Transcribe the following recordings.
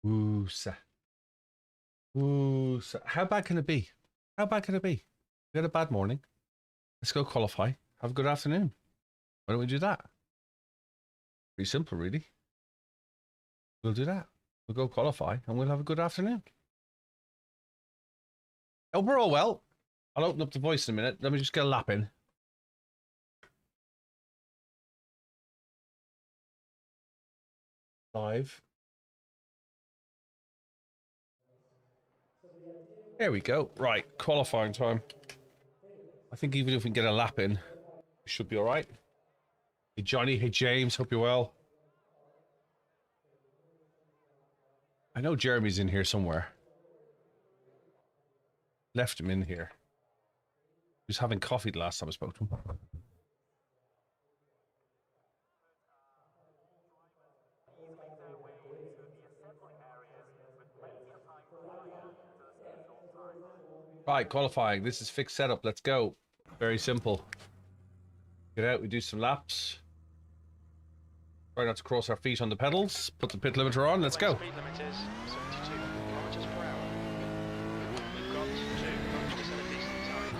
Woosa. Woosa. How bad can it be? How bad can it be? We had a bad morning. Let's go qualify. Have a good afternoon. Why don't we do that? Pretty simple, really. We'll do that. We'll go qualify and we'll have a good afternoon. Oh, we're all well. I'll open up the voice in a minute. Let me just get a lap in. Live. There we go. Right, qualifying time. I think even if we can get a lap in, we should be all right. Hey, Johnny. Hey, James. Hope you're well. I know Jeremy's in here somewhere. Left him in here. He was having coffee the last time I spoke to him. Right, qualifying. This is fixed setup. Let's go. Very simple. Get out, we do some laps. Try not to cross our feet on the pedals. Put the pit limiter on. Let's go. Speed limit is 72 kilometers per hour. We've got to manage to set a decent time.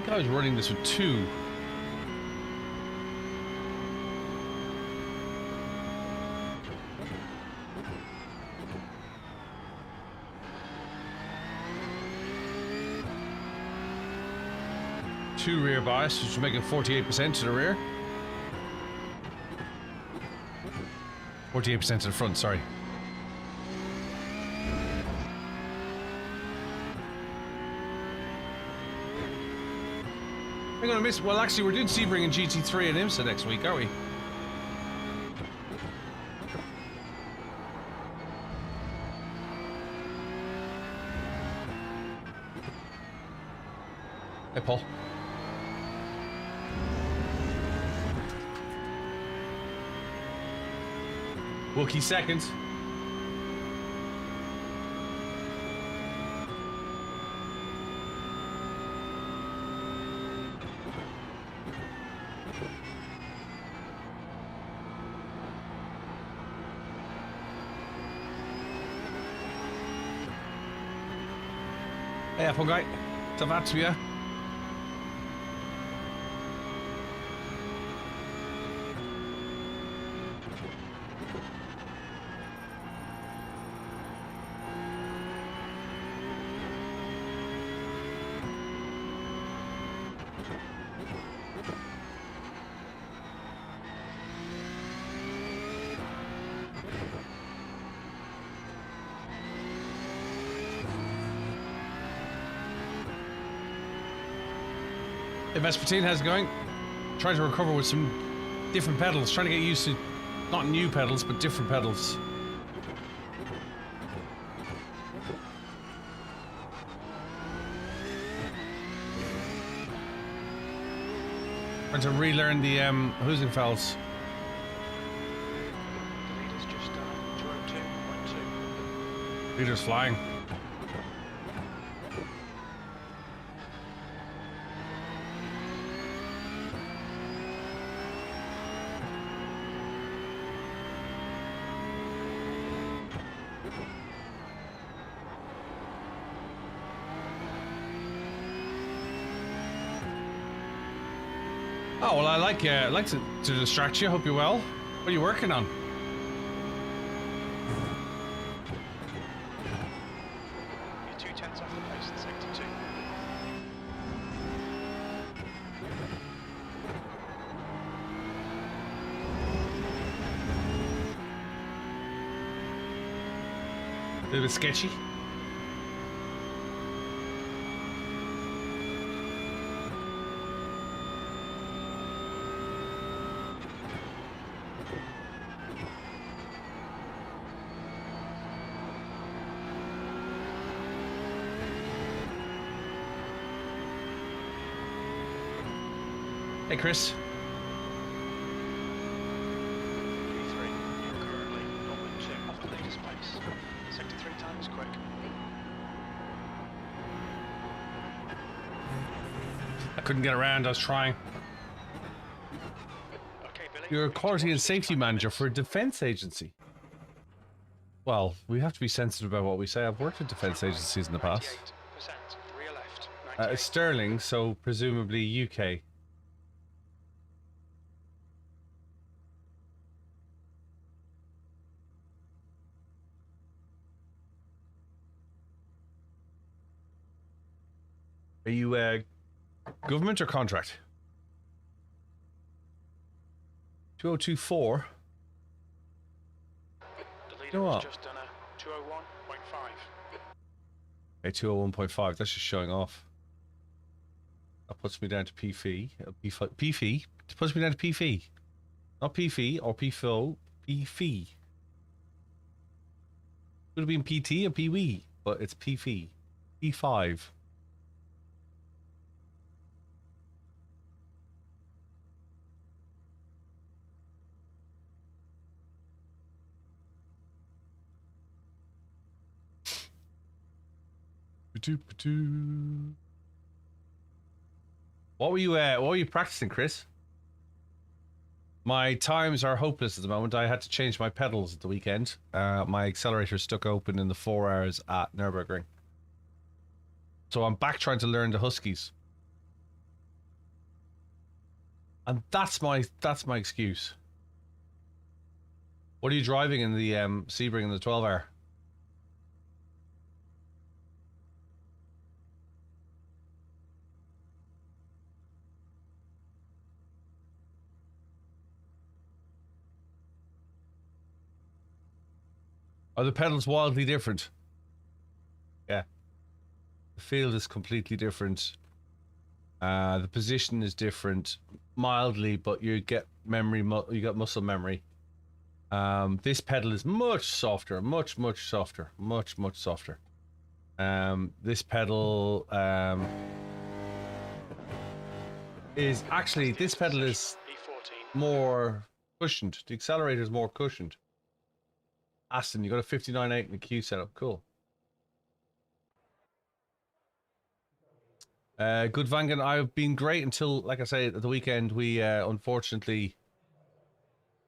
I was running this with two. Two rear bias, which is making 48% to the rear. 48% to the front, sorry. We're gonna miss. Well, actually, we're doing Sebring and GT3 and IMSA next week, aren't we? Hey, Paul. Wookie second. Hey, Apple guy. To Latvia. Hey, Vespertine, how's it going? Trying to recover with some different pedals. Trying to get used to not new pedals, but different pedals. Trying to relearn the Husenfels. The leader's just 202.2. Leader's flying. Oh, well, I like to distract you. Hope you're well. What are you working on? You're 2 tenths off the pace in sector 2. A little bit sketchy. Hey, Chris. P3, you're currently 0.2 off the leader's pace. Sector 3 time is quick. I couldn't get around. I was trying. Okay, Billy. You're a we need to quality watch and these safety time manager limits. for a defense agency. Well, we have to be sensitive about what we say. I've worked with defense agencies in the past. 98%, rear left. 98. It's Sterling, so presumably UK. Are you government or contract? 2024. The leader You know has what? just done a 201.5. Okay, 201.5. That's just showing off. That puts me down to PFE. PFE. It puts me down to PFE. Not PFE or PFO. PFE. Would have been PT or PWE, but it's PFE. P5. What were you practicing, Chris? My times are hopeless at the moment. I had to change my pedals at the weekend. My accelerator stuck open in the 4 hours at Nurburgring. So I'm back trying to learn the Huskies. And that's my excuse. What are you driving in the Sebring in the 12 hour? Are the pedals wildly different? Yeah. The field is completely different. The position is different mildly, but you get memory. You got muscle memory. This pedal is much softer, much softer, much softer. This pedal is actually this pedal is P14. more cushioned. The accelerator is more cushioned. Aston, you got a 59.8 in the Q setup. Cool. Good Vangan. I've been great until, like I say, at the weekend we unfortunately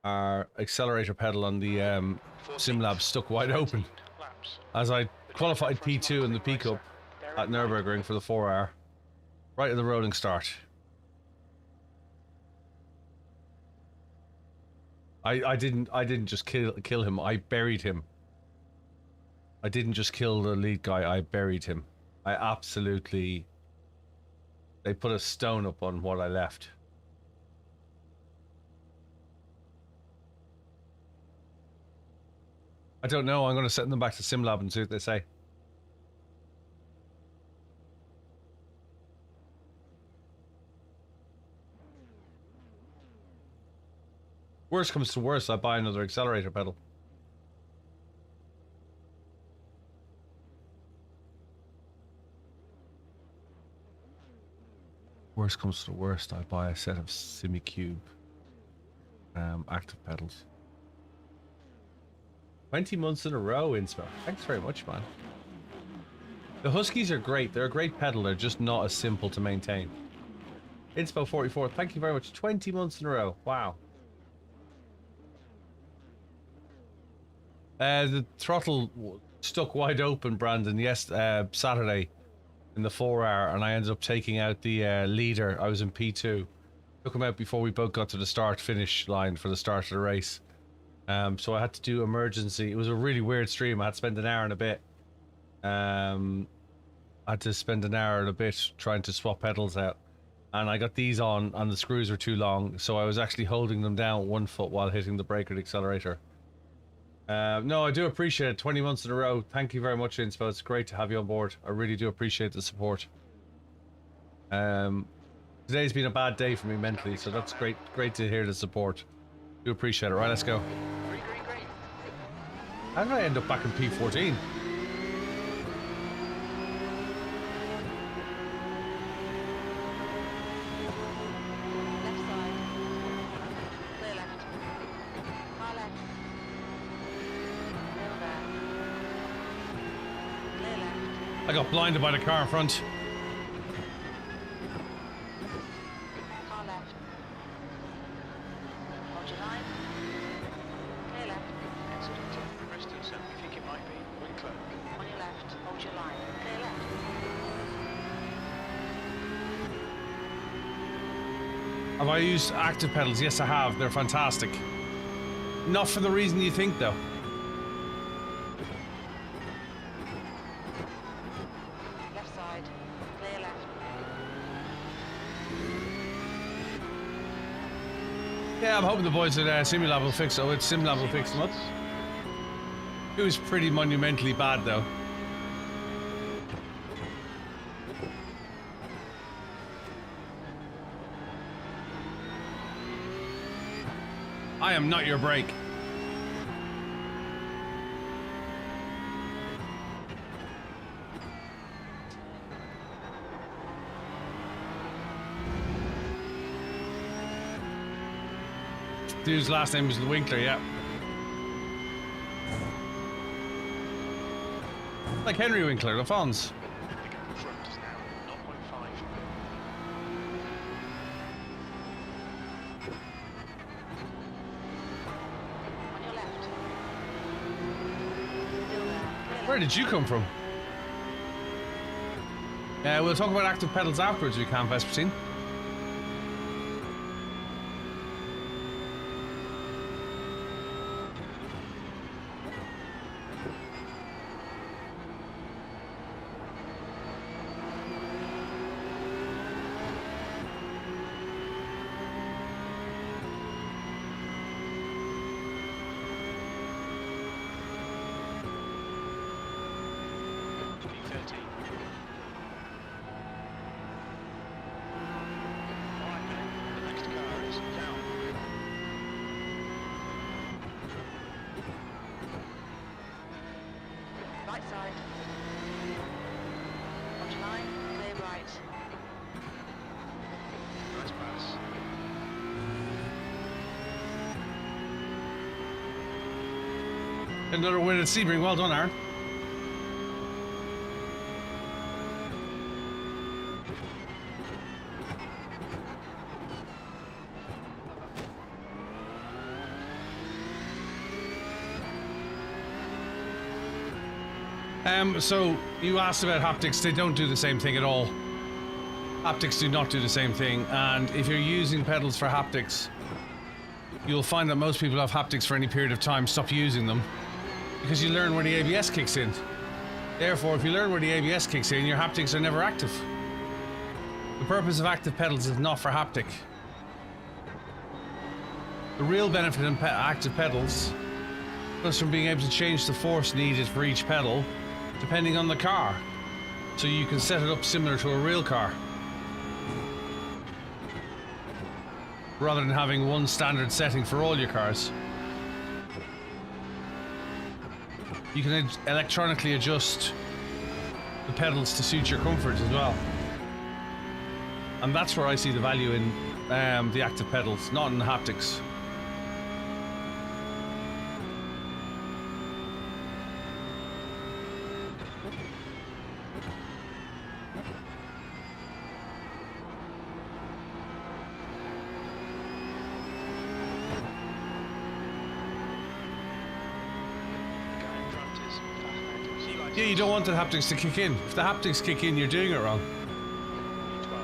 our accelerator pedal on the SimLab stuck wide open Laps. as I qualified P2 in the P Cup at Nurburgring for the 4 hour, right at the rolling start. I didn't just kill him. I buried him. I didn't just kill the lead guy. I buried him. I absolutely. They put a stone up on what I left. I don't know. I'm going to send them back to SimLab and see what they say. Worst comes to worst, I buy another accelerator pedal. Worst comes to worst, I buy a set of SimiCube active pedals. 20 months in a row, Inspo. Thanks very much, man. The Huskies are great. They're a great pedal. They're just not as simple to maintain. Inspo44, thank you very much. 20 months in a row. Wow. The throttle stuck wide open, Brandon, Saturday in the 4 hour, and I ended up taking out the leader. I was in P2. Took him out before we both got to the start-finish line for the start of the race. So I had to do emergency. It was a really weird stream. I had to spend an hour and a bit. I had to spend an hour and a bit trying to swap pedals out. And I got these on, and the screws were too long, so I was actually holding them down with 1 foot while hitting the brake and accelerator. No, I do appreciate it. 20 months in a row. Thank you very much, Inspo. It's great to have you on board. I really do appreciate the support. Today's been a bad day for me mentally, so that's great. Great to hear the support. Do appreciate it. Right, let's go. Green, green, green. How did I end up back in P14? Left side. Clear left. Far left. Clear there. Clear left. I got blinded by the car in front. Far left. Hold your line. Clear left. Incident in Preston, we think it might be. Winkler. On your left. Hold your line. Clear left. Have I used active pedals? Yes, I have. They're fantastic. Not for the reason you think, though. Left side. Clear left. Yeah, I'm hoping the boys at Simulab will fix it. Oh, it's Simulab will fix them up. It was pretty monumentally bad, though. I am not your brake. Dude's last name was Winkler, yeah. Like Henry Winkler, the Fonz. Pick up the front is now 0.5. On your left. Still there. Clear Where left. did you come from? We'll talk about active pedals afterwards, we can, Vespertine. P13. Alright, Billy. The next car is down. Right side. Hold your line. Clear right. Nice pass. Another win at Sebring. Well done, Aaron. So you asked about haptics. They don't do the same thing at all. Haptics do not do the same thing, and if you're using pedals for haptics, you'll find that most people have haptics for any period of time stop using them because you learn where the ABS kicks in. Therefore, if you learn where the ABS kicks in, your haptics are never active. The purpose of active pedals is not for haptic. The real benefit in active pedals comes from being able to change the force needed for each pedal depending on the car. So you can set it up similar to a real car, rather than having one standard setting for all your cars. You can electronically adjust the pedals to suit your comfort as well. And that's where I see the value in the active pedals, not in the haptics. Guy in front is Fahad. He likes Yeah, you don't want the haptics to kick in. If the haptics kick in, you're doing it wrong. P12.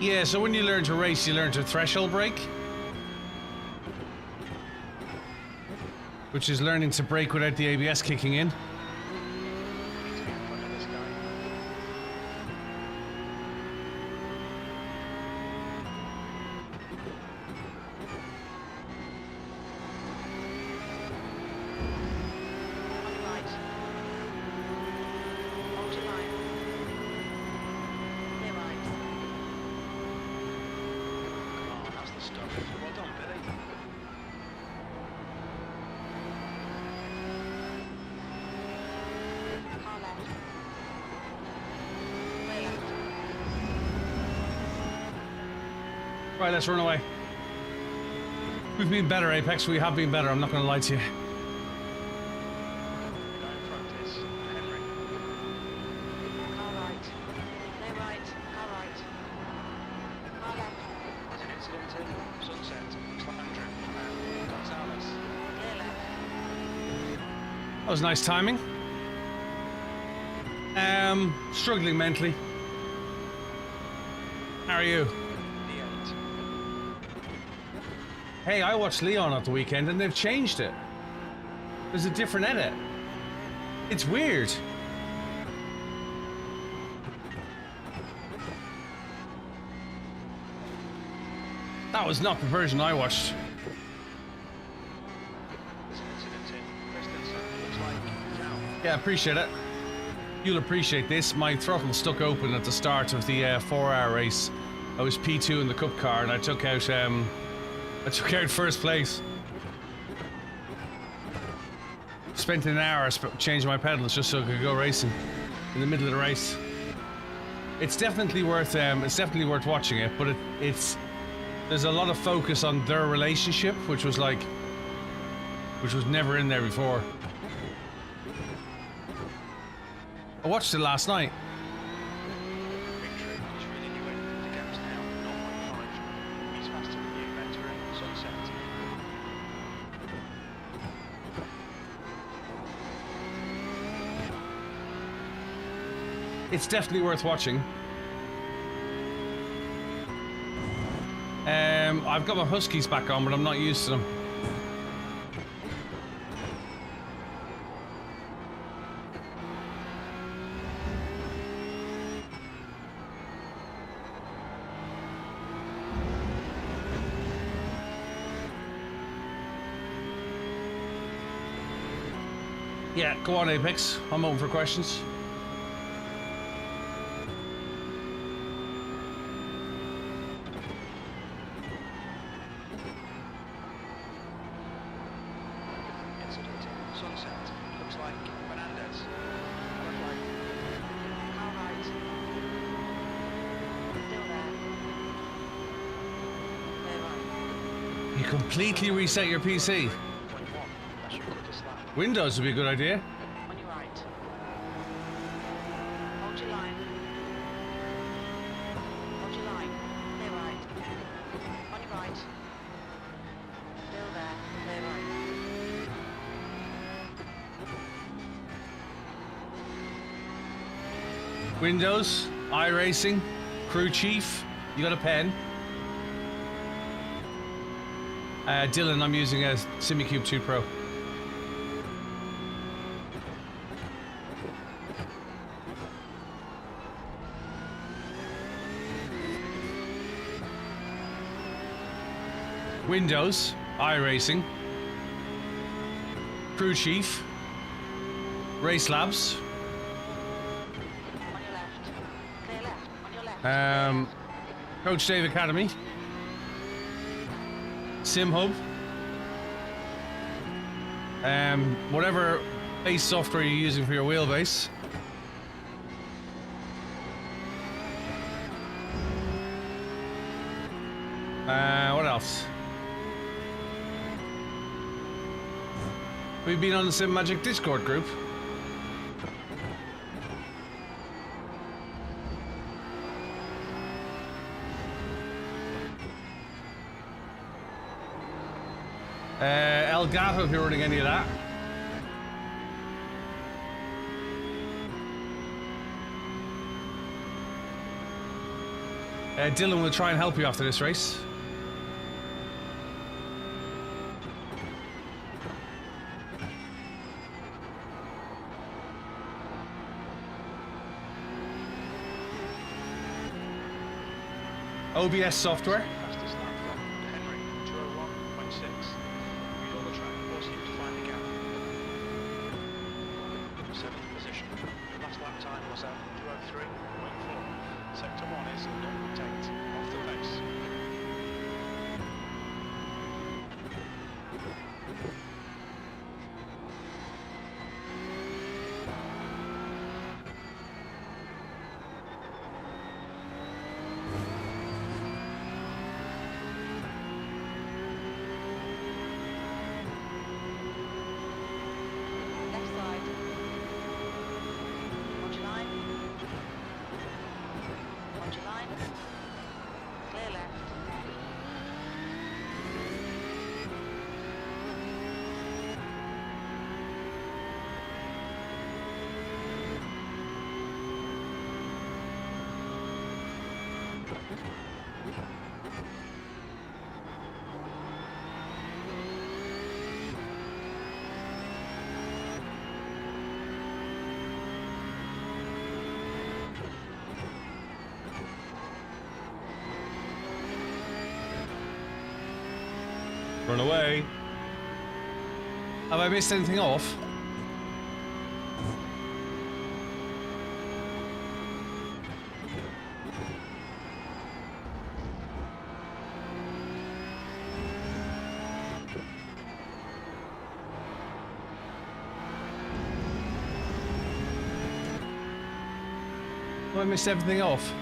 Yeah, so when you learn to race, you learn to threshold brake. Which is learning to brake without the ABS kicking in. We need to be in front of this guy. On your right. Hold your line. Clear right. Come on, that's the stuff. Well done, Billy. Car left. Way left. Right, let's run away. We've been better, Apex. We have been better. I'm not going to lie to you. The guy in front is Henry. Car right. Clear right. Car right. Car left. There's an incident in Sunset. Looks like Andrew. Gonzalez. Clear left. That was nice timing. Struggling mentally. How are you? D8. Hey, I watched Leon at the weekend and they've changed it. There's a different edit. It's weird. That was not the version I watched. There's an incident in Christensen. Looks like Cal. Yeah, appreciate it. You'll appreciate this. My throttle stuck open at the start of the 4-hour race. I was P2 in the cup car and I took out first place. Spent an hour changing my pedals just so I could go racing in the middle of the race. It's definitely worth watching it, but there's a lot of focus on their relationship, which was never in there before. I watched it last night. Victory. He's really new in. The gap's now 0.5. He's faster than you, veteran. Sunset. It's definitely worth watching. I've got my Huskies back on, but I'm not used to them. Yeah, go on, Apex. I'm open for questions. Incident in Sunset. Looks like Fernandez. Color flag. Car right. Still there. Clear right. You completely reset your PC. 0.1. That's your quickest lap. Windows would be a good idea. On your right. Hold your line. Hold your line. Clear right. On your right. Still there. Clear right. Windows, iRacing, crew chief. You got a pen? Dylan, I'm using a SimiCube 2 Pro. Windows, iRacing, crew chief, race labs, On your left. Clear left. On your left. Coach Dave Academy, Sim Hub, whatever base software you're using for your wheelbase. What else? We've been on the Sim Magic Discord group. Elgato, if you're running any of that. Dylan will try and help you after this race. OBS software. Fastest lap from Henry, 2:01.6. Read all the track, force you to find the gap. 7th position. Last lap time was at 2:03.4. Sector 1 is 0.8 off the pace. Left side. Onto line. Onto line. Clear left. Run away. Have I missed anything off? Have I missed everything off?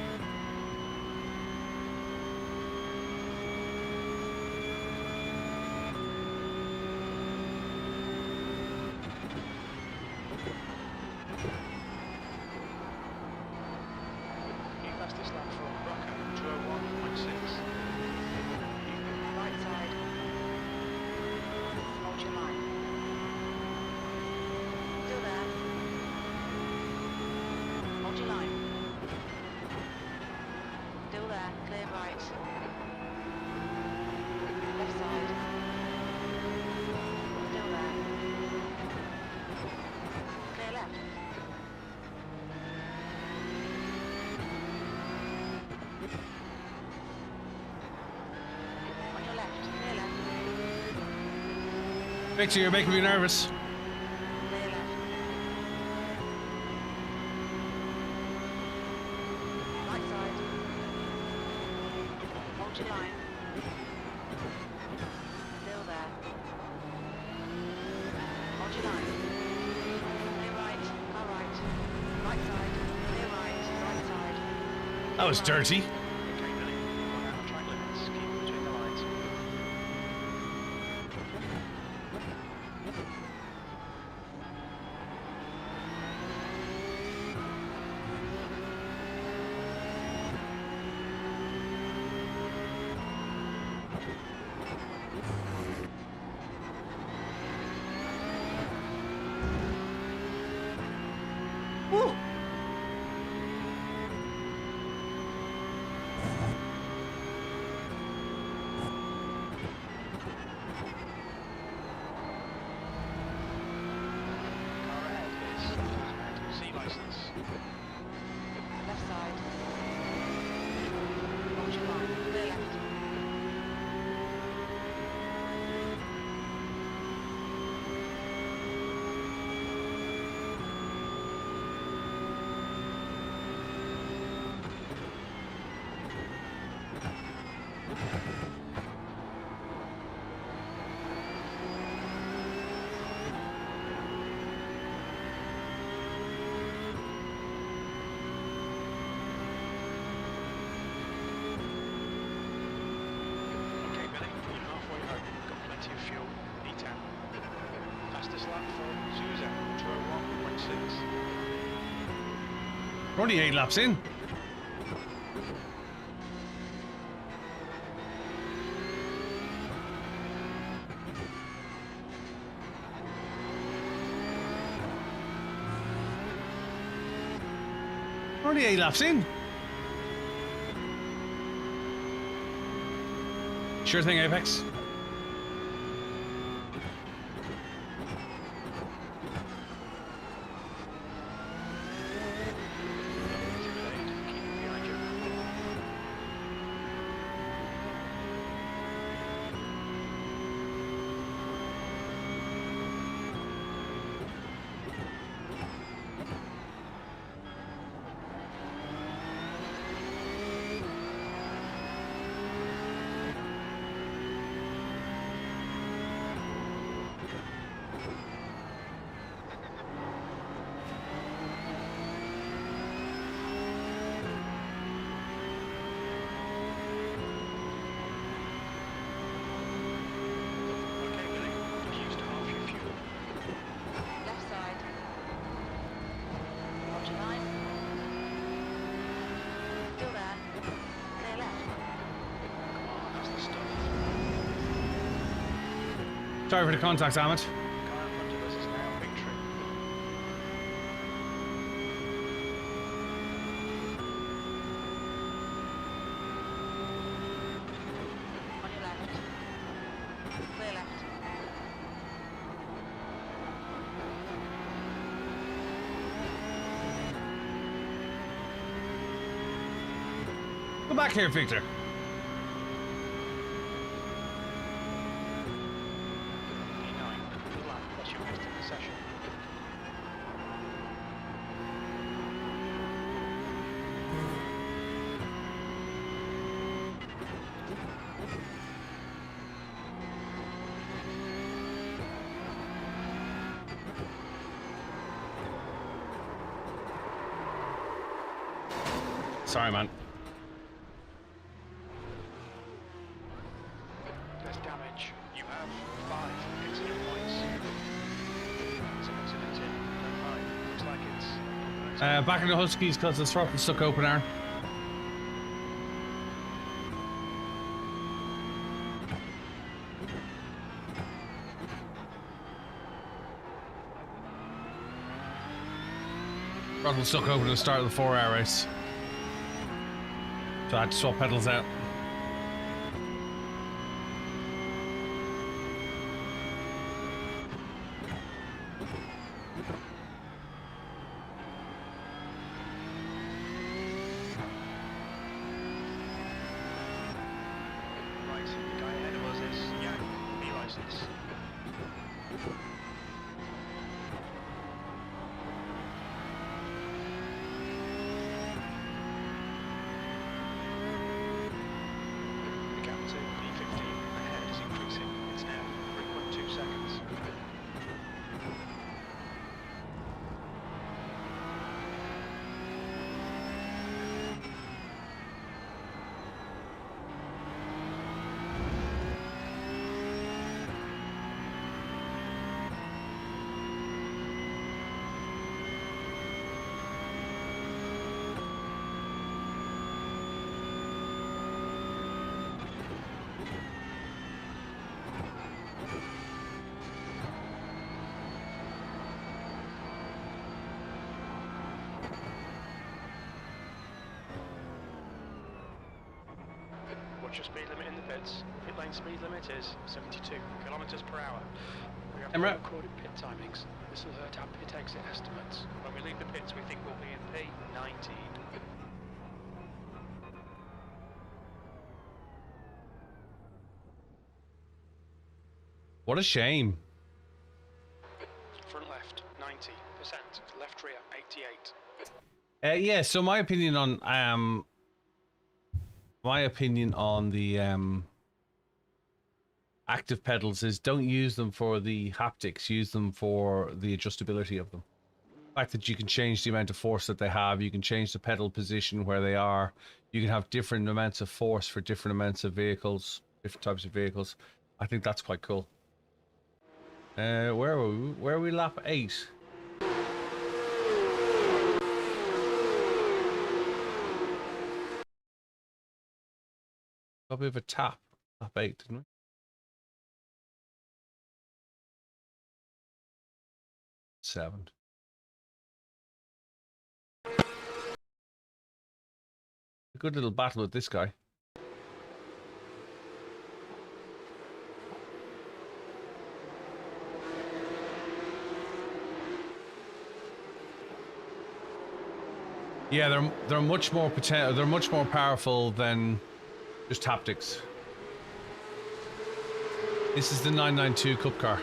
New fastest lap from Rocker, 2:01.6. Right side. Hold your line. Still there. Hold your line. Still there. Clear right. Left side. Still there. Clear left. On your left. Clear left. Victor, you're making me nervous. Clear left. Right side. Hold your line. Still there. Hold your line. Clear right. Car right. Right side. Clear right. Right side. That was dirty. Okay, Billy, 1 out of track limits. Keep between the lines. Woo. Car ahead is C license. Left side. Hold your line. Clear left. Okay, Billy, you're halfway home. Got plenty of fuel. E10. Fastest lap from Susan, 2:01.6. We're only 8 laps in. We're only 8 laps in. Sure thing, Apex. Keep behind you. Okay, Billy. You've used half your fuel. Left side. Roger line. Still there. Clear left. Come on, that's the stuff. Sorry for the contact, Ahmed. The car in front of us is now victory. On your left. Clear left. Go back here, Victor. P9. Good lap. That's your best in the session. Sorry, man. Less damage. You have 5 incident points. Some incident in. Don't mind. Looks like it's... Back in the Huskies because the throttle's stuck open, Aaron. Throttle stuck open at the start of the 4-hour race. So I had to swap pedals out. Right, the guy ahead of us is Yang, B-license. The gap to B15 ahead is increasing. It's now 3.2 seconds. What's your speed limit in the pits? Pit lane speed limit is 72 kilometers per hour. We have no Emre. recorded pit timings. This will hurt our pit exit estimates. When we leave the pits, we think we'll be in P19. What a shame. Front left, 90%. Left rear, 88. Yeah, so my opinion on the active pedals is don't use them for the haptics, use them for the adjustability of them. The fact that you can change the amount of force that they have, you can change the pedal position where they are, you can have different amounts of force for different amounts of vehicles, different types of vehicles. I think that's quite cool. Where are we? Where are we? Lap 8. Got a bit of a tap. Lap 8, didn't we? Seven. A good little battle with this guy. Yeah, they're much more they're much more powerful than just haptics. This is the 992 Cup car.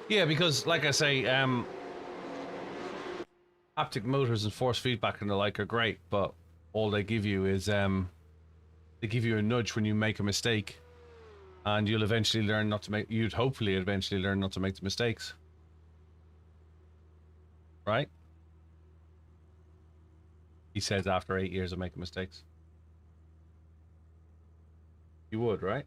Yeah, because like I say, haptic motors and force feedback and the like are great, but all they give you is they give you a nudge when you make a mistake, and you'll eventually learn not to make. You'd hopefully eventually learn not to make the mistakes, right? He says after 8 years of making mistakes. You would, right?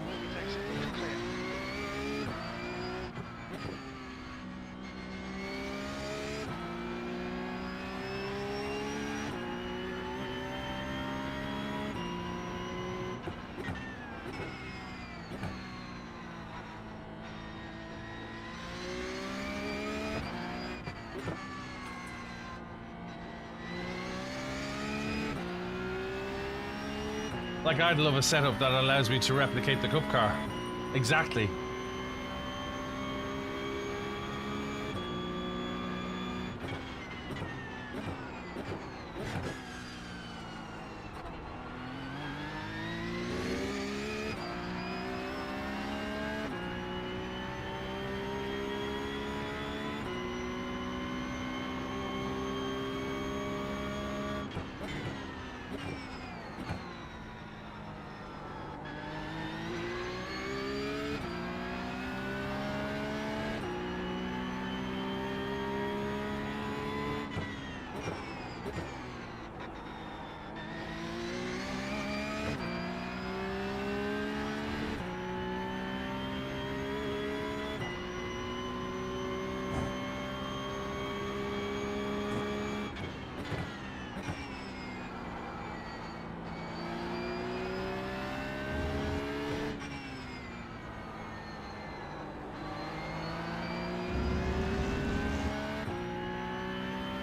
Weekday signal clear. Like, I'd love a setup that allows me to replicate the Cup car. Exactly.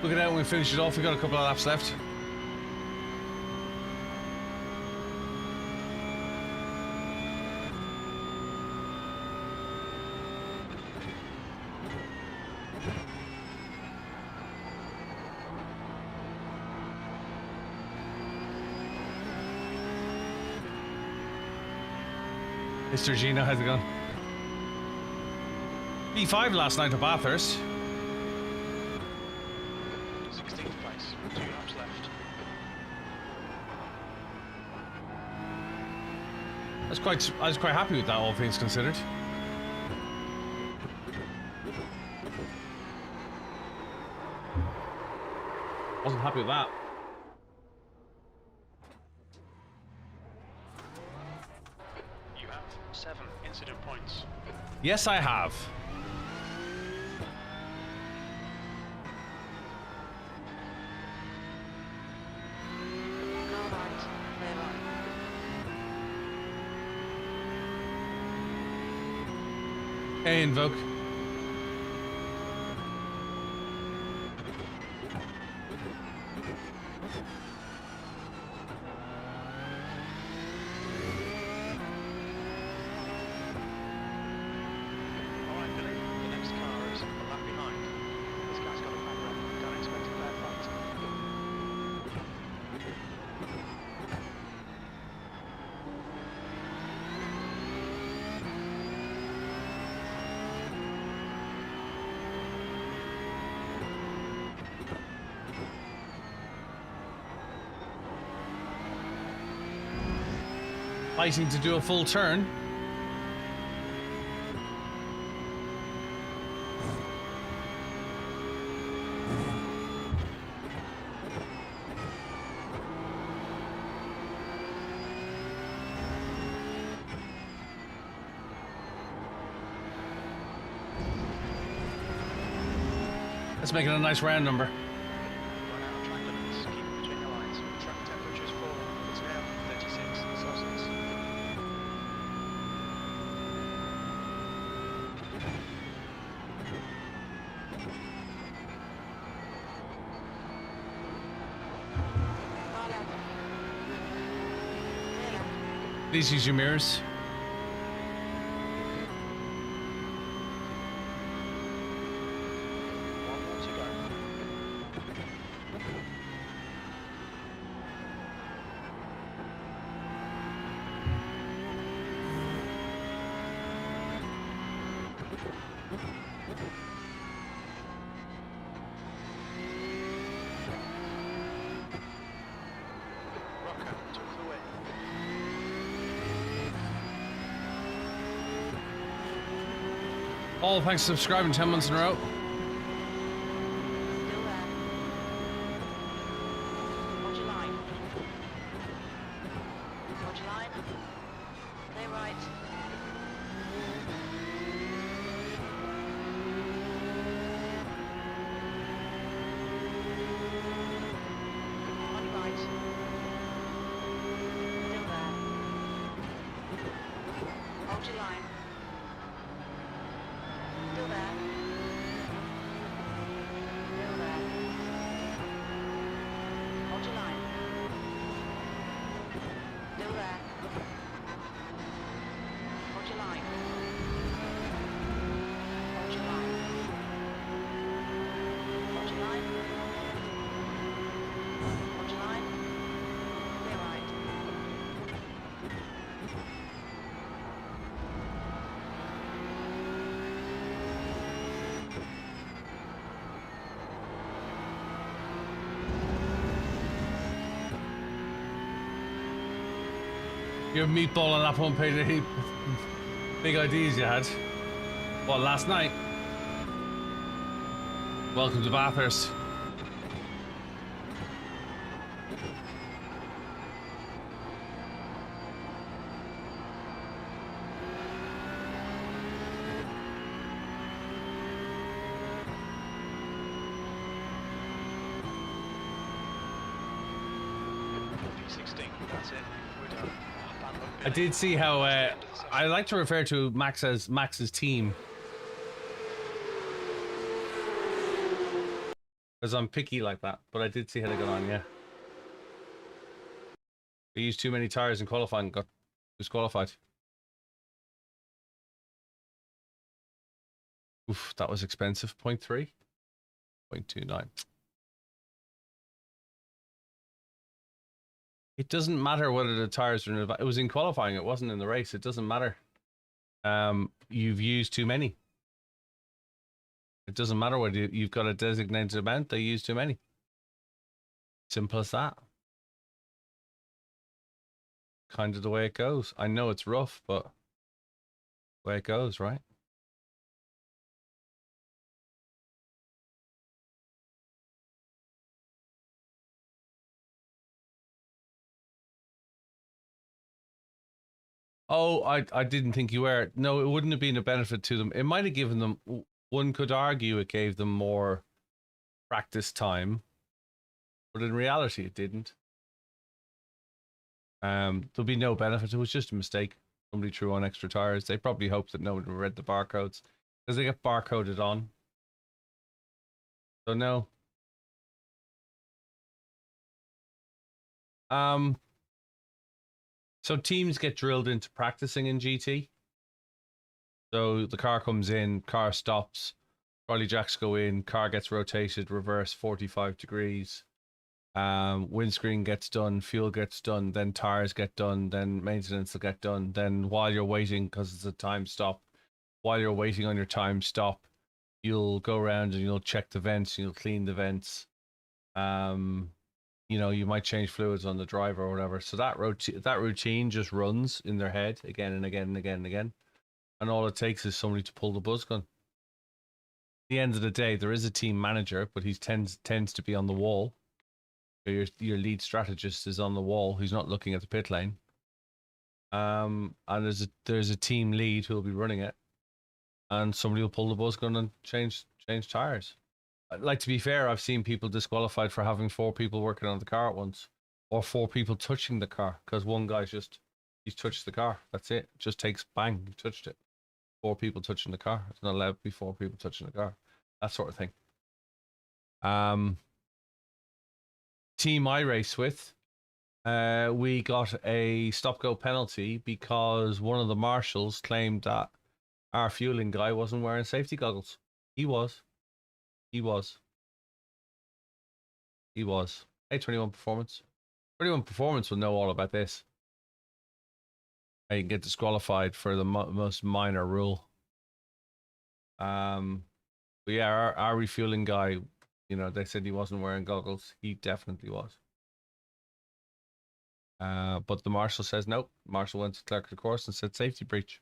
Look at that, when we finish it off, we got a couple of laps left. Mr. Gino, how's it going? B5 last night at Bathurst. 16th place, 2 laps left. I was quite happy with that, all things considered. Wasn't happy with that. You have 7 incident points. Yes, I have. Go right, clear on. Hey, Invoke. Alright, Billy, the next car is a lap behind. This guy's got a bad rep. Don't expect a fair fight. fighting to do a full turn. Let's make it a nice round number. Run out of track limits, keep between the lines. Track temperature's fallen. It's now 36 Celsius. Far left. Clear left. Please use your mirrors. One more to go. Rocco took the win. All thanks for subscribing 10 months in a row. Still there. Hold your line. Hold your line. Clear right. On your right. Still there. Hold your line. Still there. Still there. Hold your line. Still there. Hold your line. Hold your line. Hold your line. Hold your line. Clear right. Your meatball on that one page. Big ideas you had. What, last night? Welcome to Bathurst. P16, that's it. We're done. Bad luck, I Billy. did see how It's the end of the session. I like to refer to Max as Max's team. Because I'm picky like that, but I did see how they got on, yeah. They used too many tires in qualifying and got disqualified. Oof, that was expensive. 0.3? 0.29. It doesn't matter whether the tires are in it was in qualifying, it wasn't in the race. It doesn't matter. You've used too many. It doesn't matter whether you've got a designated amount, they use too many. Simple as that. Kind of the way it goes. I know it's rough, but the way it goes, right? Oh, I didn't think you were. No, it wouldn't have been a benefit to them. It might have given them, one could argue it gave them more practice time, but in reality it didn't. There'll be no benefit. It was just a mistake. Somebody threw on extra tires. They probably hoped that nobody read the barcodes because they get barcoded on. So no. So teams get drilled into practicing in GT. So the car comes in, car stops, trolley jacks go in, car gets rotated, reverse 45 degrees. Windscreen gets done, fuel gets done, then tires get done, then maintenance will get done. Then while you're waiting, because it's a time stop, while you're waiting on your time stop, you'll go around and you'll check the vents, you'll clean the vents. you know, you might change fluids on the driver or whatever. So that routine just runs in their head again and again and again and again. And all it takes is somebody to pull the buzz gun. At the end of the day, there is a team manager, but he tends to be on the wall. Your lead strategist is on the wall. Who's not looking at the pit lane. And there's a team lead who will be running it, and somebody will pull the buzz gun and change tires. Like, to be fair, I've seen people disqualified for having 4 people working on the car at once, or 4 people touching the car, because one guy's he's touched the car. That's it. Just takes bang, you touched it. 4 people touching the car. It's not allowed to be 4 people touching the car. That sort of thing. Team I race with, we got a stop-go penalty because one of the marshals claimed that our fueling guy wasn't wearing safety goggles. He was. Hey, 21 Performance. 21 Performance will know all about this. How you can get disqualified for the most minor rule. But yeah, our refueling guy, you know, they said he wasn't wearing goggles. He definitely was. But the marshal says nope. Marshal went to clerk of the course and said safety breach.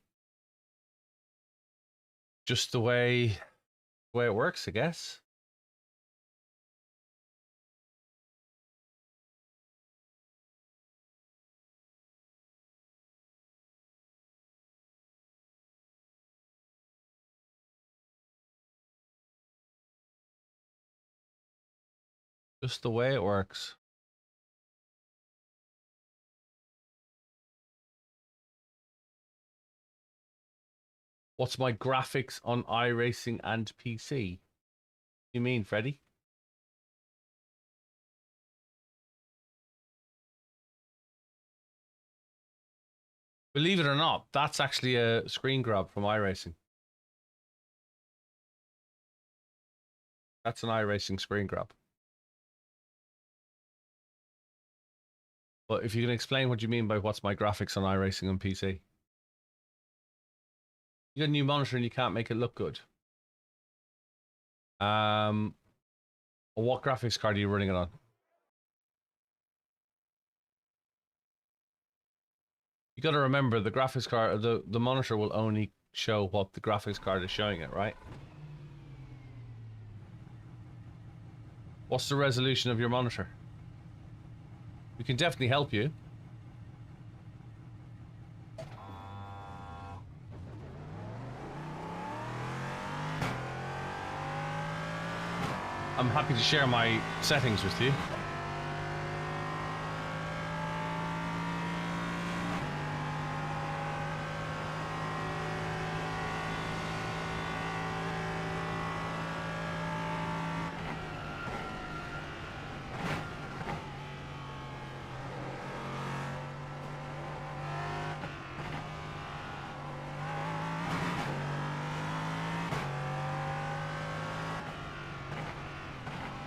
Just the way it works, I guess. Just the way it works. What's my graphics on iRacing and PC? You mean, Freddie? Believe it or not, that's actually a screen grab from iRacing. That's an iRacing screen grab. But if you can explain what you mean by what's my graphics on iRacing and PC. You got a new monitor and you can't make it look good. What graphics card are you running it on? You got to remember the graphics card, the monitor will only show what the graphics card is showing it, right? What's the resolution of your monitor? We can definitely help you. I'm happy to share my settings with you.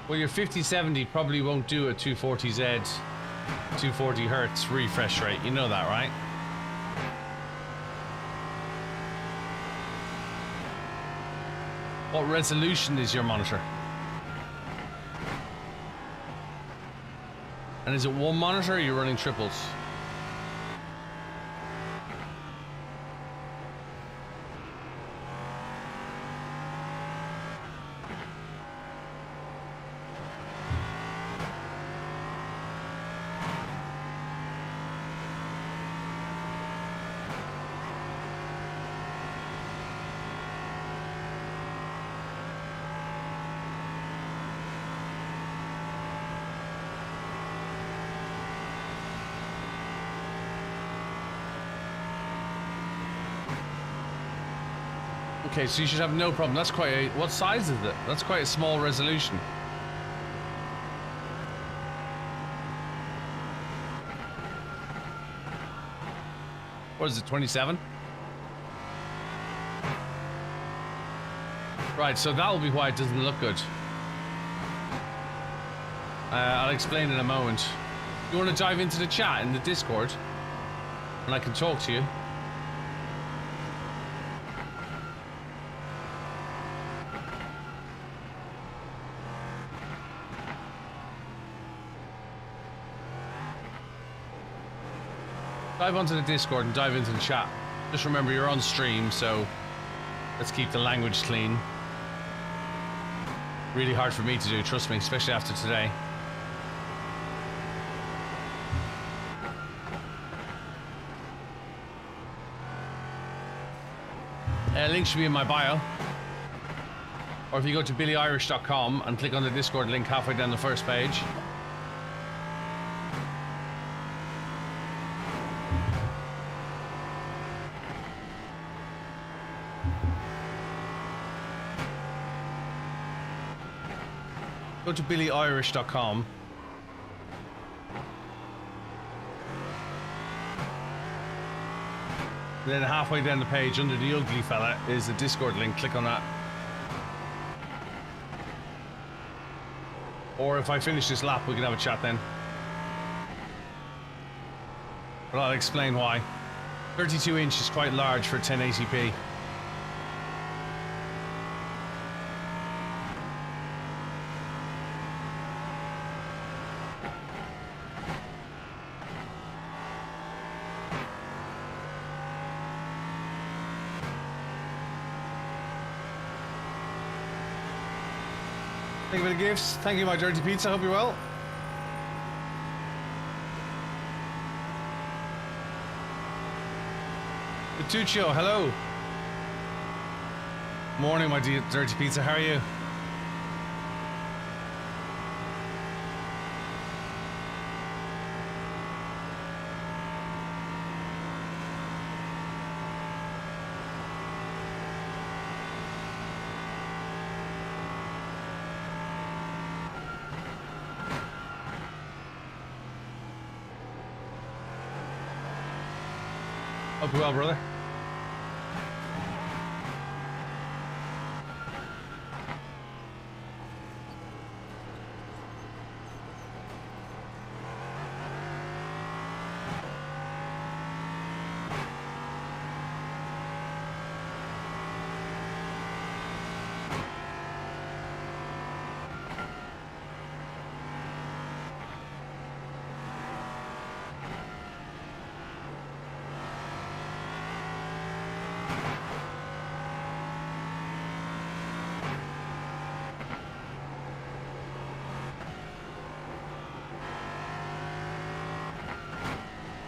Well, your 5070 probably won't do a 240Z, 240 hertz refresh rate. You know that, right? What resolution is your monitor? And is it one monitor or are you running triples? Okay, so you should have no problem. That's quite a... What size is it? That's quite a small resolution. What is it, 27? Right, so that'll be why it doesn't look good. I'll explain in a moment. You want to dive into the chat in the Discord? And I can talk to you. dive onto the Discord and dive into the chat. Just remember you're on stream, so let's keep the language clean. Really hard for me to do, trust me, especially after today. Link should be in my bio. Or if you go to BillyOirish.com and click on the Discord link halfway down the first page. Go to BillyOirish.com. Then halfway down the page, under the ugly fella, is the Discord link. Click on that. Or if I finish this lap, we can have a chat then. But I'll explain why. 32 inch is quite large for 1080p. Thank you for the gifts. Thank you, my dirty pizza. Hope you're well. Petruccio, hello. Morning, my dirty pizza. How are you? Hope you're well, brother.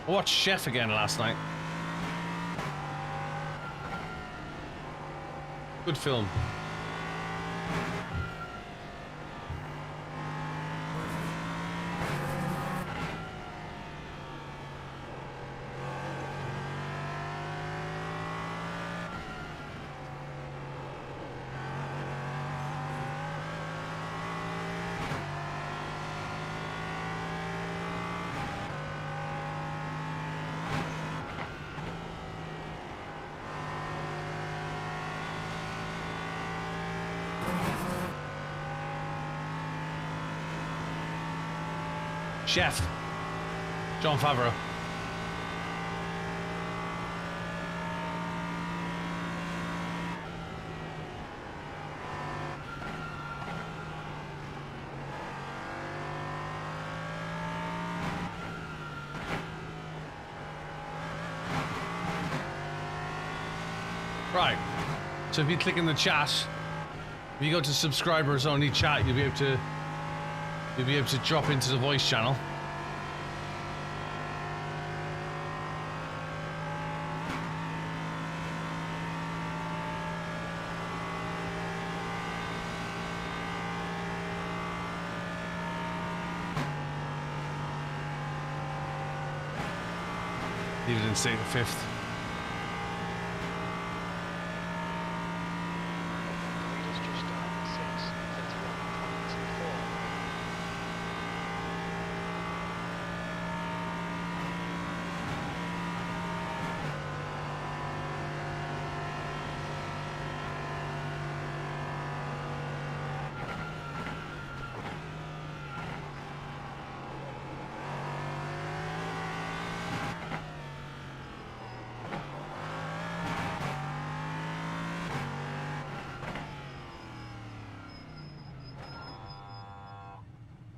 I watched Chef again last night. Good film. Chef. John Favreau. Right. So if you click in the chat, if you go to subscribers only chat, you'll be able to drop into the voice channel. Leave it in fifth. Leaders just started 6, 31.24.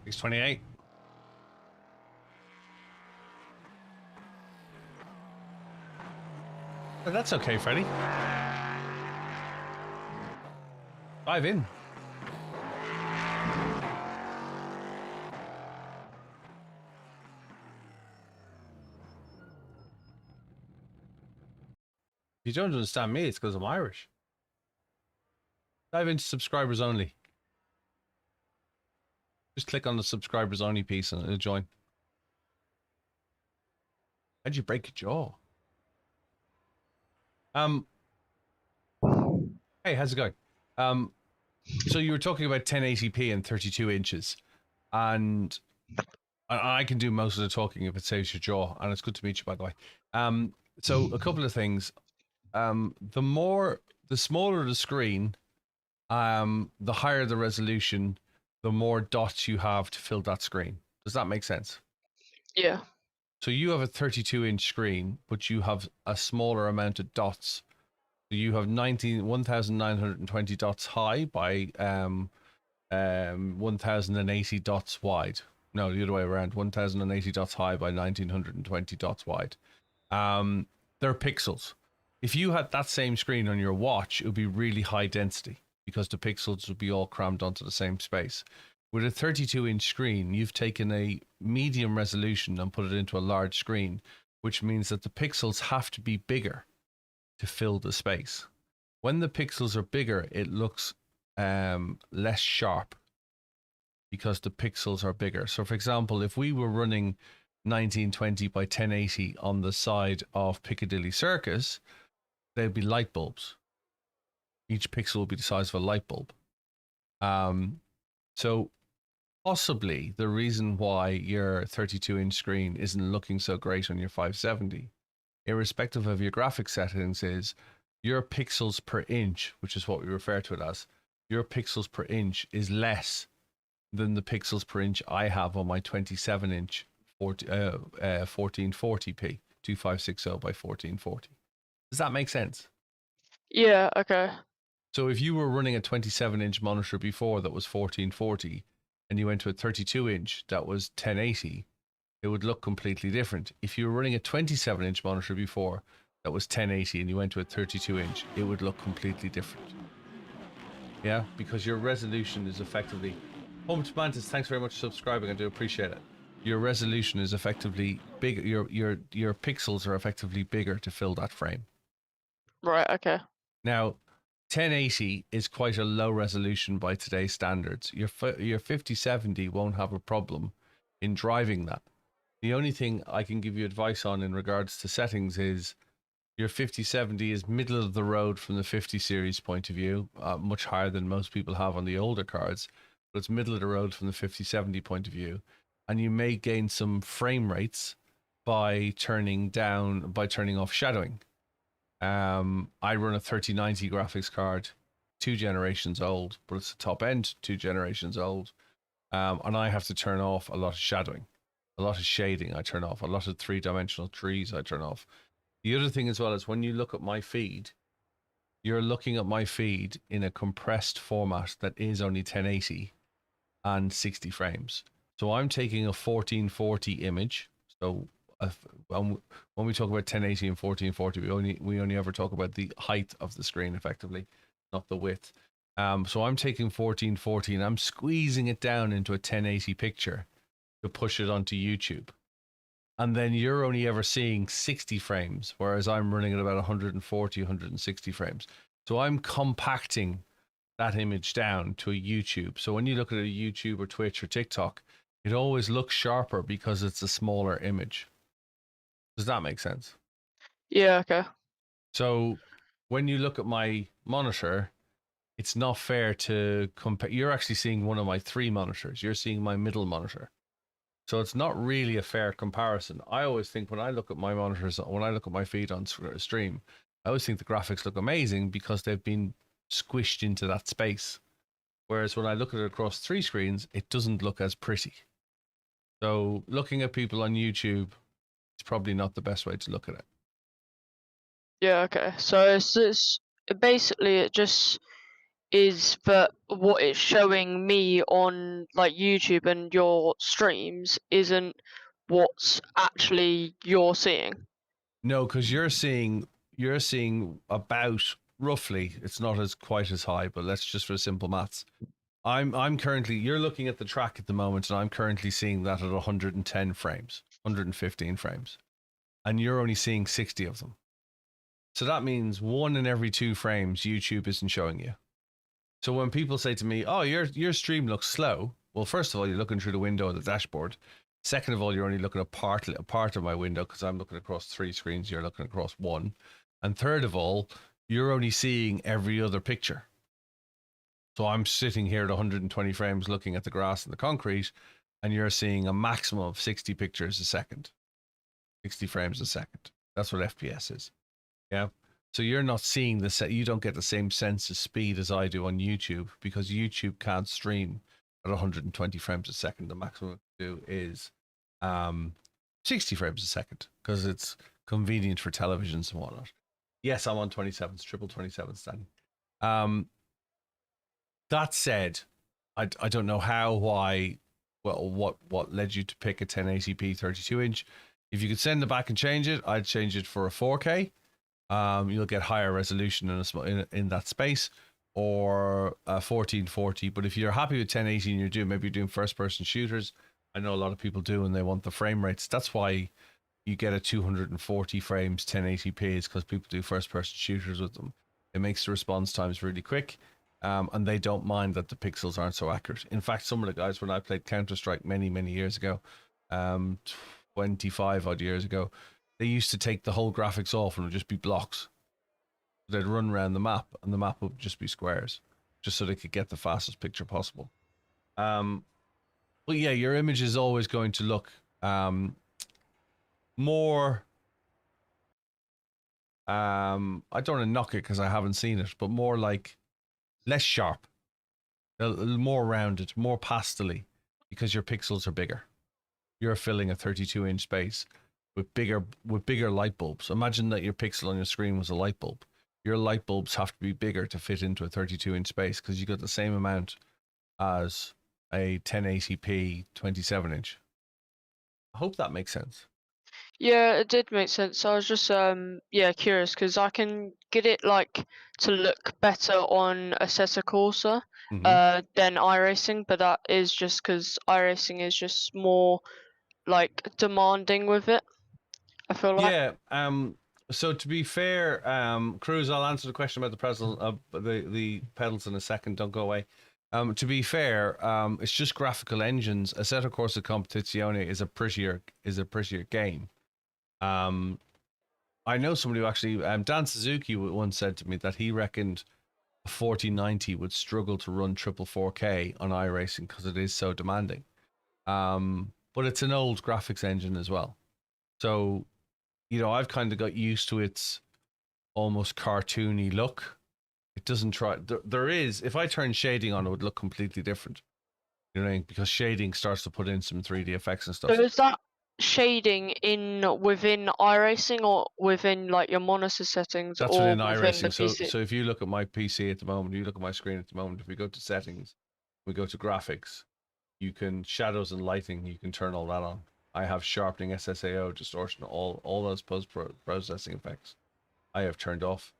He's 28. But that's okay, Freddie. Dive in. If you don't understand me, it's because I'm Irish. Dive into subscribers only. Just click on the subscribers only piece and it'll join. How'd you break your jaw? Hey, how's it going? So you were talking about 1080p and 32 inches, and I can do most of the talking if it saves your jaw, and it's good to meet you, by the way. So a couple of things. The smaller the screen, the higher the resolution, the more dots you have to fill that screen. Does that make sense? Yeah. So you have a 32-inch screen, but you have a smaller amount of dots. So you have 1,920 dots high by 1,080 dots wide. No, the other way around. 1,080 dots high by 1,920 dots wide. They're pixels. If you had that same screen on your watch, it would be really high density because the pixels would be all crammed onto the same space. With a 32-inch screen, you've taken a medium resolution and put it into a large screen, which means that the pixels have to be bigger to fill the space. When the pixels are bigger, it looks less sharp because the pixels are bigger. So for example, if we were running 1920 by 1080 on the side of Piccadilly Circus, they'd be light bulbs. Each pixel would be the size of a light bulb. So possibly the reason why your 32-inch screen isn't looking so great on your 570, irrespective of your graphic settings, is your pixels per inch, which is what we refer to it as. Your pixels per inch is less than the pixels per inch I have on my 27-inch 1440p 2560 by 1440. Does that make sense? Yeah, okay. So if you were running a 27-inch monitor before that was 1440 and you went to a 32-inch that was 1080, it would look completely different. If you were running a 27-inch monitor before that was 1080 and you went to a 32-inch, it would look completely different. Yeah, because your resolution is effectively... Pumped Mantis, thanks very much for subscribing. I do appreciate it. Your resolution is effectively big. Your pixels are effectively bigger to fill that frame. Right, okay. Now, 1080 is quite a low resolution by today's standards. Your 5070 won't have a problem in driving that. The only thing I can give you advice on in regards to settings is your 5070 is middle of the road from the 50 series point of view, much higher than most people have on the older cards, but it's middle of the road from the 5070 point of view. And you may gain some frame rates by turning off shadowing. I run a 3090 graphics card, 2 generations old, but it's the top end, 2 generations old. And I have to turn off a lot of shadowing, a lot of shading I turn off, a lot of 3-dimensional trees I turn off. The other thing as well is when you look at my feed, you're looking at my feed in a compressed format that is only 1080 and 60 frames. So I'm taking a 1440 image. So when we talk about 1080 and 1440, we only ever talk about the height of the screen effectively, not the width. So I'm taking 1440 and I'm squeezing it down into a 1080 picture to push it onto YouTube. And then you're only ever seeing 60 frames, whereas I'm running at about 140, 160 frames. So I'm compacting that image down to a YouTube. So when you look at a YouTube or Twitch or TikTok, it always looks sharper because it's a smaller image. Does that make sense? Yeah, okay. So when you look at my monitor, it's not fair to compare. You're actually seeing one of my 3 monitors. You're seeing my middle monitor. So it's not really a fair comparison. I always think when I look at my monitors, when I look at my feed on stream, I always think the graphics look amazing because they've been squished into that space. Whereas when I look at it across 3 screens, it doesn't look as pretty. So looking at people on YouTube, it's probably not the best way to look at it. Yeah, okay. So it's basically it just is that what it's showing me on like YouTube and your streams isn't what's actually you're seeing. No, because you're seeing you're seeing about roughly. It's not as quite as high, but let's just for simple maths. I'm currently. You're looking at the track at the moment, and I'm currently seeing that at 110 frames, 115 frames, and you're only seeing 60 of them. So that means 1 in every 2 frames YouTube isn't showing you. So when people say to me, "Oh, your stream looks slow," well, first of all, you're looking through the window of the dashboard. Second of all, you're only looking at a part of my window because I'm looking across 3 screens. You're looking across 1, and third of all, you're only seeing every other picture. So I'm sitting here at 120 frames looking at the grass and the concrete, and you're seeing a maximum of 60 pictures a second, 60 frames a second. That's what FPS is. Yeah. So you're not seeing the set. You don't get the same sense of speed as I do on YouTube because YouTube can't stream at 120 frames a second. The maximum it can do is 60 frames a second because it's convenient for televisions and whatnot. Yes, I'm on 27s, triple 27 standing. That said, I don't know how, why, well, what led you to pick a 1080p 32 inch. If you could send it back and change it, I'd change it for a 4K. You'll get higher resolution in that space, or 1440. But if you're happy with 1080 and maybe you're doing first person shooters, I know a lot of people do, and they want the frame rates. That's why you get a 240 frames 1080p, is because people do first person shooters with them. It makes the response times really quick. And they don't mind that the pixels aren't so accurate. In fact, some of the guys, when I played Counter-Strike many years ago, 25 odd years ago, they used to take the whole graphics off and it would just be blocks. They'd run around the map and the map would just be squares, just so they could get the fastest picture possible. But yeah, your image is always going to look more... I don't want to knock it because I haven't seen it, but more like less sharp, more rounded, more pastely, because your pixels are bigger. You're filling a 32-inch space with bigger light bulbs. Imagine that your pixel on your screen was a light bulb. Your light bulbs have to be bigger to fit into a 32-inch space because you got the same amount as a 1080p 27-inch. I hope that makes sense. Yeah, it did make sense. I was just curious because I can get it like to look better on Assessor Corsa than iRacing, but that is just because iRacing is just more like demanding with it. I feel like. Yeah. So to be fair, Cruz, I'll answer the question about the pedals in a second. Don't go away. To be fair, it's just graphical engines. Assetto Corsa Competizione is a prettier game. I know somebody who actually, Dan Suzuki once said to me that he reckoned a 4090 would struggle to run triple 4K on iRacing because it is so demanding. But it's an old graphics engine as well. So, I've kind of got used to its almost cartoony look. It doesn't try. There is, if I turn shading on, it would look completely different. You know what I mean? Because shading starts to put in some 3D effects and stuff. So is that shading within iRacing or within like your monitor settings That's or within within the iRacing. PC? So if you look at my PC at the moment, you look at my screen at the moment, if we go to settings, we go to graphics, you can shadows and lighting, you can turn all that on. I have sharpening, SSAO, distortion, all those post-processing effects I have turned off.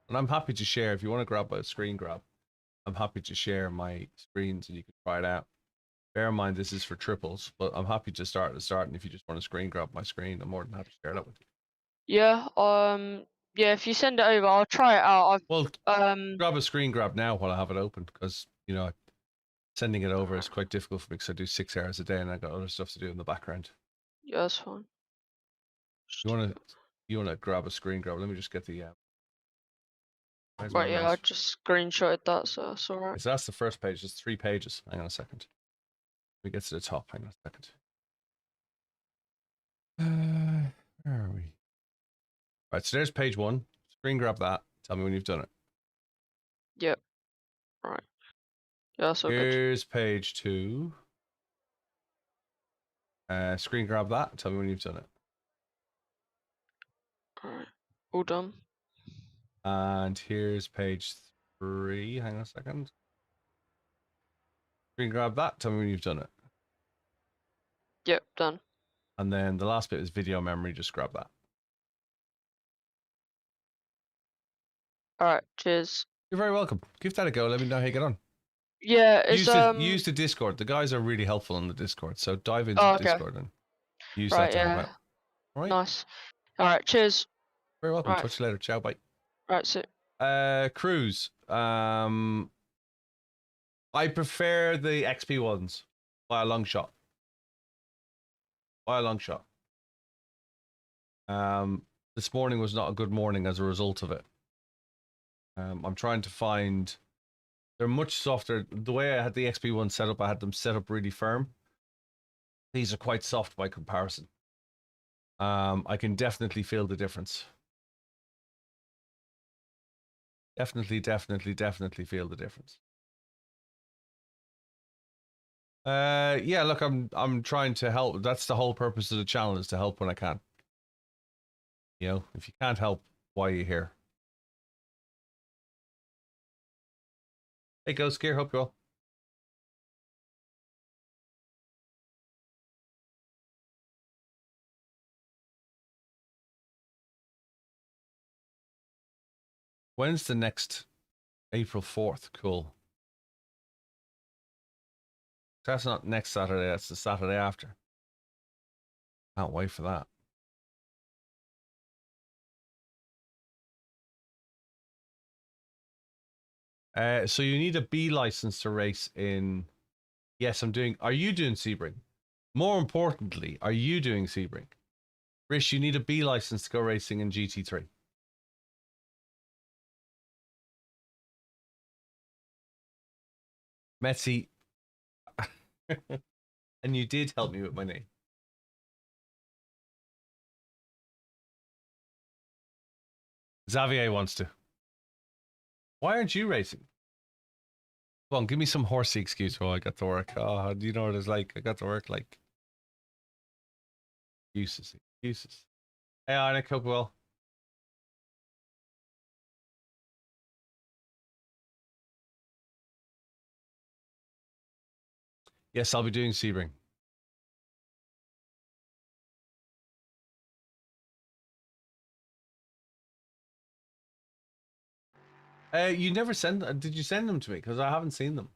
And I'm happy to share, if you want to grab a screen grab, I'm happy to share my screens and you can try it out. Bear in mind, this is for triples, but I'm happy to start at the start. And if you just want to screen grab my screen, I'm more than happy to share that with you. Yeah, if you send it over, I'll try it out. Well, grab a screen grab now while I have it open because, sending it over is quite difficult for me because I do 6 hours a day and I got other stuff to do in the background. Yeah, that's fine. You wanna grab a screen grab? Let me just get the Right, yeah, I just screenshotted that, so that's alright. So that's the first page. There's 3 pages. Hang on a second. We get to the top. Hang on a second. Where are we? Right, so there's page 1. Screen grab that. Tell me when you've done it. Yep. Right. Yeah, that's all good. Here's page 2. Screen grab that. Tell me when you've done it. Alright. All done. And here's page 3. Hang on a second. Screen grab that. Tell me when you've done it. Yep, done. And then the last bit is video memory. Just grab that. All right. Cheers. You're very welcome. Give that a go. Let me know how you get on. Yeah. It's Use the Discord. The guys are really helpful on the Discord. So dive into Oh, the okay. Discord and use that Right. to help Yeah. out. All right. Nice. All right. Cheers. Very welcome. Right. Touch you later. Ciao. Bye. Right. So. Cruise. I prefer the XP ones by a long shot. By a long shot. This morning was not a good morning as a result of it. I'm trying to find. They're much softer. The way I had the XP ones set up, I had them set up really firm. These are quite soft by comparison. I can definitely feel the difference. Definitely feel the difference. Yeah, look, I'm trying to help. That's the whole purpose of the channel, is to help when I can. You know, if you can't help, why are you here? Hey, Ghost Gear, hope you're well. When's the next April 4th? Cool. That's not next Saturday, that's the Saturday after. Can't wait for that. So you need a B license to race in. Yes, I'm doing. Are you doing Sebring? More importantly, are you doing Sebring? Rish, you need a B license to go racing in GT3. Metzi. And you did help me with my name. Xavier wants to. Why aren't you racing? Come on, give me some horsey excuse while I got to work. Oh, do you know what it's like? I got to work like. Excuses. Hey, Arnick, hope well. Yes, I'll be doing Sebring. You never send. Did you send them to me? Because I haven't seen them.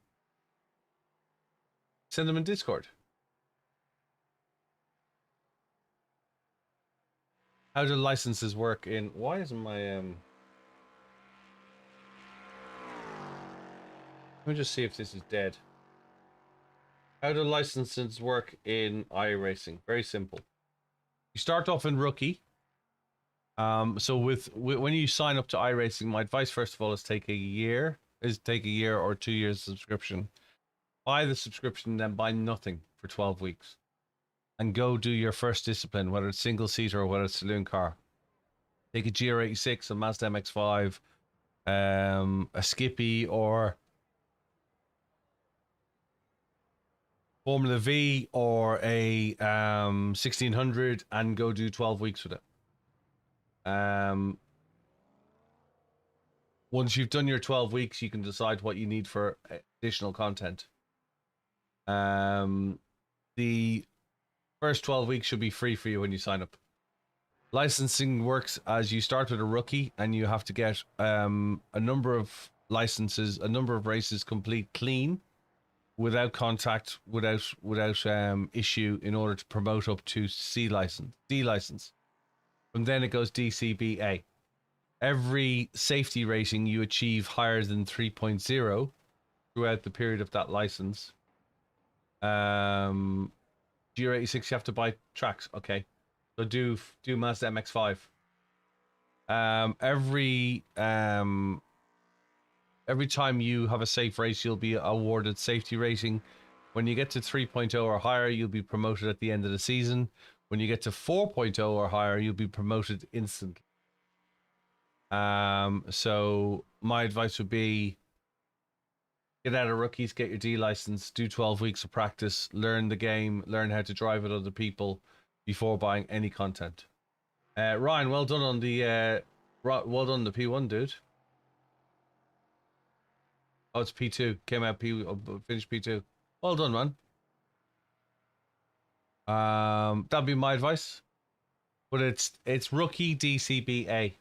Send them in Discord. How do licenses work in? Why isn't my Let me just see if this is dead. How do licenses work in iRacing? Very simple. You start off in rookie. So when you sign up to iRacing, my advice first of all is take a year or 2 years subscription. Buy the subscription, then buy nothing for 12 weeks. And go do your first discipline, whether it's single seater or whether it's saloon car. Take a GR86, a Mazda MX-5, a Skippy, or Formula V, or a 1600, and go do 12 weeks with it. Once you've done your 12 weeks, you can decide what you need for additional content. The first 12 weeks should be free for you when you sign up. Licensing works as you start with a rookie, and you have to get a number of licenses, a number of races complete clean, without contact, without issue, in order to promote up to D license. From then it goes DCBA. Every safety rating you achieve higher than 3.0 throughout the period of that license. GR86, you have to buy tracks. Okay, so do Mazda MX-5. Every time you have a safe race, you'll be awarded safety rating. When you get to 3.0 or higher, you'll be promoted at the end of the season. When you get to 4.0 or higher, you'll be promoted instantly. So my advice would be get out of rookies, get your D license, do 12 weeks of practice, learn the game, learn how to drive with other people before buying any content. Ryan, well done on the P1, dude. Oh, it's P2. Came out finished P2. Well done, man. That'd be my advice. But it's rookie DCBA.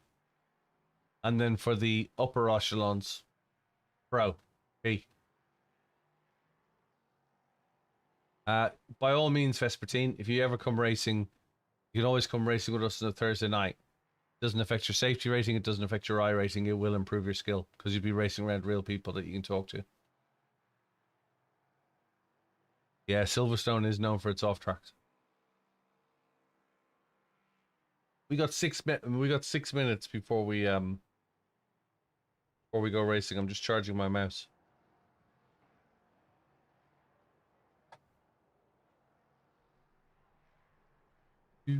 And then for the upper echelons, Pro, B. By all means, Vespertine, if you ever come racing, you can always come racing with us on a Thursday night. It doesn't affect your safety rating. It doesn't affect your iRacing. It will improve your skill because you'll be racing around real people that you can talk to. Yeah, Silverstone is known for its off tracks. We got 6 minutes before we go racing. I'm just charging my mouse. Pit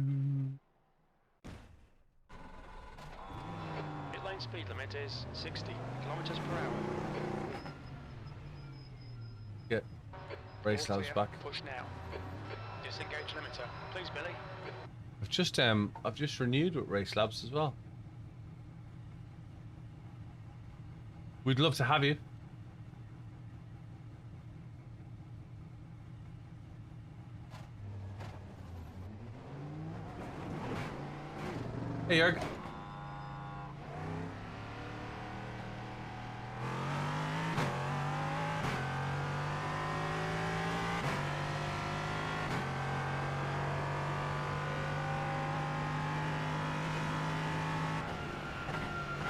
lane speed limit is 60 kilometers per hour. Get race labs back. Push now. Disengage limiter. Please, Billy. I've just renewed with Race Labs as well. We'd love to have you. Hey, Jörg.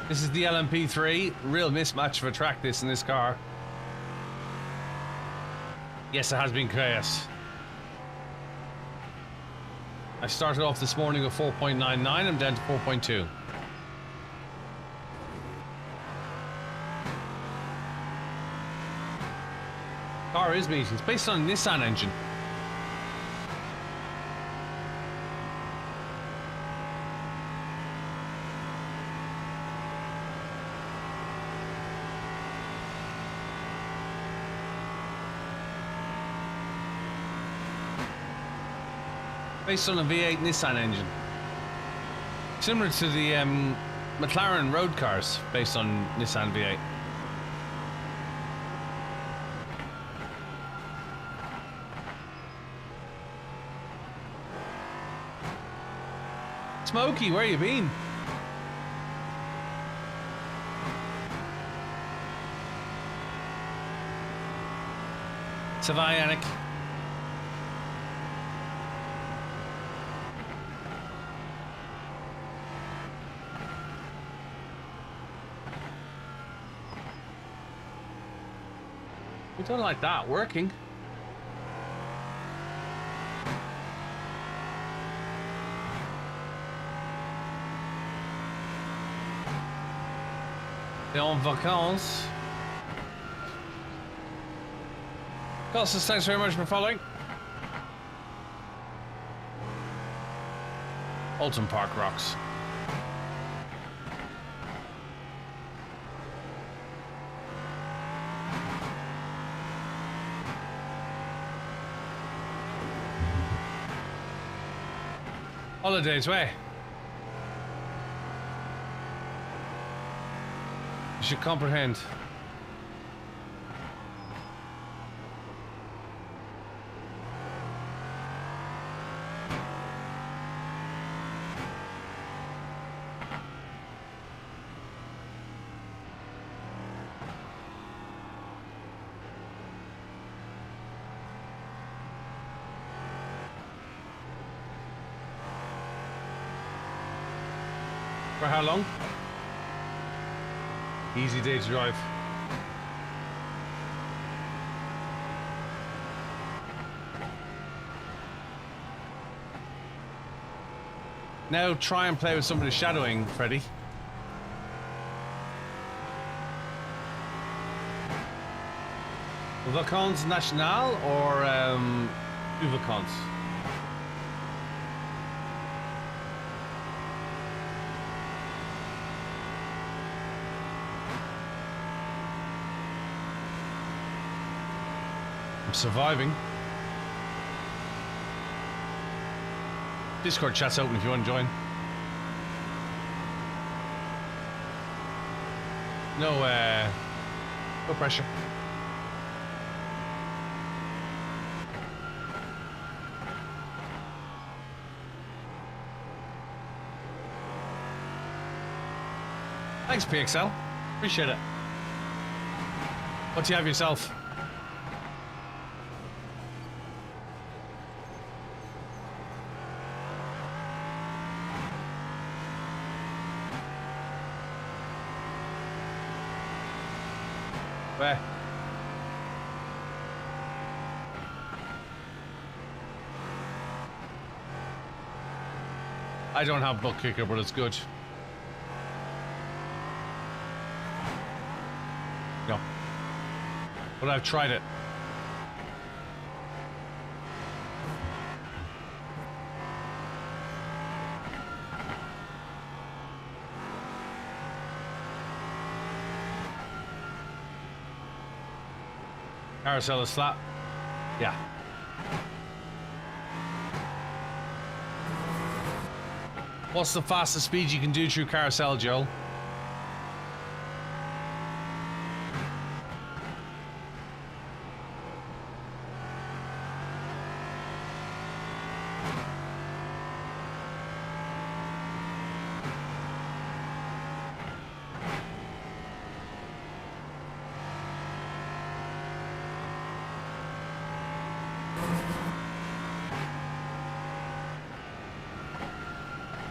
This is the LMP3. Real mismatch of a track this in this car. Yes, it has been chaos. I started off this morning with 4.99. I'm down to 4.2. Car is meeting. It's based on a Nissan engine. Based on a V8 Nissan engine. Similar to the McLaren road cars based on Nissan V8. Smokey, where you been? Savai, Yannick. We don't like that working. They're en vacances. Costas, thanks very much for following. Alton Park rocks. Holidays way. You should comprehend. For how long? Easy day to drive. Now try and play with somebody shadowing, Freddy. Vacances Nationales or Vacances? I'm surviving. Discord chat's open if you want to join. No pressure. Hi Thanks, PXL. Appreciate it. What do you have yourself? Where? I don't have butt kicker, but it's good. No. But I've tried it. Carousel is flat. Yeah. What's the fastest speed you can do through carousel, Joel?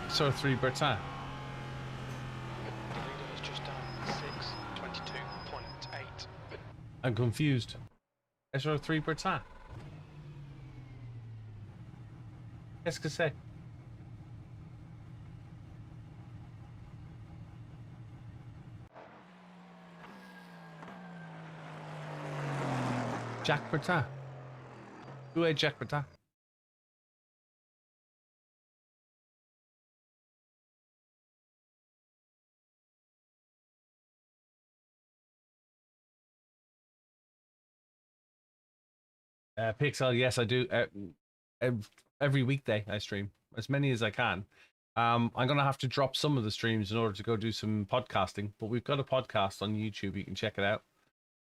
So 3 Bertin. The leader has just done 6:22.8. I'm confused. SR3 Bertin. Qu'est-ce que c'est? Jack Bertin. Who est Jack Bertin? Pixel, yes, I do. Every weekday I stream as many as I can. I'm gonna have to drop some of the streams in order to go do some podcasting, but we've got a podcast on YouTube. You can check it out.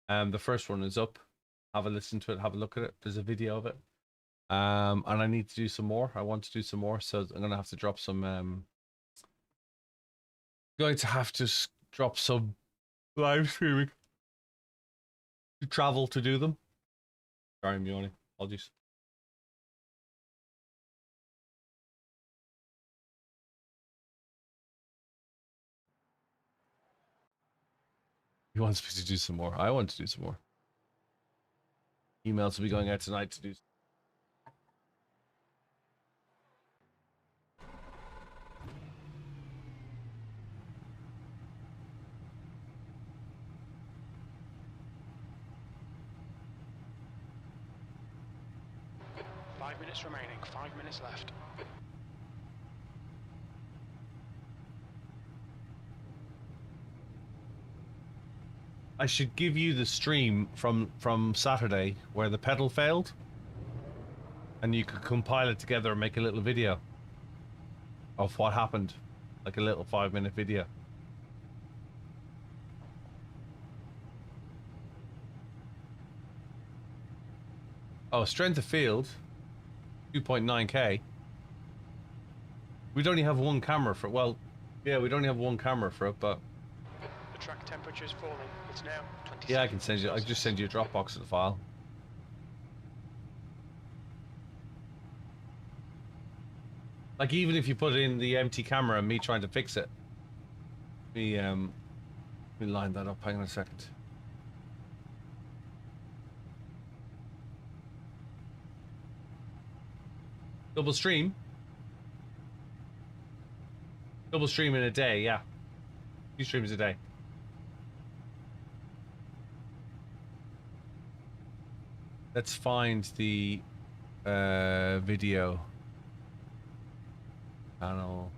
The first one is up. Have a listen to it. Have a look at it. There's a video of it. And I need to do some more. I want to do some more, so I'm gonna have to drop some. Going to have to drop some live streaming to travel to do them. Sorry, I'm yawning. Apologies. He wants me to do some more. I want to do some more. Emails will be going out tonight to do. 5 minutes remaining, 5 minutes left. I should give you the stream from Saturday where the pedal failed, and you could compile it together and make a little video of what happened, like a little 5-minute video. Oh, strength of field, 2.9k. We'd only have one camera for it. Well, yeah, we'd only have one camera for it, but The track temperature is falling. It's now 26. yeah, I can send you. I can just send you a Dropbox of the file. Like, even if you put in the empty camera and me trying to fix it, let me line that up. Hang on a second. Double stream in a day, yeah. 2 streams a day. Let's find the video channel.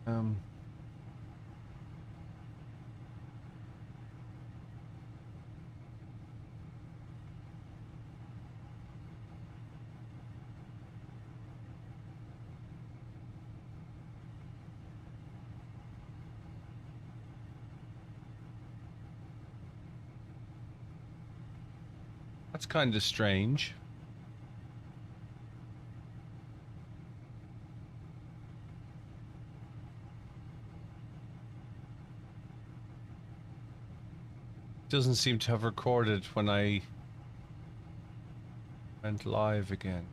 Um. That's kind of strange. Doesn't seem to have recorded when I went live again.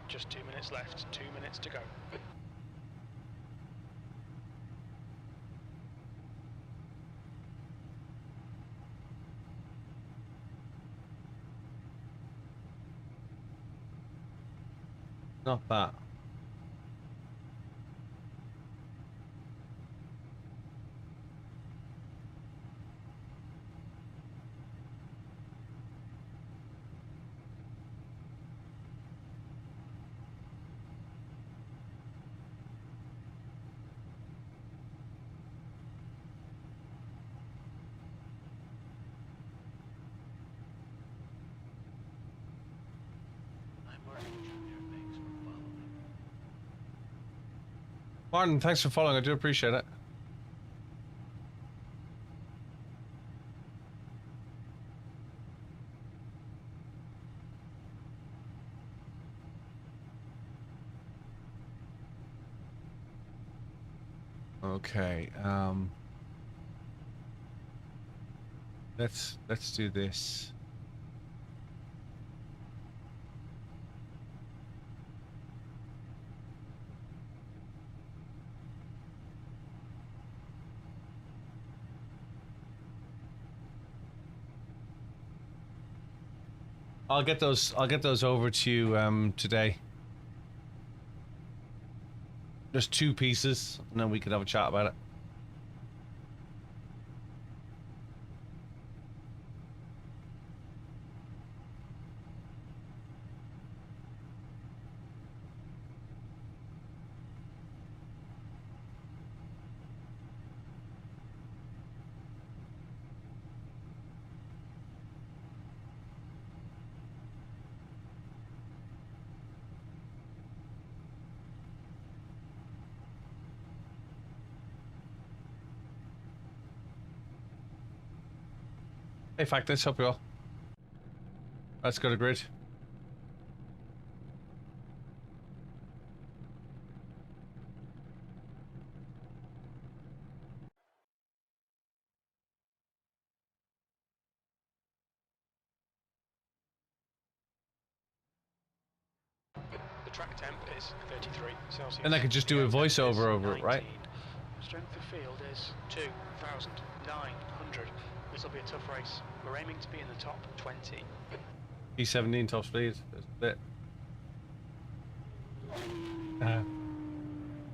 Just 2 minutes left, 2 minutes to go. Not that. Martin, thanks for following. I do appreciate it. Okay. Let's do this. I'll get those over to you today. Just 2 pieces, and then we could have a chat about it. Hey, Factus, hope you all. Let's go to grid. The track temp is 33 Celsius. And I could just do a voiceover over it, right? Strength of field is 2,900. This will be a tough race. We're aiming to be in the top 20. P17 top speed. That's a bit.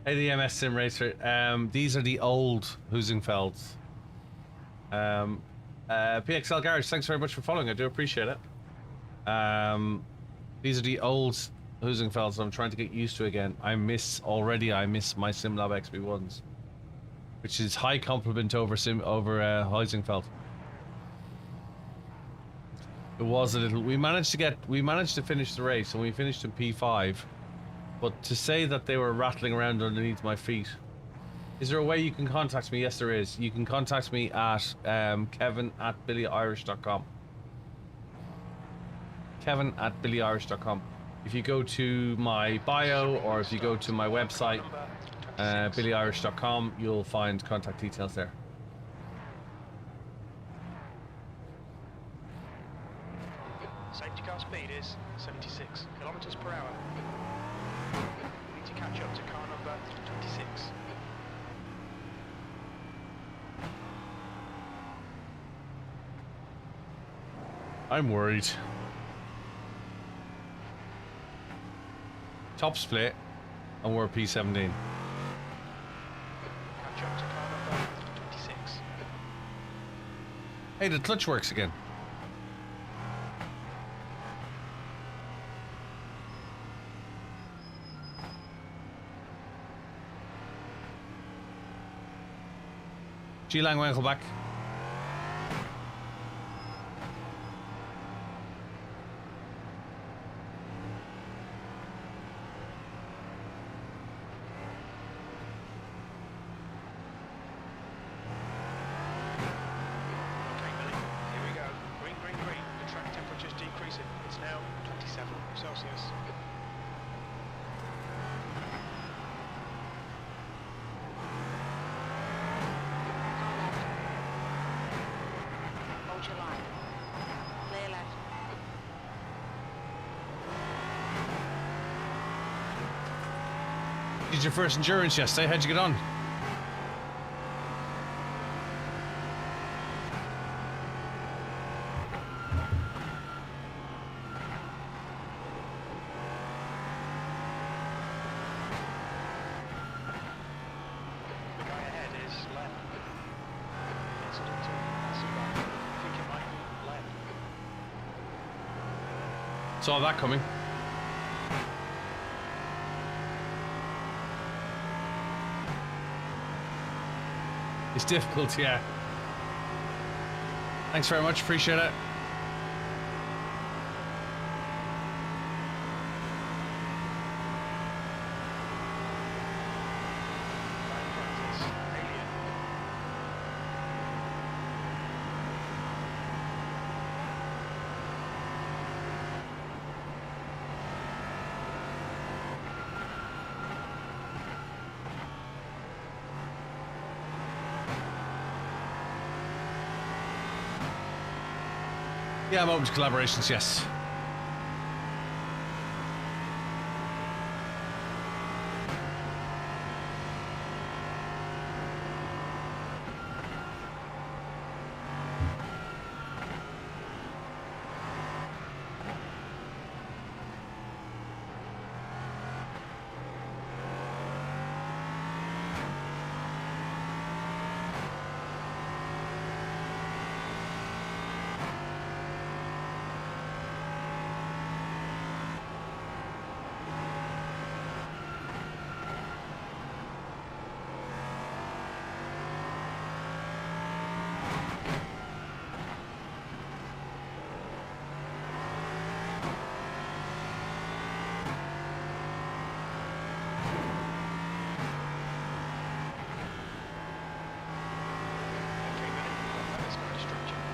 Hey, the MS Sim Racer. These are the old Husenfelds. PXL Garage, thanks very much for following. I do appreciate it. These are the old Husenfelds I'm trying to get used to again. I miss my SimLab XB1s, which is high compliment over Husenfeld. It was a little. We managed to finish the race, and we finished in P5. But to say that they were rattling around underneath my feet. Is there a way you can contact me? Yes, there is. You can contact me at kevin@BillyOirish.com. Kevin@BillyOirish.com. If you go to my bio, or if you go to my website, BillyOirish.com, you'll find contact details there. Safety car speed is 76 kilometers per hour. We need to catch up to car number 26. I'm worried. Top split, and we're P17. Catch up to car number 26. Hey, the clutch works again. G-Lang Wankel back. Okay, Billy, here we go. Green, green, green. The track temperature's decreasing. It's now 27 Celsius. Car left. Hold your line. Clear left. Did your first endurance yesterday? How'd you get on? The guy ahead is left. Incident to Sebring. I think it might be left. Saw that coming. It's difficult, yeah. Thanks very much, appreciate it. Francis, alien. Yeah, I'm open to collaborations, yes. Okay, Billy, that is very structured.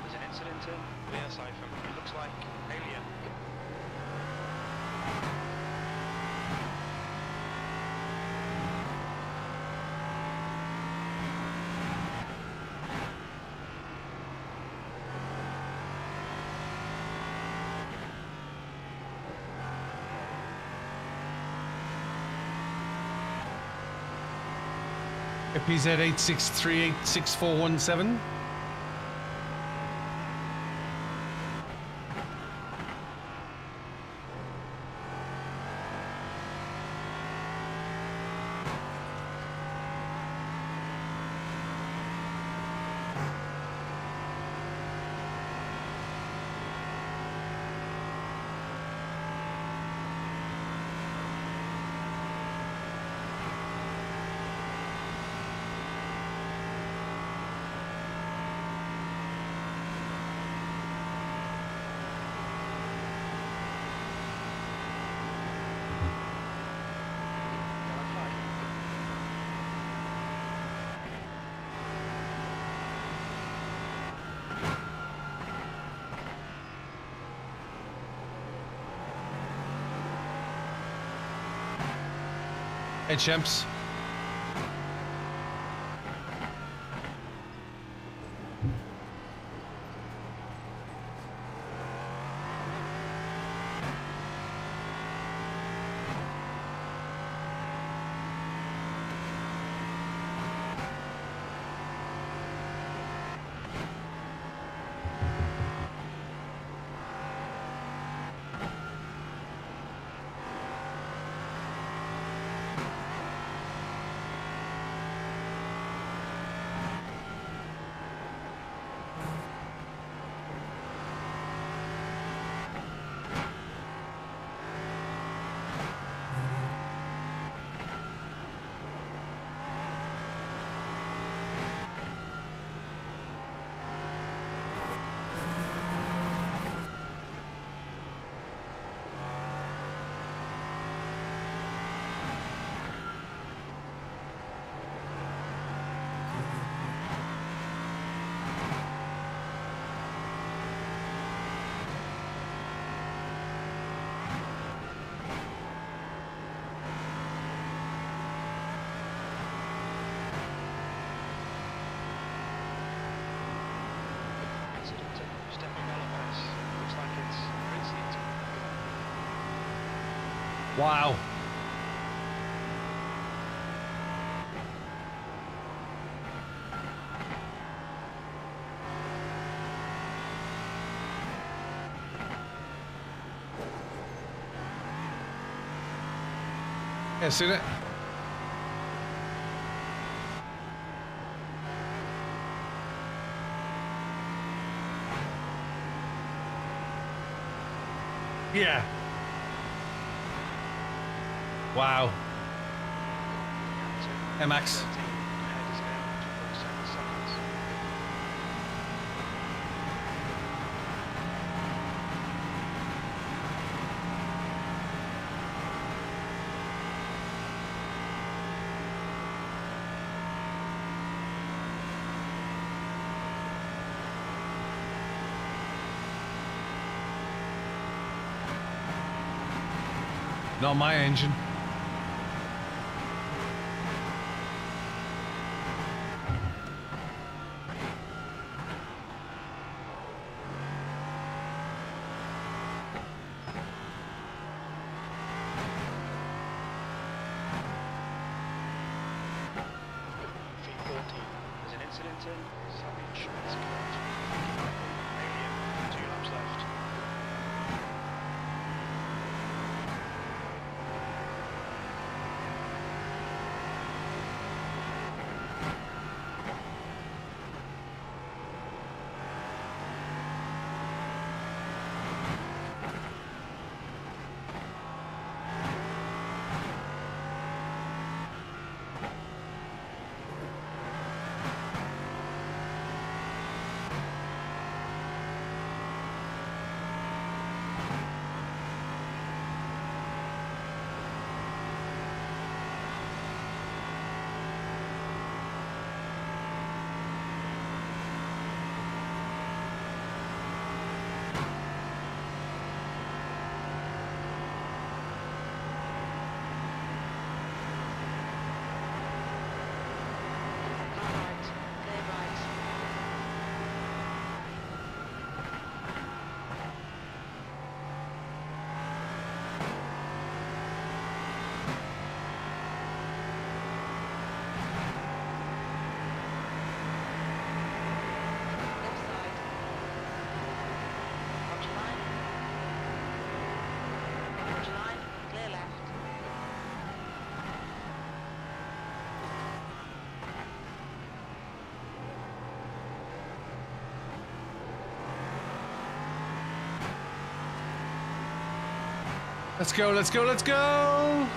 There's an incident in rear siphon. It looks like alien. PZ 86386417. Yellow flag. Hey, champs. Wow. Yeah, seen it? Yeah. Wow. Hey, Max. Not my engine. V14. There's an incident in Savage. That's correct. Alien. 2 laps left. Right, clear right. Left side. Watch your line. Watch your line. Clear left. Let's go, let's go, let's go!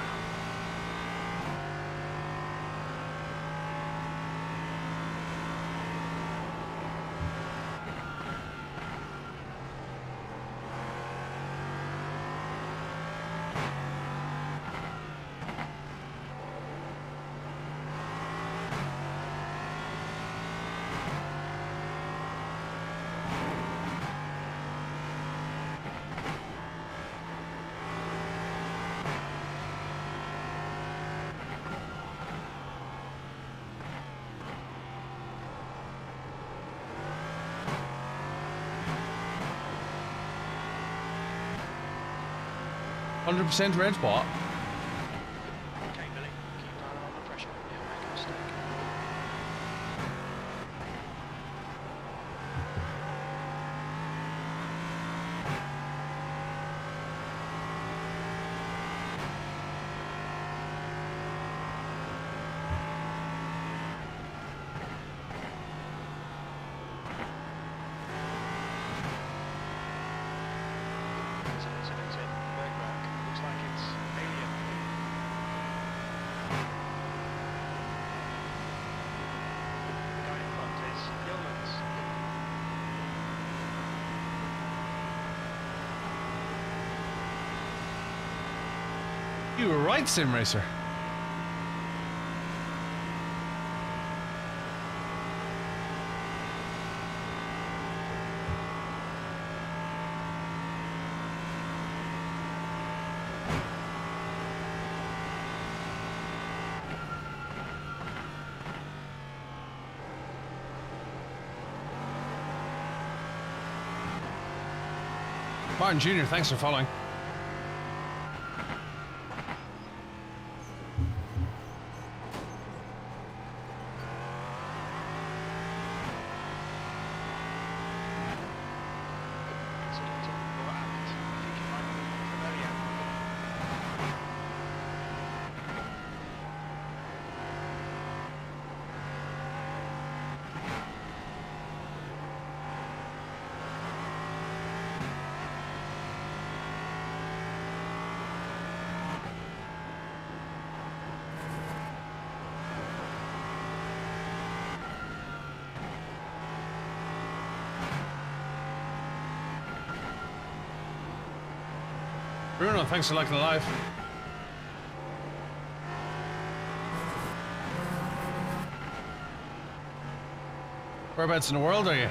%, red spot. Okay, Billy. Keep under pressure. You'll make a mistake. There's an incident in Nurburg. Looks like it's Alien. The guy in front is Gilman's. You were right, Sim Racer. Martin Jr., thanks for following. Bruno, thanks for liking the live. Whereabouts in the world are you?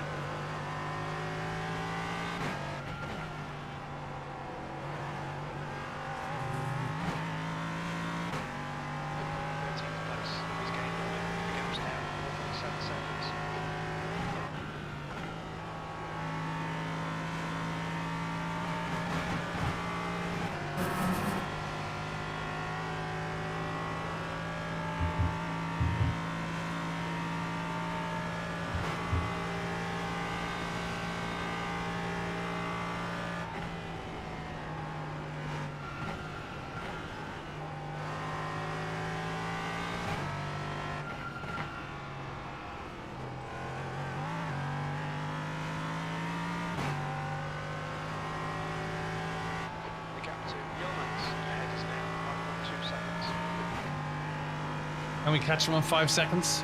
Can we catch him on 5 seconds?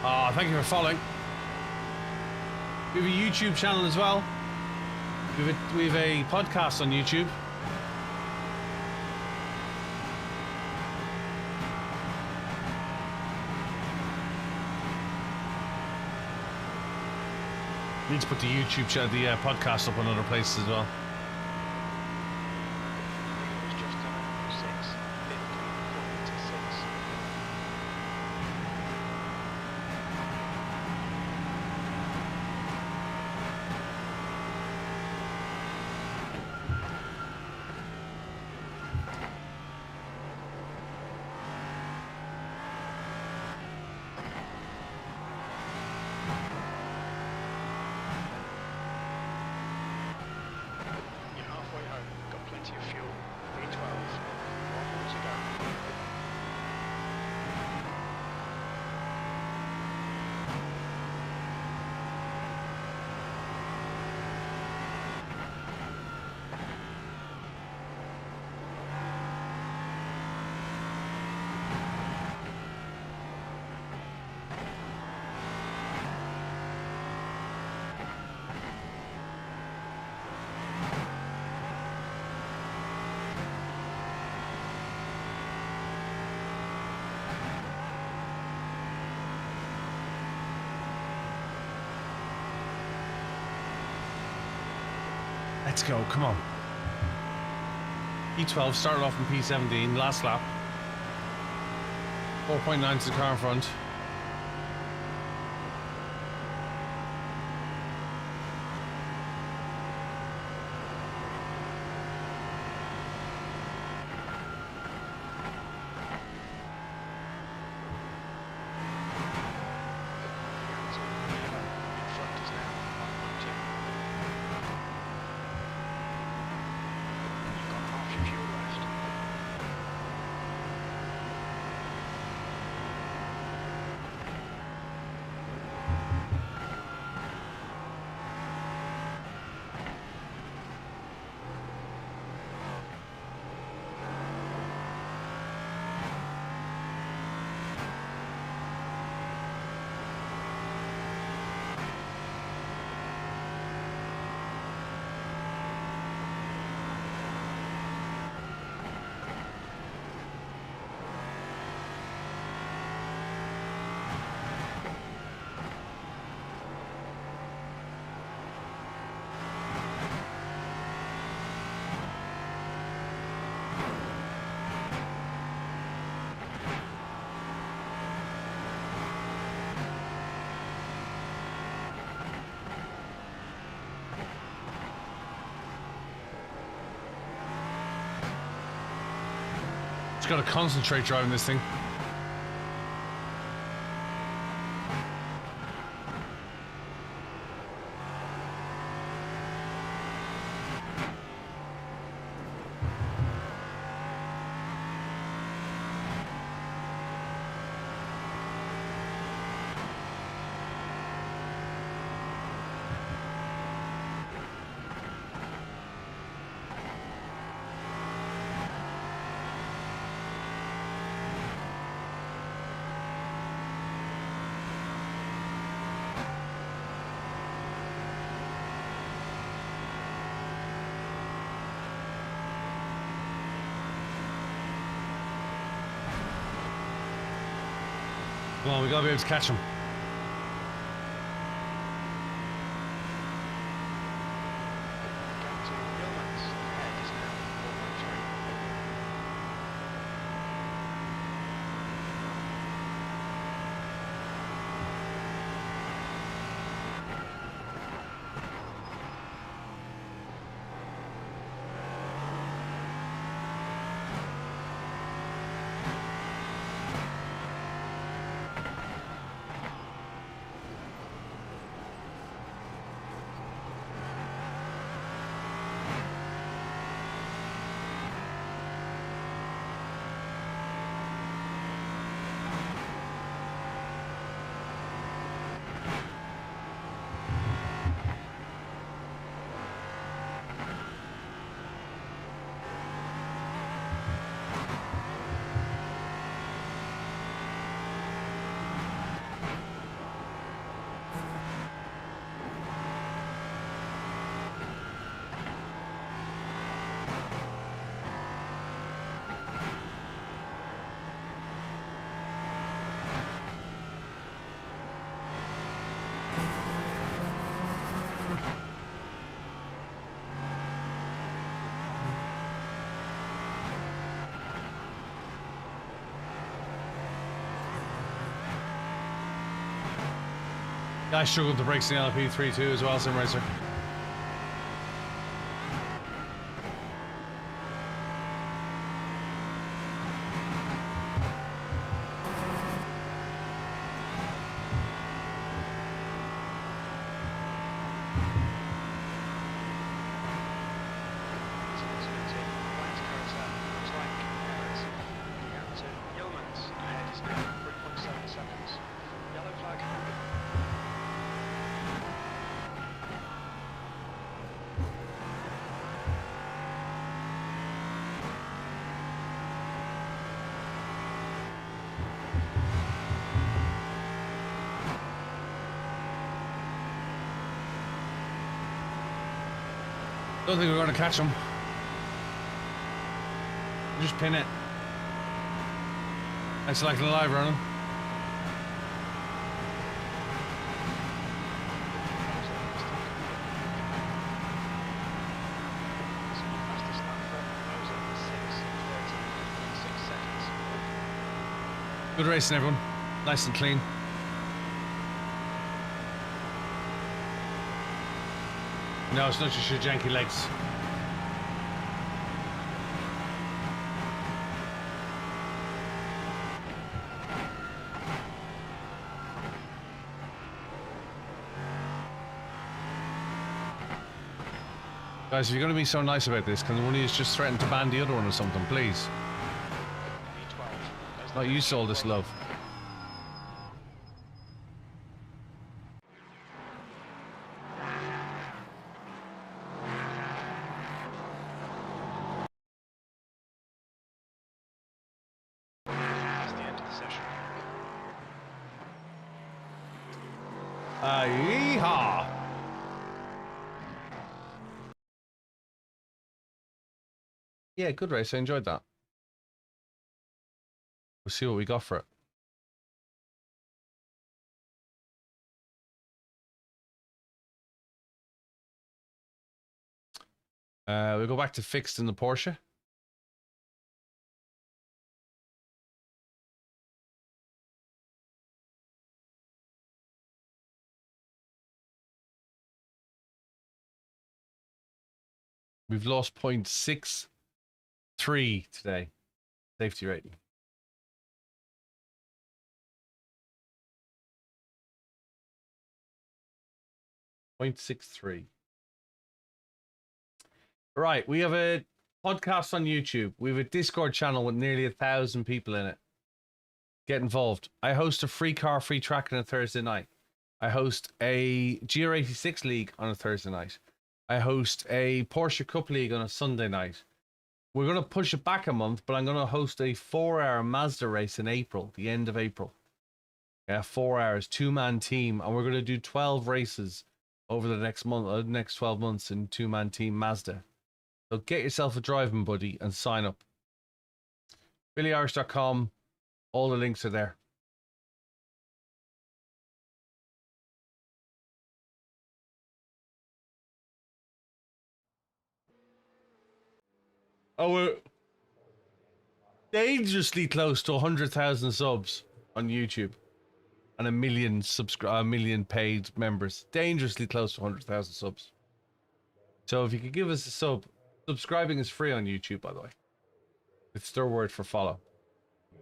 Ah, thank you for following. We have a YouTube channel as well. We have a podcast on YouTube. Need to put the YouTube channel, the podcast up on other places as well. Let's go, come on. P12 started off in P17, last lap. 4.9 to the car in front. Just gotta concentrate driving this thing. Come on, we gotta be able to catch him. Gap to Yeomans ahead is now 4.3. I struggled to break the LP3 too as well, SimRacer. Don't think we're going to catch him. Just pin it. It's like a live running. Good racing, everyone. Nice and clean. No, it's not just your janky legs. Guys, if you're going to be so nice about this, can one of you just threaten to ban the other one or something, please? Not used to all this love. Yeehaw! Yeah, good race. I enjoyed that. We'll see what we got for it. We'll go back to fixed in the Porsche. We've lost 0.63 today. Safety rating. .63. Right, we have a podcast on YouTube. We have a Discord channel with nearly 1,000 people in it. Get involved. I host a free car, free track on a Thursday night. I host a GR86 league on a Thursday night. I host a Porsche Cup league on a Sunday night. We're going to push it back a month, but I'm going to host a 4-hour Mazda race in April, the end of April. Yeah, 4 hours, 2-man team, and we're going to do 12 races over the next month, next 12 months in 2-man team Mazda. So get yourself a driving buddy and sign up. BillyOirish.com. All the links are there. Oh, we're dangerously close to 100,000 subs on YouTube and a million paid members. Dangerously close to 100,000 subs. So if you could give us a sub, subscribing is free on YouTube, by the way. It's their word for follow.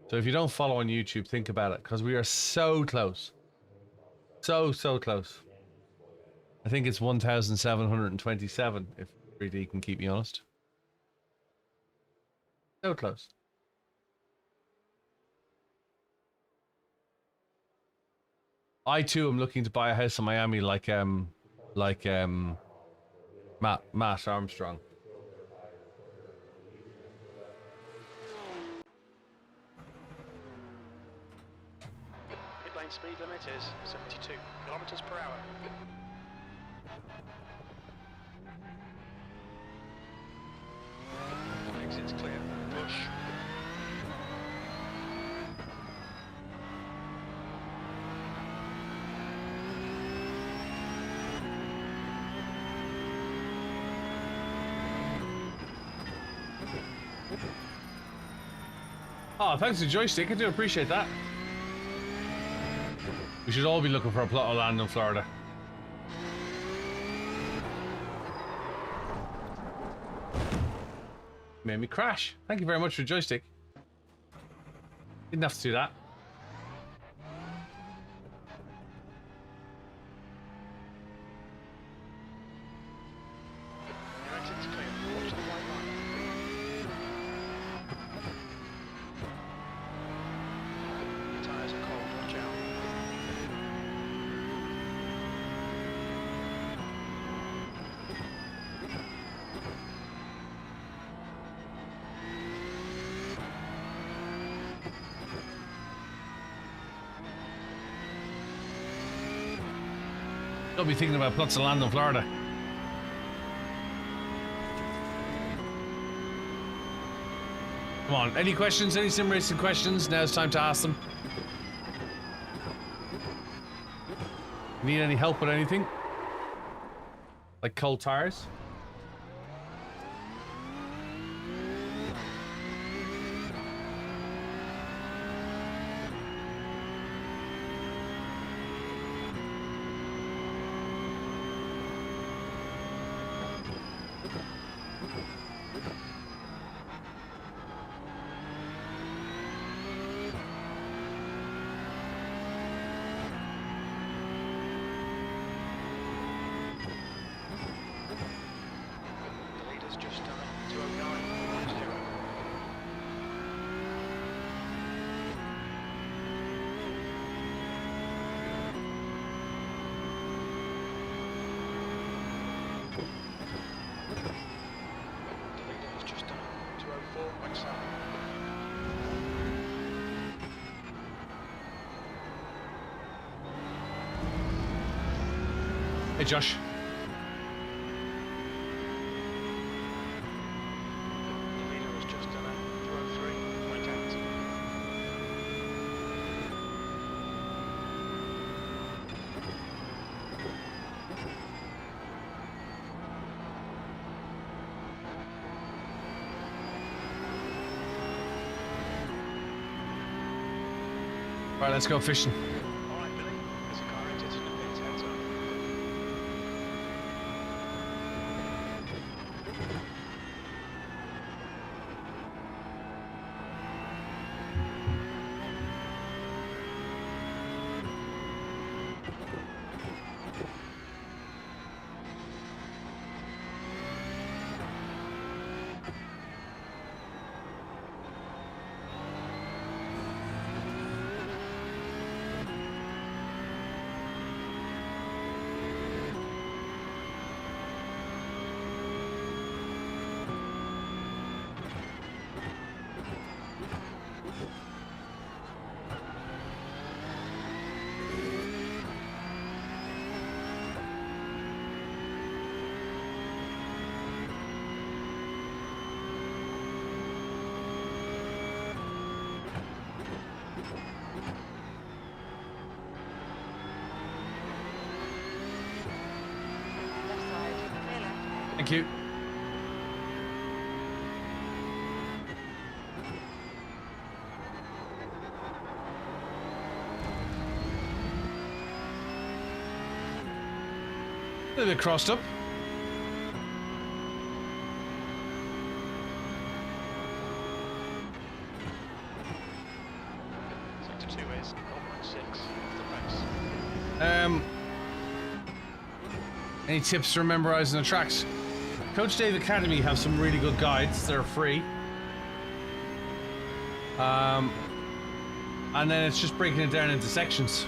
So if you don't follow on YouTube, think about it, because we are so close. So close. I think it's 1,727, if 3D can keep me honest. So close. I too am looking to buy a house in Miami like Matt Armstrong. Pit lane speed limit is 72 kilometers per hour. Exit's clear. Push. Oh, thanks to Joystick. I do appreciate that. We should all be looking for a plot of land in Florida. Made me crash. Thank you very much for Joystick. Didn't have to do that. Your exit's clear. Watch the white line. Your tyres are cold. Watch out. Don't be thinking about plots of land in Florida. Come on, any questions? Any sim racing questions? Now it's time to ask them. Need any help with anything? Like cold tires? The leader's just done it. 209.10. The leader has just done it. 204.7. Hey Josh. The leader has just done it. 203.8. Right, let's go fishing. All right, Billy. There's a car entered in the pit. Heads up. Left side, clear left. Thank you. A little bit crossed up. Sector 2 is 0.6 off the pace. Any tips for memorizing the tracks? Coach Dave Academy have some really good guides. They're free. And then it's just breaking it down into sections.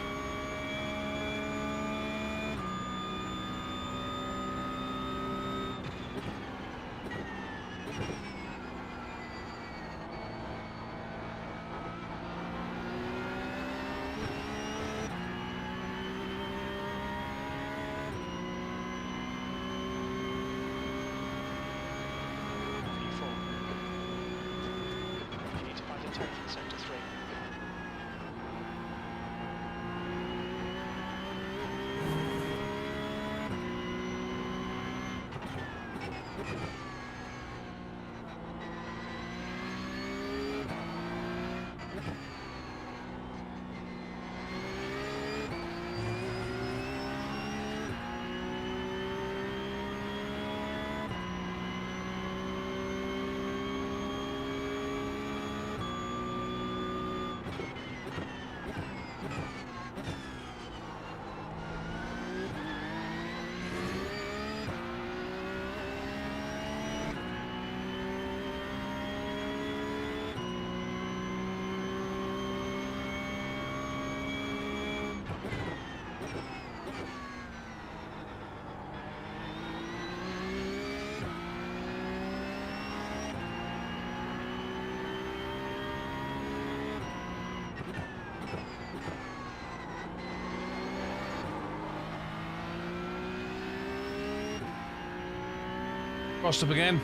Crossed up again.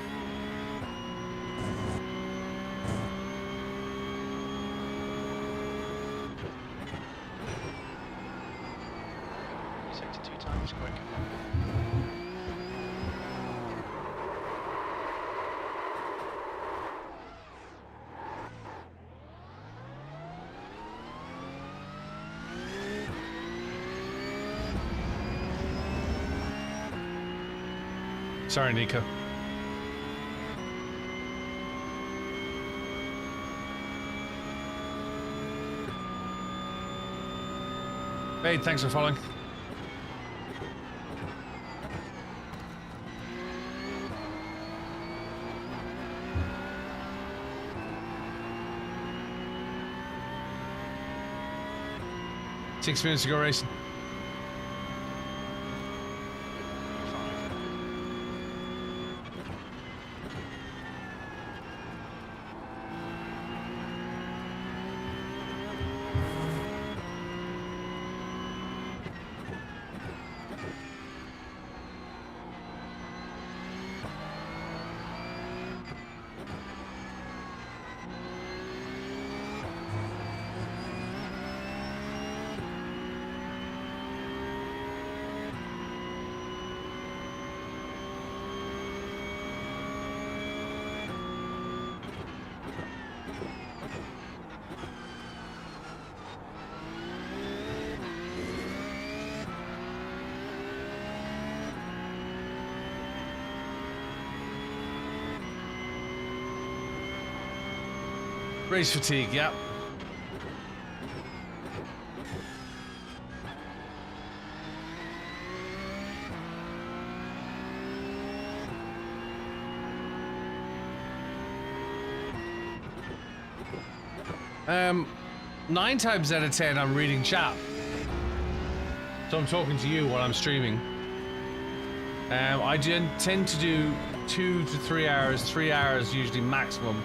Sector 2 time was quick. Sorry, Nico. Hey, thanks for following. Six minutes to go racing. Race fatigue, yeah. Nine times out of 10, I'm reading chat. So I'm talking to you while I'm streaming. I tend to do 2 to 3 hours, 3 hours usually maximum.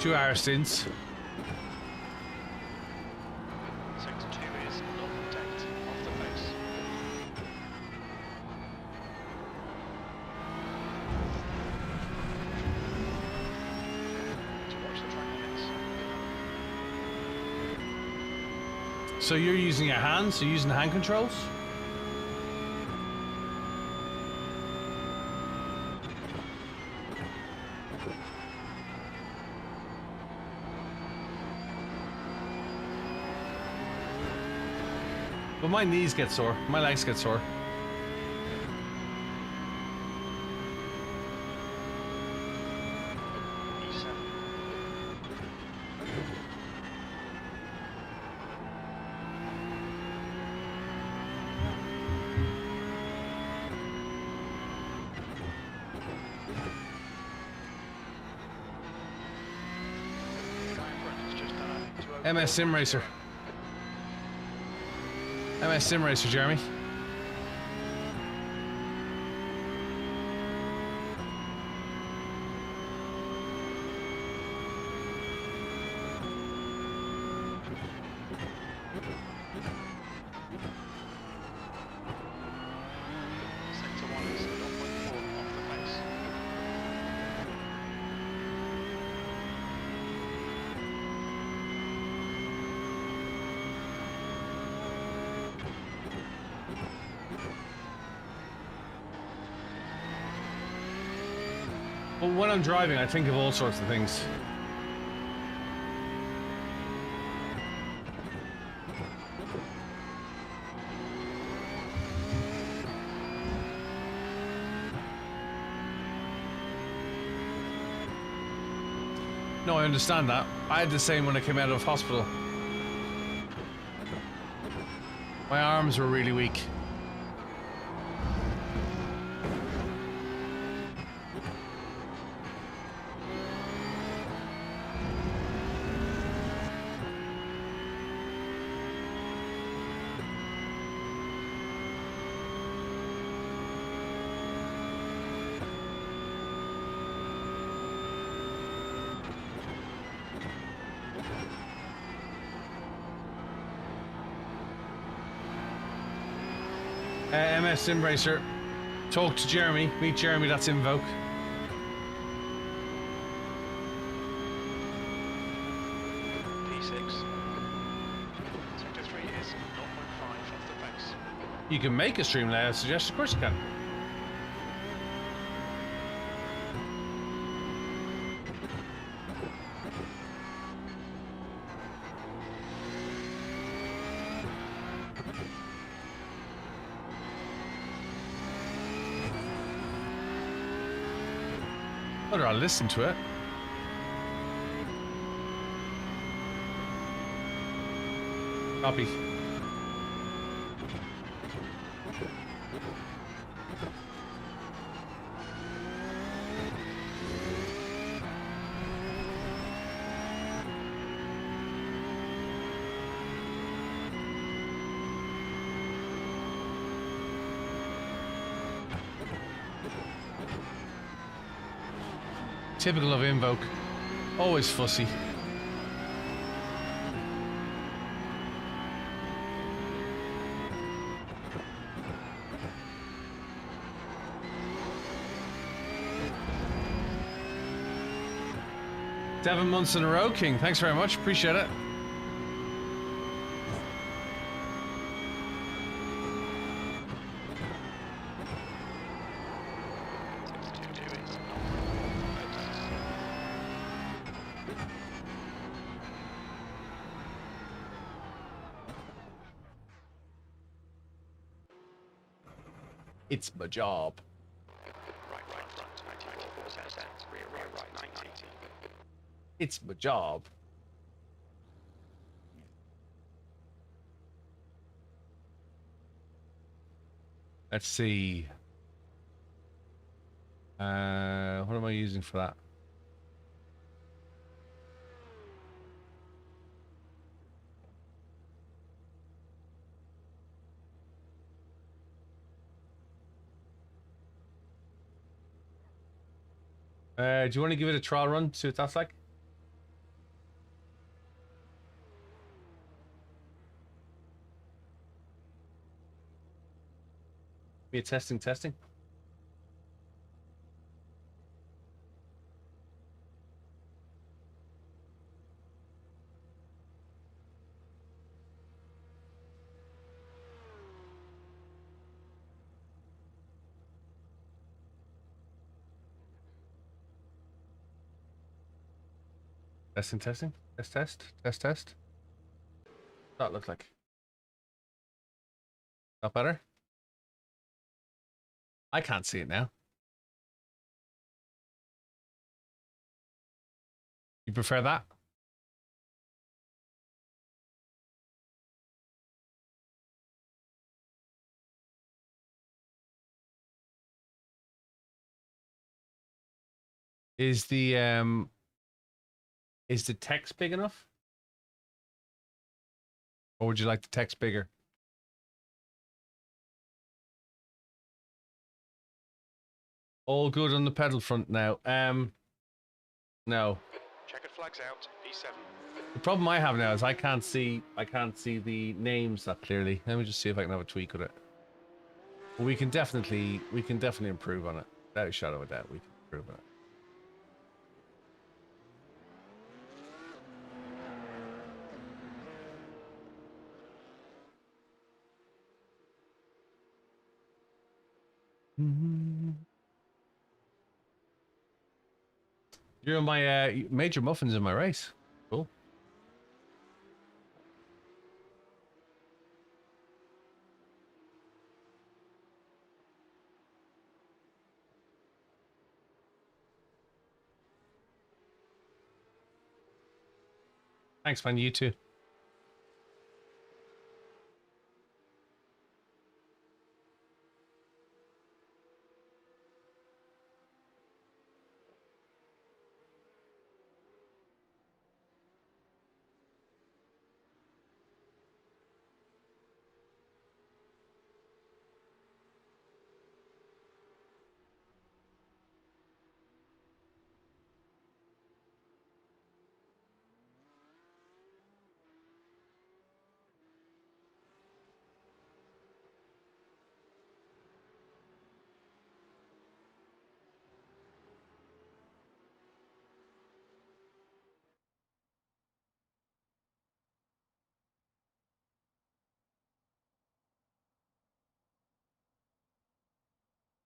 2 hour stints. Sector 2 is 0.8 off the pace. To watch the track limits. So you're using your hands, so you're using hand controls? But my knees get sore, my legs get sore. MS Sim Racer. MS Sim Racer, Jeremy. Sector 1 is 0.4 off the pace. Well, when I'm driving, I think of all sorts of things. No, I understand that. I had the same when I came out of hospital. My arms were really weak. MS Sim Racer. Talk to Jeremy. Meet Jeremy, that's Invoke. P6. Sector 3 is 0.5 off the pace. You can make a stream layout suggestion, of course you can. Whether I'll listen to it. Copy. Typical of Invoke. Always fussy. Seven months in a row, King. Thanks very much. Appreciate it. Sector 2 is 0.4 It's my job. right front 94%, rear right 90. It's my job. Let's see. What am I using for that? Do you want to give it a trial run? See what that's like? Be a testing. Testing. Testing. Test. That looks like. Not better? I can't see it now. You prefer that? Is the text big enough? Or would you like the text bigger? All good on the pedal front now. No. Checkered flags out. P7. The problem I have now is I can't see the names that clearly. Let me just see if I can have a tweak with it. But we can definitely improve on it. Without a shadow of a doubt, we can improve on it. You're my major muffins in my race. Cool. Thanks, man. You too.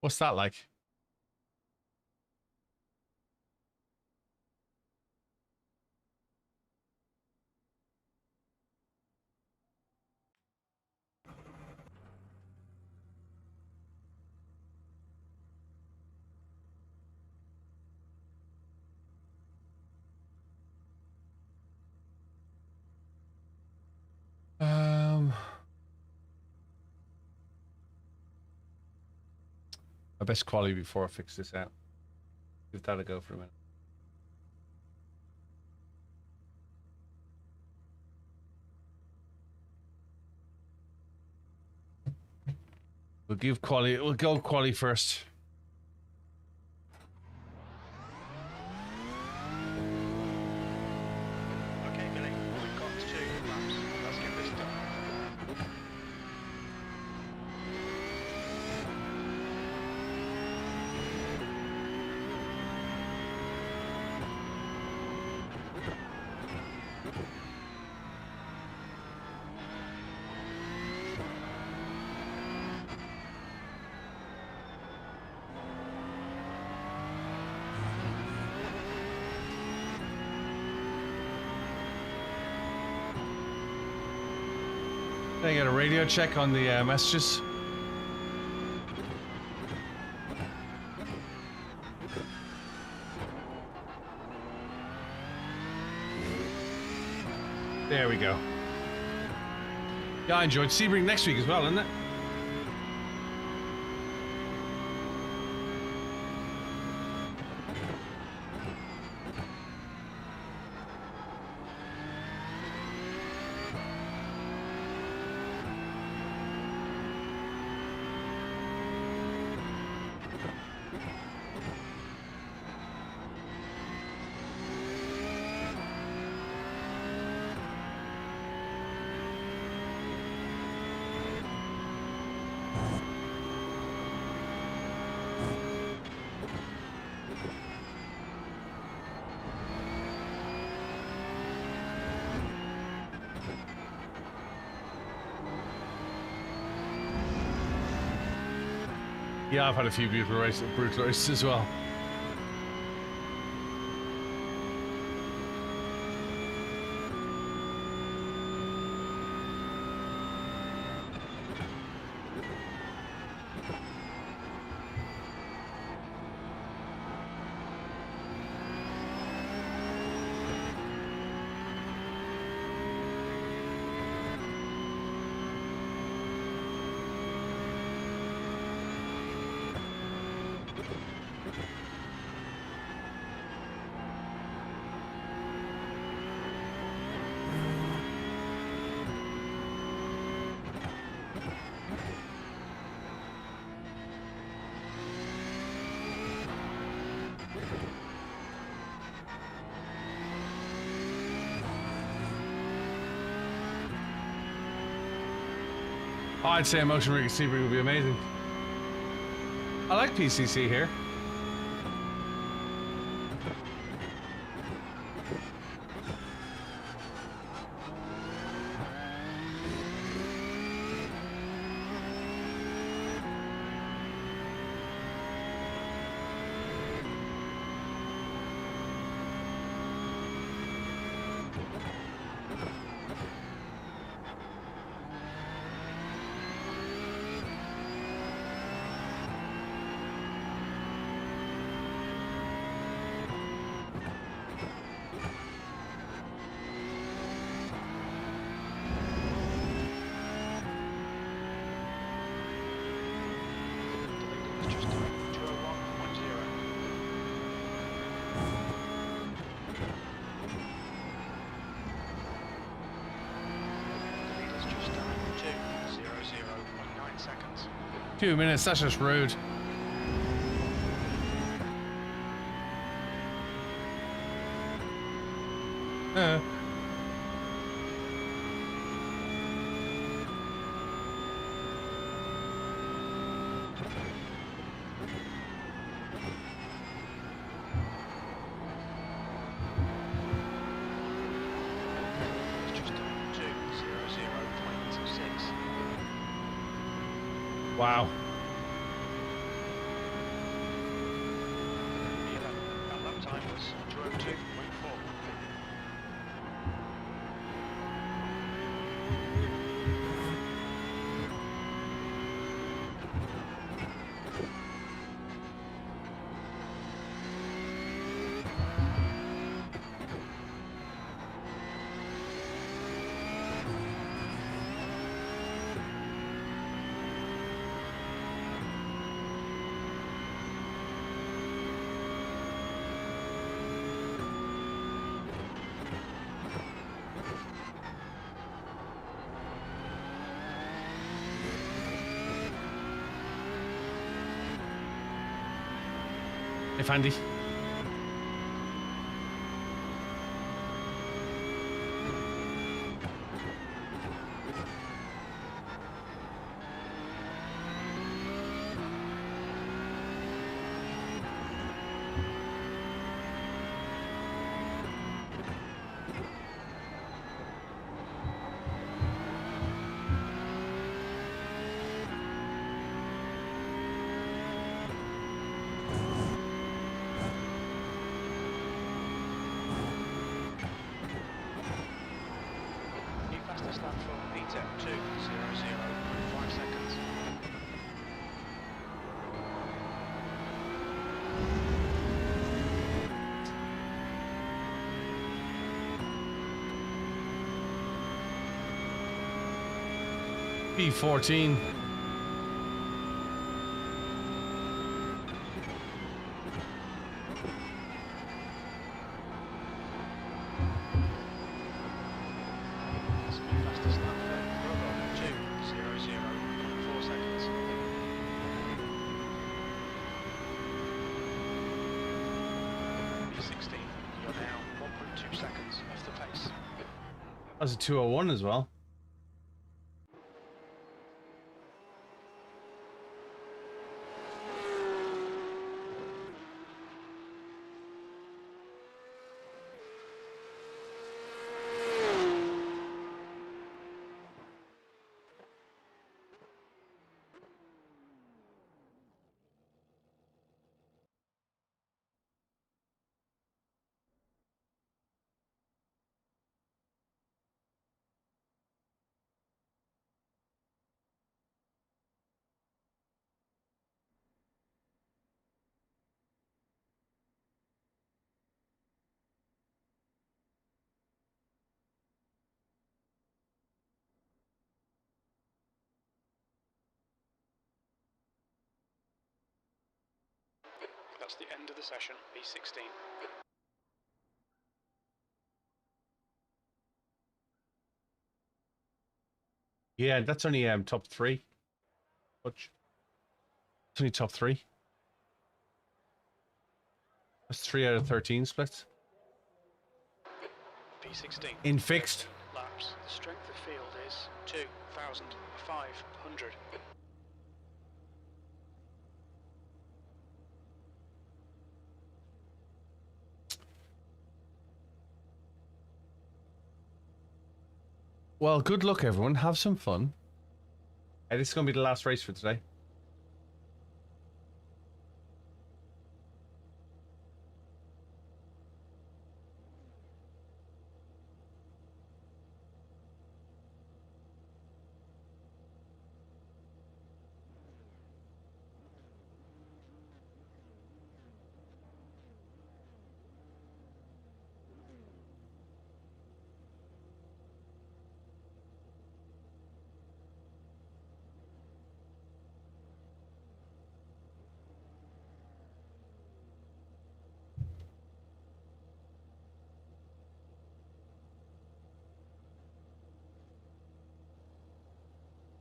What's that like? I best quality before I fix this out. Give that a go for a minute. We'll give quality. We'll go quality first. Okay, Billy. We've got 2 laps. Let's get this done. Can I get a radio check on the messages? There we go. Yeah, I enjoyed Sebring next week as well, isn't it? Yeah, I've had a few beautiful races, brutal races as well. Oh, I'd say a motion rig at Sebring would be amazing. I like PCC here. Just 201.0. The leader's just done 2:00.9 seconds. 2 minutes, that's just rude. It's just done 2:00.26. Wow. That lap time was 2:02.4. If Andy. New fastest lap for Peter, 2:00.5 seconds. P14. That's new fastest lap for Nurburg, 2:00.4 seconds. P16, you're now 1.2 seconds off the pace. That's a 201 as well. That's the end of the session, P16. Yeah, that's only top 3. It's only top 3. That's 3 out of 13 splits. P16. In fixed. laps. The strength of field is 2,500. Well, good luck, everyone. Have some fun. Hey, this is going to be the last race for today.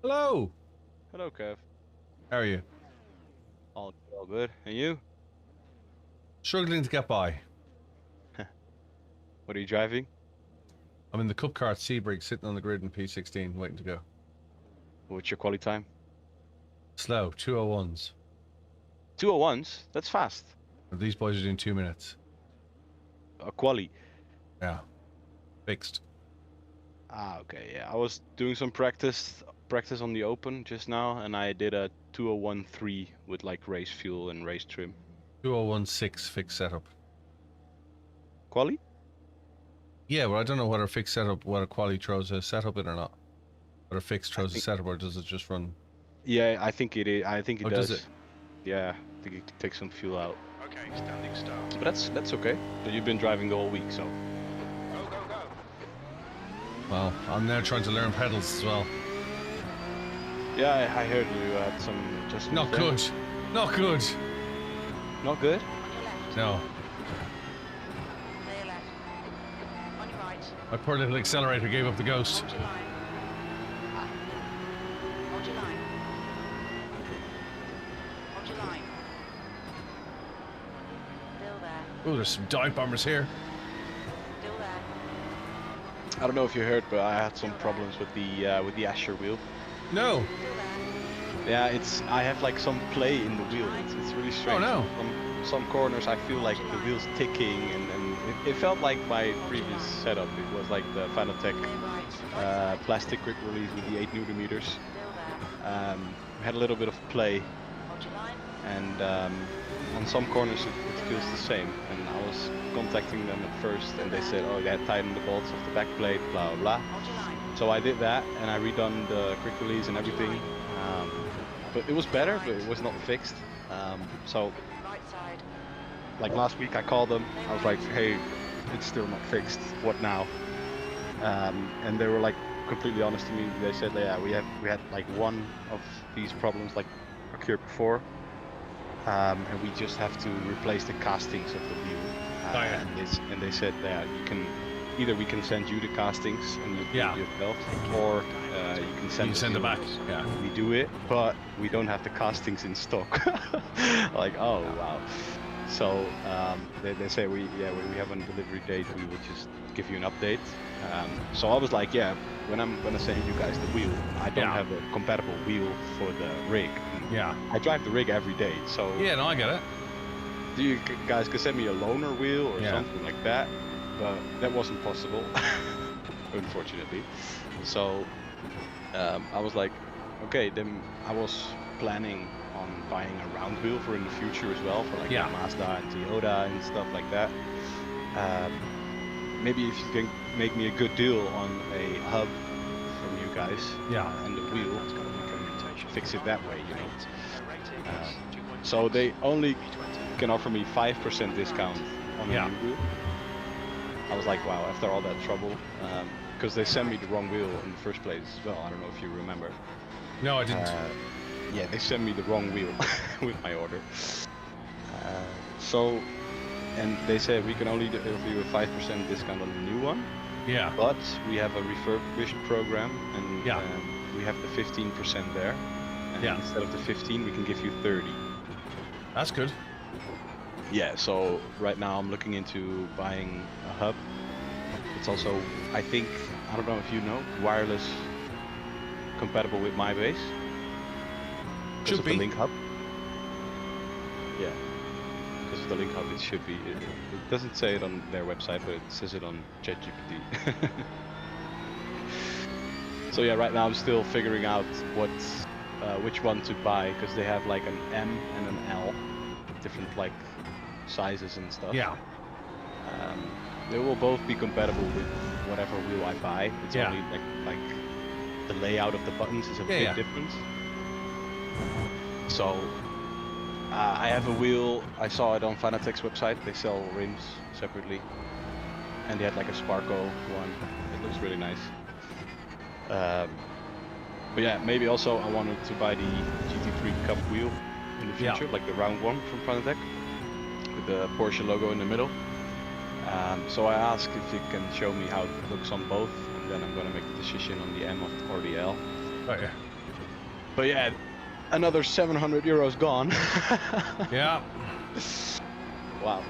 Hello. Hello, Kev. How are you? All good. And you? Struggling to get by. What are you driving? I'm in the Cup car at Sebring, sitting on the grid in P16, waiting to go. What's your quali time? Slow, 2:01s. 2:01s? That's fast. And these boys are doing 2 minutes. A quali. Yeah. Fixed. Ah, okay. Yeah, I was doing some practice on the open just now, and I did a 2:01.3 with like race fuel and race trim. 2:01.6 fixed setup. Quali? Yeah, well, I don't know whether fixed setup, whether quali throws a setup in or not. Whether fixed throws a setup, or does it just run? Yeah, I think it is. I think it does. Does it? Yeah, I think it takes some fuel out. Okay, standing start. But that's okay. So you've been driving the whole week, so. Go, go, go. Well, I'm now trying to learn pedals as well. Yeah, I heard you had some adjustments. Not there. good. Not good. Not good? On your left. No. Clear left. On your right. My poor little accelerator gave up the ghost. Hold your line. Hold your line. Hold your line. Still there. Oh, there's some dive bombers here. Still there. I don't know if you heard, but I had some problems with the Asher wheel. No. Still there. Yeah, I have like some play in the wheel. It's really strange. no. Some corners I feel like the wheel's ticking, and it felt like my previous setup. It was like the Fanatec Clear right. Right side. plastic quick release with the 8 Nm. Still there. We had a little bit of play, Hold your line. and on some corners it feels the same. And I was contacting them at first, and they said, oh, yeah, tighten the bolts of the back plate, blah blah. Hold your line. So I did that, and I redone the quick release and everything. But it was better, but it was not fixed. So Right side. like last week I called them. I was like, hey, it's still not fixed. What now? And they were like completely honest to me. They said, yeah, we had like one of these problems like occur before, and we just have to replace the castings of the wheel. And they said that either we can send you the castings and you do it yourself, or you can send it back. Yeah. We do it, but we don't have the castings in stock. Like, oh wow. So they say we have a delivery date. We will just give you an update. So I was like, yeah, when I send you guys the wheel, I don't have a compatible wheel for the rig. Yeah. I drive the rig every day, so Yeah, no, I get it. you guys could send me a loaner wheel or something like that, but that wasn't possible, unfortunately. So I was like, okay, then I was planning on buying a round wheel for in the future as well, for like Mazda and Toyota and stuff like that. Maybe if you can make me a good deal on a hub from you guys, and the wheel, we can fix it that way, you know. So they only can offer me 5% discount on a new wheel. I was like, wow, after all that trouble, because they sent me the wrong wheel in the first place as well. I don't know if you remember. No, I didn't. Yeah, they sent me the wrong wheel with my order. And they said we can only offer you a 5% discount on the new one. Yeah. But we have a refurbished program, and we have the 15% there. And instead of the 15, we can give you 30. That's good. Yeah, so right now I'm looking into buying a hub. It's also, I think I don't know if you know, wireless compatible with my base. Should of be. the link hub. Yeah, because of the link hub, it should be. It doesn't say it on their website, but it says it on ChatGPT. So yeah, right now I'm still figuring out which one to buy, because they have like an M and an L, different like sizes and stuff. Yeah. They will both be compatible with whatever wheel I buy. It's Yeah. only like the layout of the buttons is a big difference. So I have a wheel. I saw it on Fanatec's website. They sell rims separately, and they had like a Sparko one. It looks really nice. But yeah, maybe also I wanted to buy the GT3 Cup wheel in the future, like the round one from Fanatec with the Porsche logo in the middle. So I asked if you can show me how it looks on both, and then I'm gonna make the decision on the M or the L. Oh yeah. But yeah, another 700 euros gone. Yeah. Wow.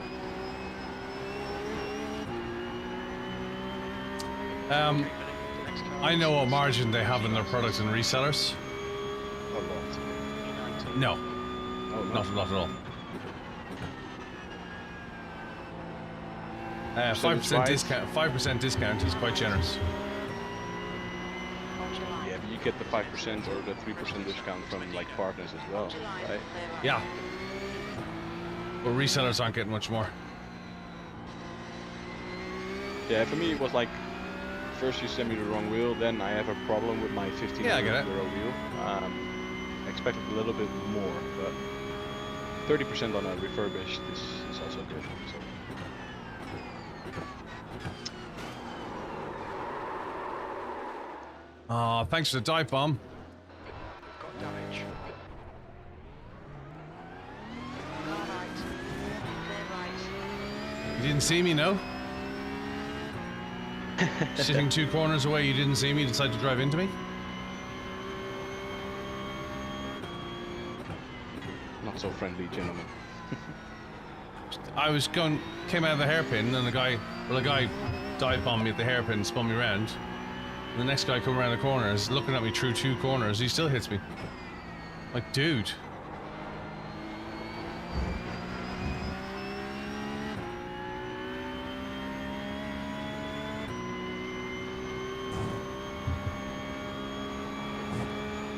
I know what margin they have in their products and resellers. A lot. No, Oh, no. not at all. 5% discount. 5% discount is quite generous. Yeah, but you get the 5% or the 3% discount from like partners as well, right? Yeah. But resellers aren't getting much more. Yeah, for me it was like, first you send me the wrong wheel, then I have a problem with my 15 Yeah, I get it. euro wheel. I expected a little bit more, but 30% on a refurbished is also good. So. Thanks for the dive bomb. Got damage. Right. Clear right. You didn't see me, no? Sitting 2 corners away, you didn't see me, decided to drive into me? Not so friendly, gentlemen. I was came out of the hairpin, and a guy dive bombed me at the hairpin and spun me around. And the next guy come around the corner is looking at me through 2 corners, he still hits me. Like, dude.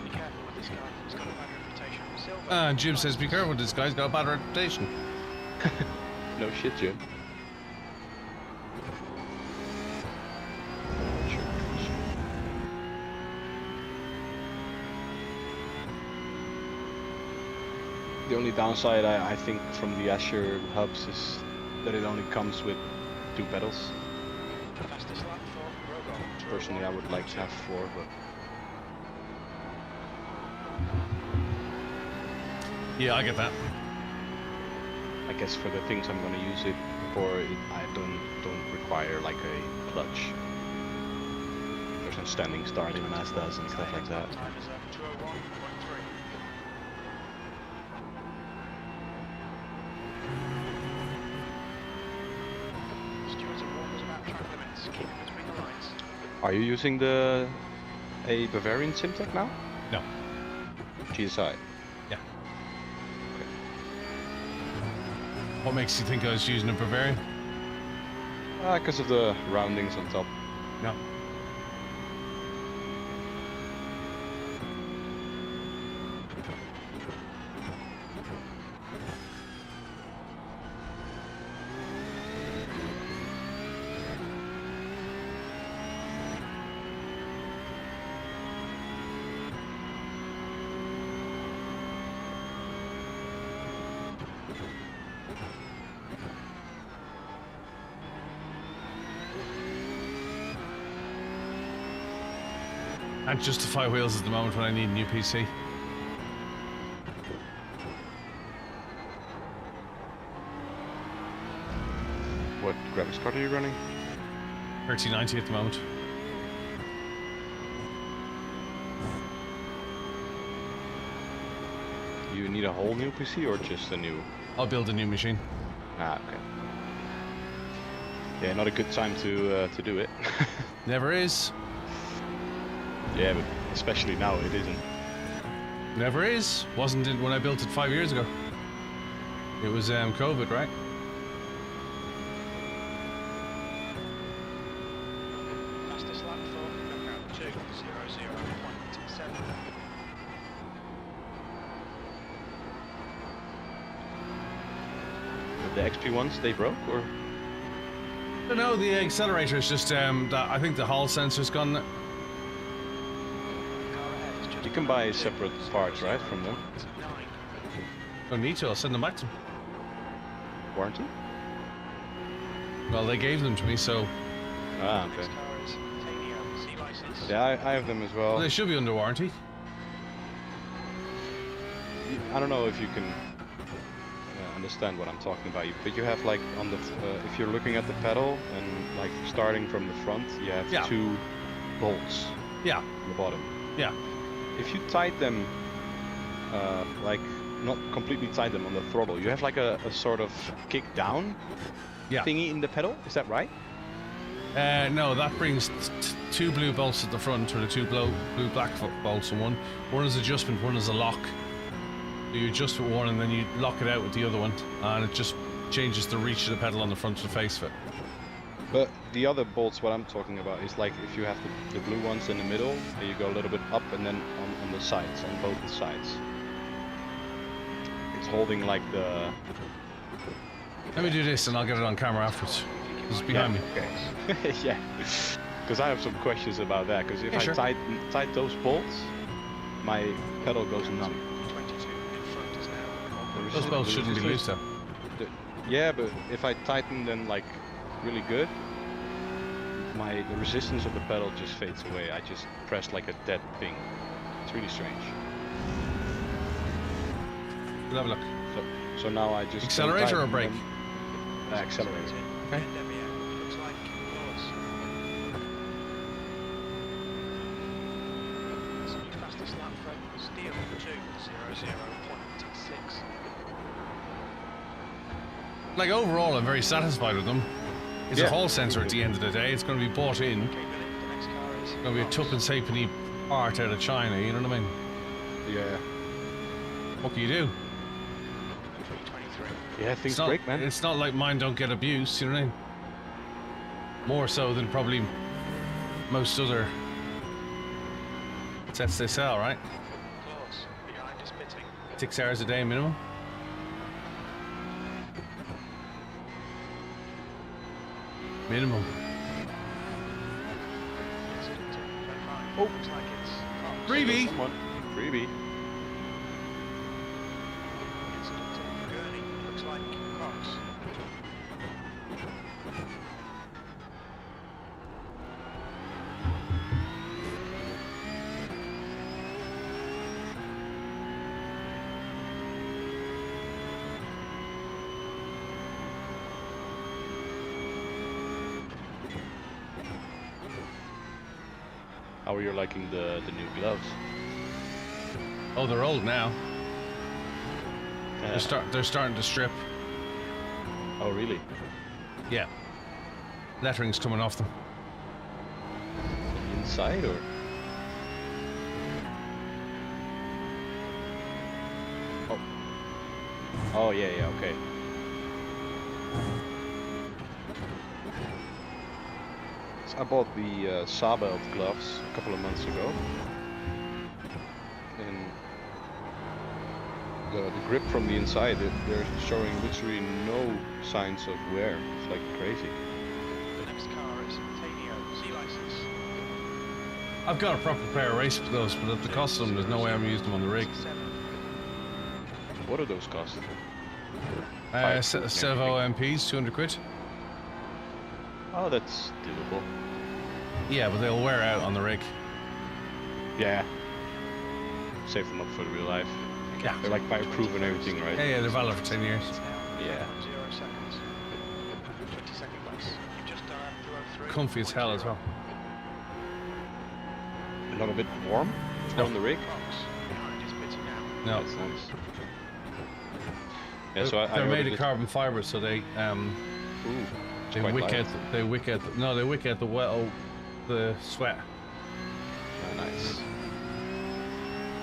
Be careful with this guy. He's got a bad reputation from Silver. Jim says, be careful, this guy's got a bad reputation. No shit, Jim. The only downside I think from the Asher hubs is that it only comes with 2 pedals. Fastest lap for Rogo. Personally, I would like to have 4, but Yeah, I get that. I guess for the things I'm gonna use it for, I don't require like a clutch. There's no standing start in Mazdas and stuff like that. Time is 2:01.3. Stewards have warned us about track limits. Keep in between the lines. Are you using a Bavarian Simtech now? No. GSI. Yeah. What makes you think I was using a Bavarian? Because of the roundings on top. No. Can't justify wheels at the moment when I need a new PC. What graphics card are you running? 3090 at the moment. You need a whole new PC or just a new? I'll build a new machine. Ah, okay. Yeah, not a good time to do it. Never is. Yeah, but especially now it isn't. Never is. Wasn't it when I built it 5 years ago? It was COVID, right? Fastest lap for knockout 2:00.7. The XP ones, they broke, or? No, the accelerator is just I think the Hall sensor's gone. Car ahead is just You can buy separate parts, right, from them? 9. Don't need to. I'll send them back to them. Warranty? Well, they gave them to me, so Ah, Next okay. car is Titanium, C license. Yeah, I have them as well. they should be under warranty. I don't know if you can understand what I'm talking about, but you have like on the if you're looking at the pedal and like starting from the front, you have Yeah. 2 bolts Yeah, on the bottom. yeah. If you tight them, like not completely tight them on the throttle, you have like a sort of kick down Yeah. thingy in the pedal. Is that right? No, that brings 2 blue bolts at the front, or the 2 blue black bolts, and one is adjustment, one is a lock. So you adjust with one, and then you lock it out with the other one, and it just changes the reach of the pedal on the front of the face of it. But the other bolts, what I'm talking about, is like if you have the blue ones in the middle, and you go a little bit up, and then on the sides, on both the sides. It's holding like the... Let me do this, and I'll get it on camera afterwards. It's behind me. Okay. Yeah. Because I have some questions about that, because if Yeah, I sure. tight those bolts, my pedal goes numb. 22 in front is now. Those bolts shouldn't be loose, though. Yeah, but if I tighten them like really good, the resistance of the pedal just fades away. I just press like a dead thing. It's really strange. We'll have a look. So now I just Accelerator or brake? Accelerator. Okay. Looks like yours. That's the fastest lap for Steel 2:00.6. Like, overall, I'm very satisfied with them. It's Yeah. a Hall sensor at the end of the day. It's going to be bought in. Okay, Billy, the next car is It's going to be a tuppence halfpenny part out of China, you know what I mean? Yeah. What can you do? 323. Yeah, things It's not, break, man. it's not like mine don't get abuse, you know what I mean? More so than probably most other sets they sell, right? Close. Behind is pitting. 6 hours a day minimum. Minimum. It's good to 25. Oh. Looks like it's Cox. Freebie! Come on. Freebie. It's good to Gurney. Looks like Cox. How are you liking the new gloves? Oh, they're old now. Yeah. They're starting to strip. Oh, really? Yeah. Lettering's coming off them. Inside or? Oh. Oh yeah, yeah, okay. So I bought the Sawbelt gloves a couple of months ago, and the grip from the inside, they're showing literally no signs of wear. It's like crazy. The next car is Tanio, C license. I've got a proper pair of race gloves, but at the cost of them, there's no way I'm using them on the rig. 7. What do those cost? Servo MPs, 200 quid. Oh, that's doable. Yeah, but they'll wear out on the rig. Yeah. Save them up for the real life. Yeah. They're like fireproof and everything, right? Yeah, they're valid for 10 years. Yeah. 0 seconds. 22nd place. You've just done a 203. Comfy as hell as well. Not a bit warm No. on the rig? Cox. Behind is pitting now. No. That's nice. Yeah, so I They're made ordered of it- carbon fiber, so they Ooh, It's quite light. They wick out the sweat. Oh, nice.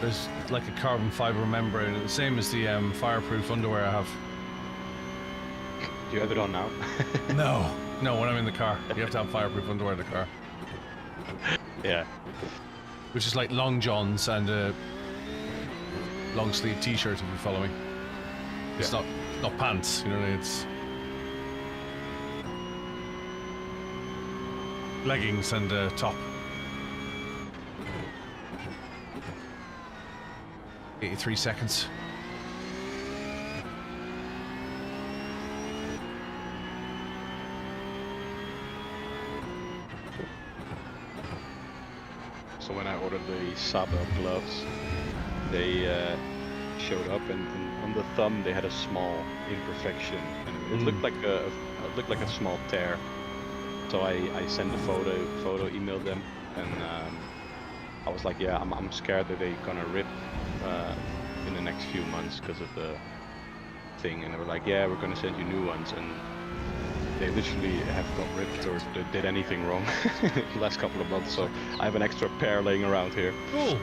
There's like a carbon fiber membrane, the same as the fireproof underwear I have. Do you have it on now? No, when I'm in the car. You have to have fireproof underwear in the car. Yeah. Which is like long johns and a long sleeve t-shirt, if you follow me. It's not pants, you know what I mean? It's leggings and a top. 83 seconds. So when I ordered the Sabel gloves, they showed up, and on the thumb they had a small imperfection, and it looked like a small tear. So I sent a photo, emailed them, and I was like, yeah, I'm scared that they're gonna rip in the next few months because of the thing, and they were like, yeah, we're gonna send you new ones, and they literally have got ripped or did anything wrong the last couple of months. So I have an extra pair laying around here. Cool.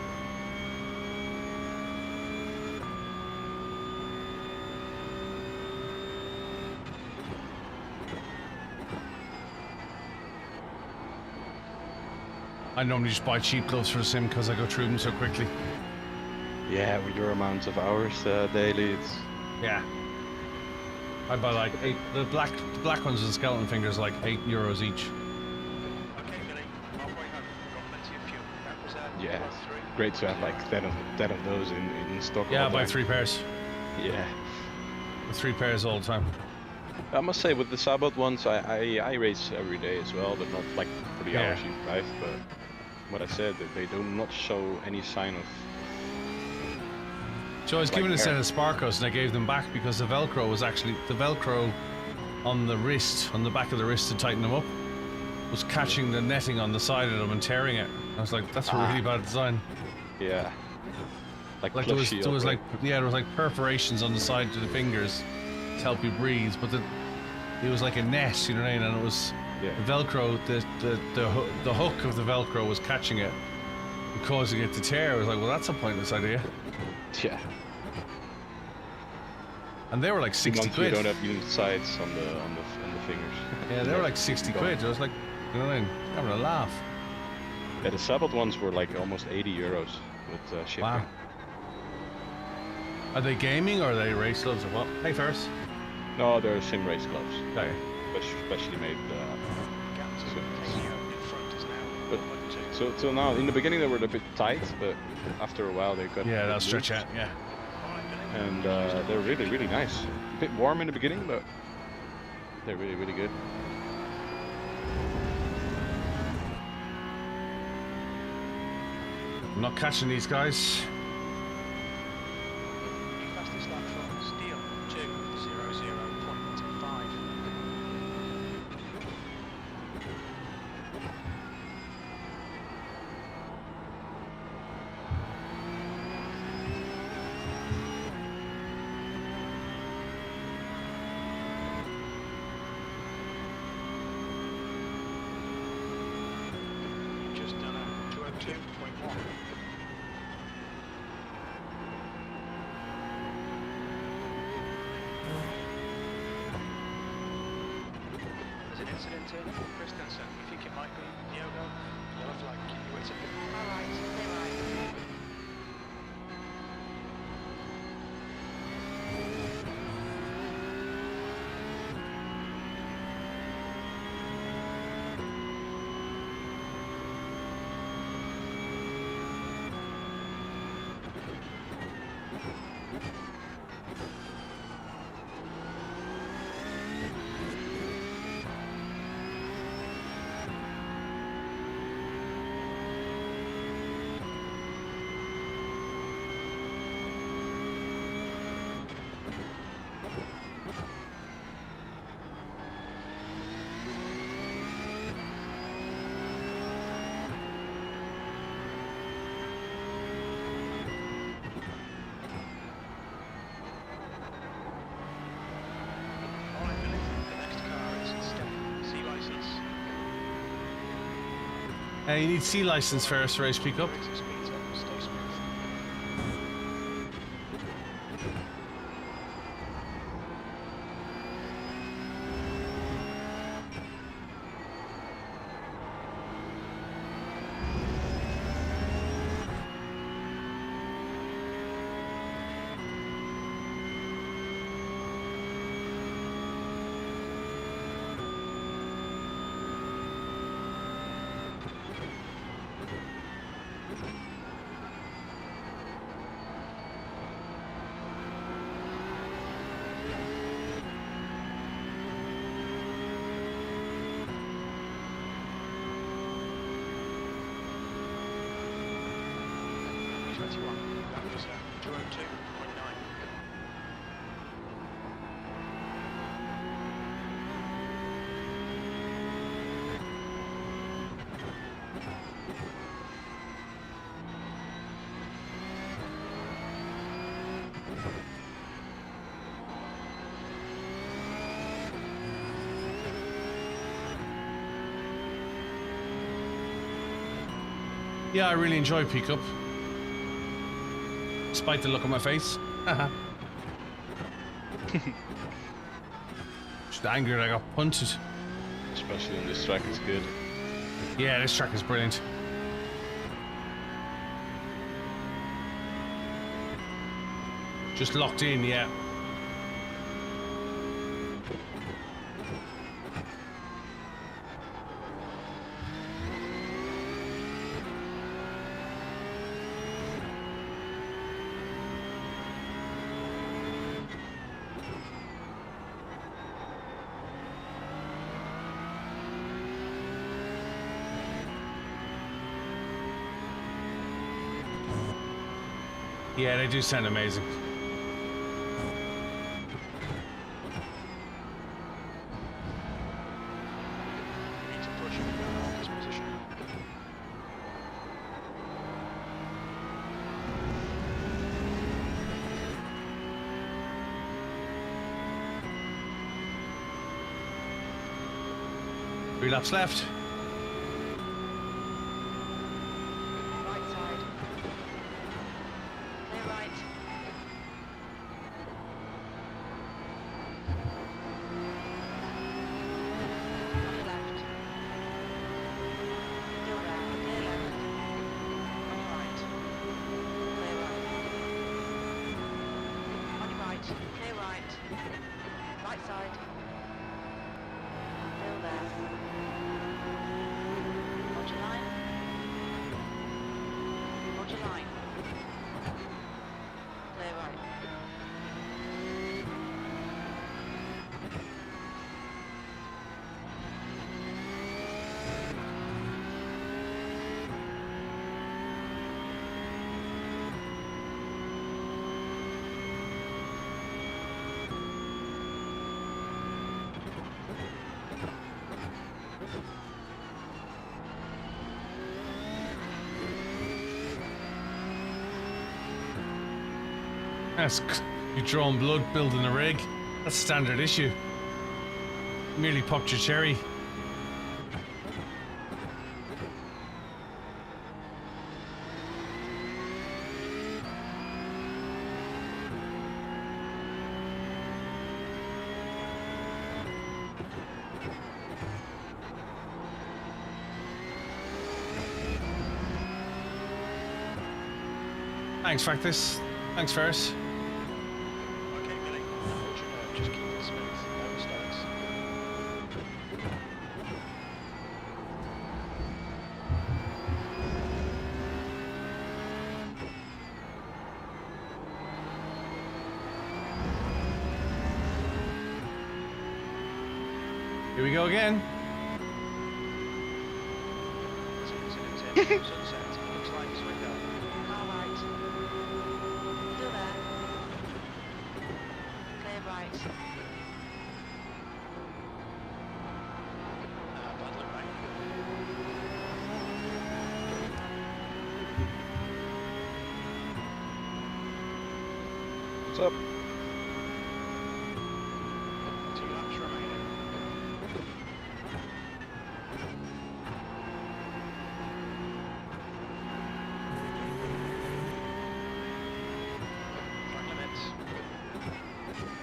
I normally just buy cheap gloves for the sim because I go through them so quickly. Yeah, with your amounts of hours daily, it's... Yeah. I buy like 8. The black ones with the skeleton fingers are like €8 each. Okay, Billy, halfway home. Got plenty of fuel. That was Yeah, +3. great to have like 10 of those in stock. Yeah, I all the buy time. 3 pairs. Yeah. 3 pairs all the time. I must say, with the Sabot ones, I race every day as well, but not like for the hours you drive. But what I said, that they do not show any sign of... So I was given a set of Sparkos and I gave them back because the Velcro was actually, the Velcro on the wrist, on the back of the wrist to tighten them up, was catching the netting on the side of them and tearing it. I was like, that's a really bad design. Yeah. Like there was like perforations on the side of the fingers to help you breathe, but it was like a net, you know what I mean? And it was the Velcro, the hook of the Velcro was catching it and causing it to tear. I was like, well, that's a pointless idea. Yeah. And they were like 60 quid. You don't have unit sides on the fingers. Yeah, they were like 60 quid. I was like, you know what I mean? Having a laugh. Yeah, the Sabot ones were like almost €80 with shipping. Wow. Are they gaming or are they race gloves or what? Hey, Ferris. No, they're sim race gloves. Okay. Specially made. But so now, in the beginning they were a bit tight, but after a while they got... Yeah, they'll stretch out, yeah. And they're really, really nice. A bit warm in the beginning, but they're really, really good. I'm not catching these guys. fastest lap from Steel, 2:00.5. You've just done a 2:02.1. There's an incident in Christensen. You think it might be Diogo? Yellow flag, keep your wits about. Alright, stay right. You need C license first, race pickup. Exit speeds up, stay smooth. That was 202.9. Yeah, I really enjoy pickup. Despite the look on my face. Just angry that I got punted. Especially on this track, it's good. Yeah, this track is brilliant. Just locked in, yeah. Yeah, they do sound amazing. Need to push this position. Three laps left. Right side. Clear right. On your left. Still there. Clear left. On your right. Clear right. On your right. Clear right. Right side. Still there. Hold your line. Hold your line. Clear right. That's you drawing blood, building a rig. That's a standard issue. Merely popped your cherry. Thanks, Factus. Thanks, Ferris. Okay, Billy. Hold your nerve. Just keep it smooth. No mistakes. Here we go again. Sunset. Looks like it's window. All right. Still there. Clear right. Bad luck, mate. What's up? 2 laps remaining.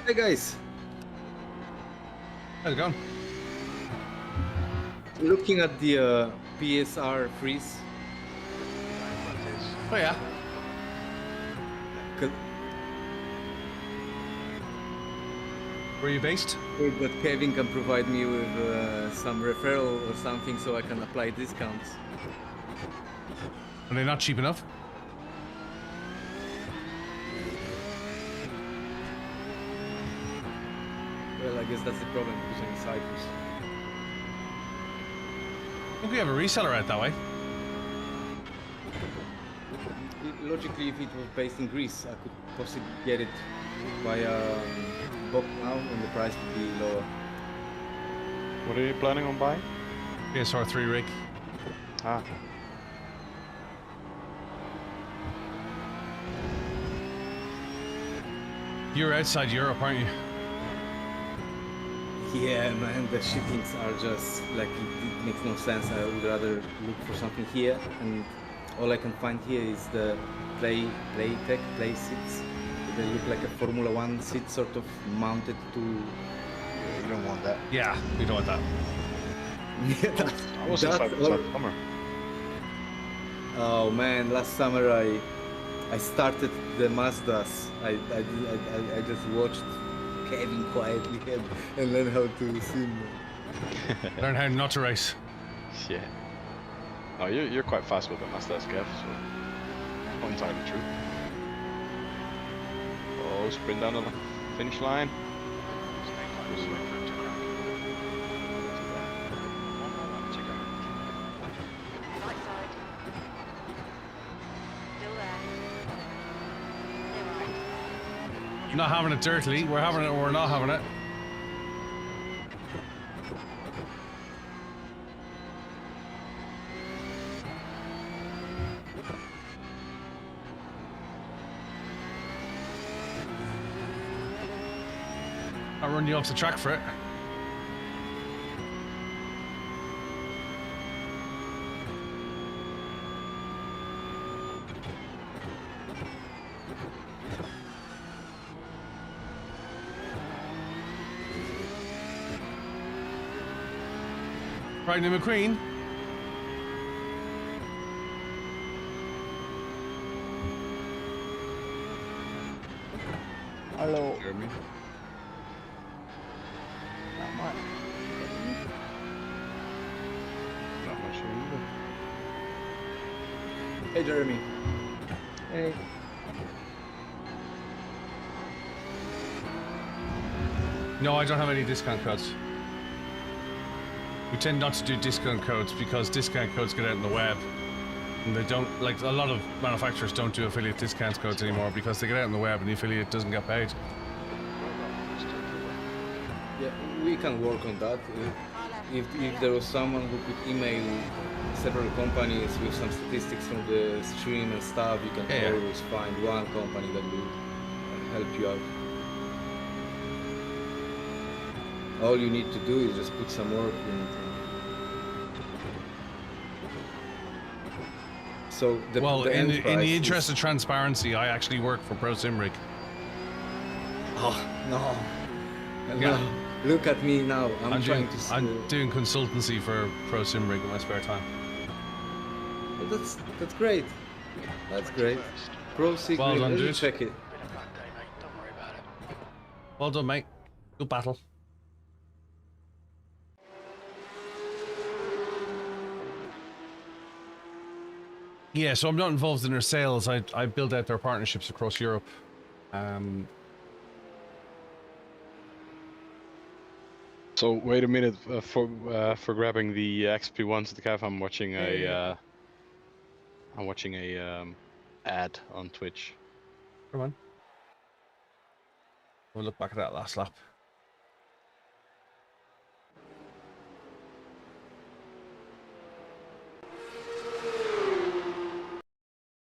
Hey guys, How's it going? looking at the PSR freeze. Oh yeah. 'Cause Where are you based? that Kevin can provide me with some referral or something so I can apply discounts. Are they not cheap enough? Well, I guess that's the problem because I'm in Cyprus. I think we have a reseller out that way. Logically, if it was based in Greece, I could possibly get it via book now and the price would be lower. What are you planning on buying? PSR 3 rig. Ah, You're outside Europe, aren't you? Yeah, man, the shippings are just like it makes no sense. I would rather look for something here, and all I can find here is the play seats. They look like a Formula One seat, sort of mounted to. yeah, you don't want that. Yeah, we don't want that. Yeah, I was in that's Cyprus all- last summer. Oh man, last summer I started the Mazdas. I just watched Kevin quietly and learned how to sim. Learn how not to race. Yeah. No, you're quite fast with the Mazda SKF, so not entirely true. Oh, sprint down to the finish line. Stay close, wait for him to crack. One more lap to go. Right side. Still there. Stay right. Not having it dirtily. We're having it or we're not having it. I'll run you off the track for it. Right, now McQueen. Hello. Jeremy. Not much. Not much either. Hey Jeremy. Hey. No, I don't have any discount codes. We tend not to do discount codes because discount codes get out in the web. And they don't, like a lot of manufacturers don't do affiliate discount codes anymore because they get out in the web and the affiliate doesn't get paid. Yeah, we can work on that. If there was someone who could email several companies with some statistics from the stream and stuff, you can Yeah. always find one company that will help you out. All you need to do is just put some work in. So Well, the in end the price interest is- of transparency, I actually work for Pro Simrig. Oh no! Yeah. No. Look at me now. I'm trying doing, to. I'm doing consultancy for Pro Simrig in my spare time. That's great. That's great. Pro Sig. Well done, let me dude. check it. Been a bad day, mate. Don't worry about it. Well done, mate. Good battle. Yeah, so I'm not involved in their sales. I build out their partnerships across Europe. So wait a minute for grabbing the XP1 to the caf. I'm watching a ad on Twitch. Come on. We'll look back at that last lap.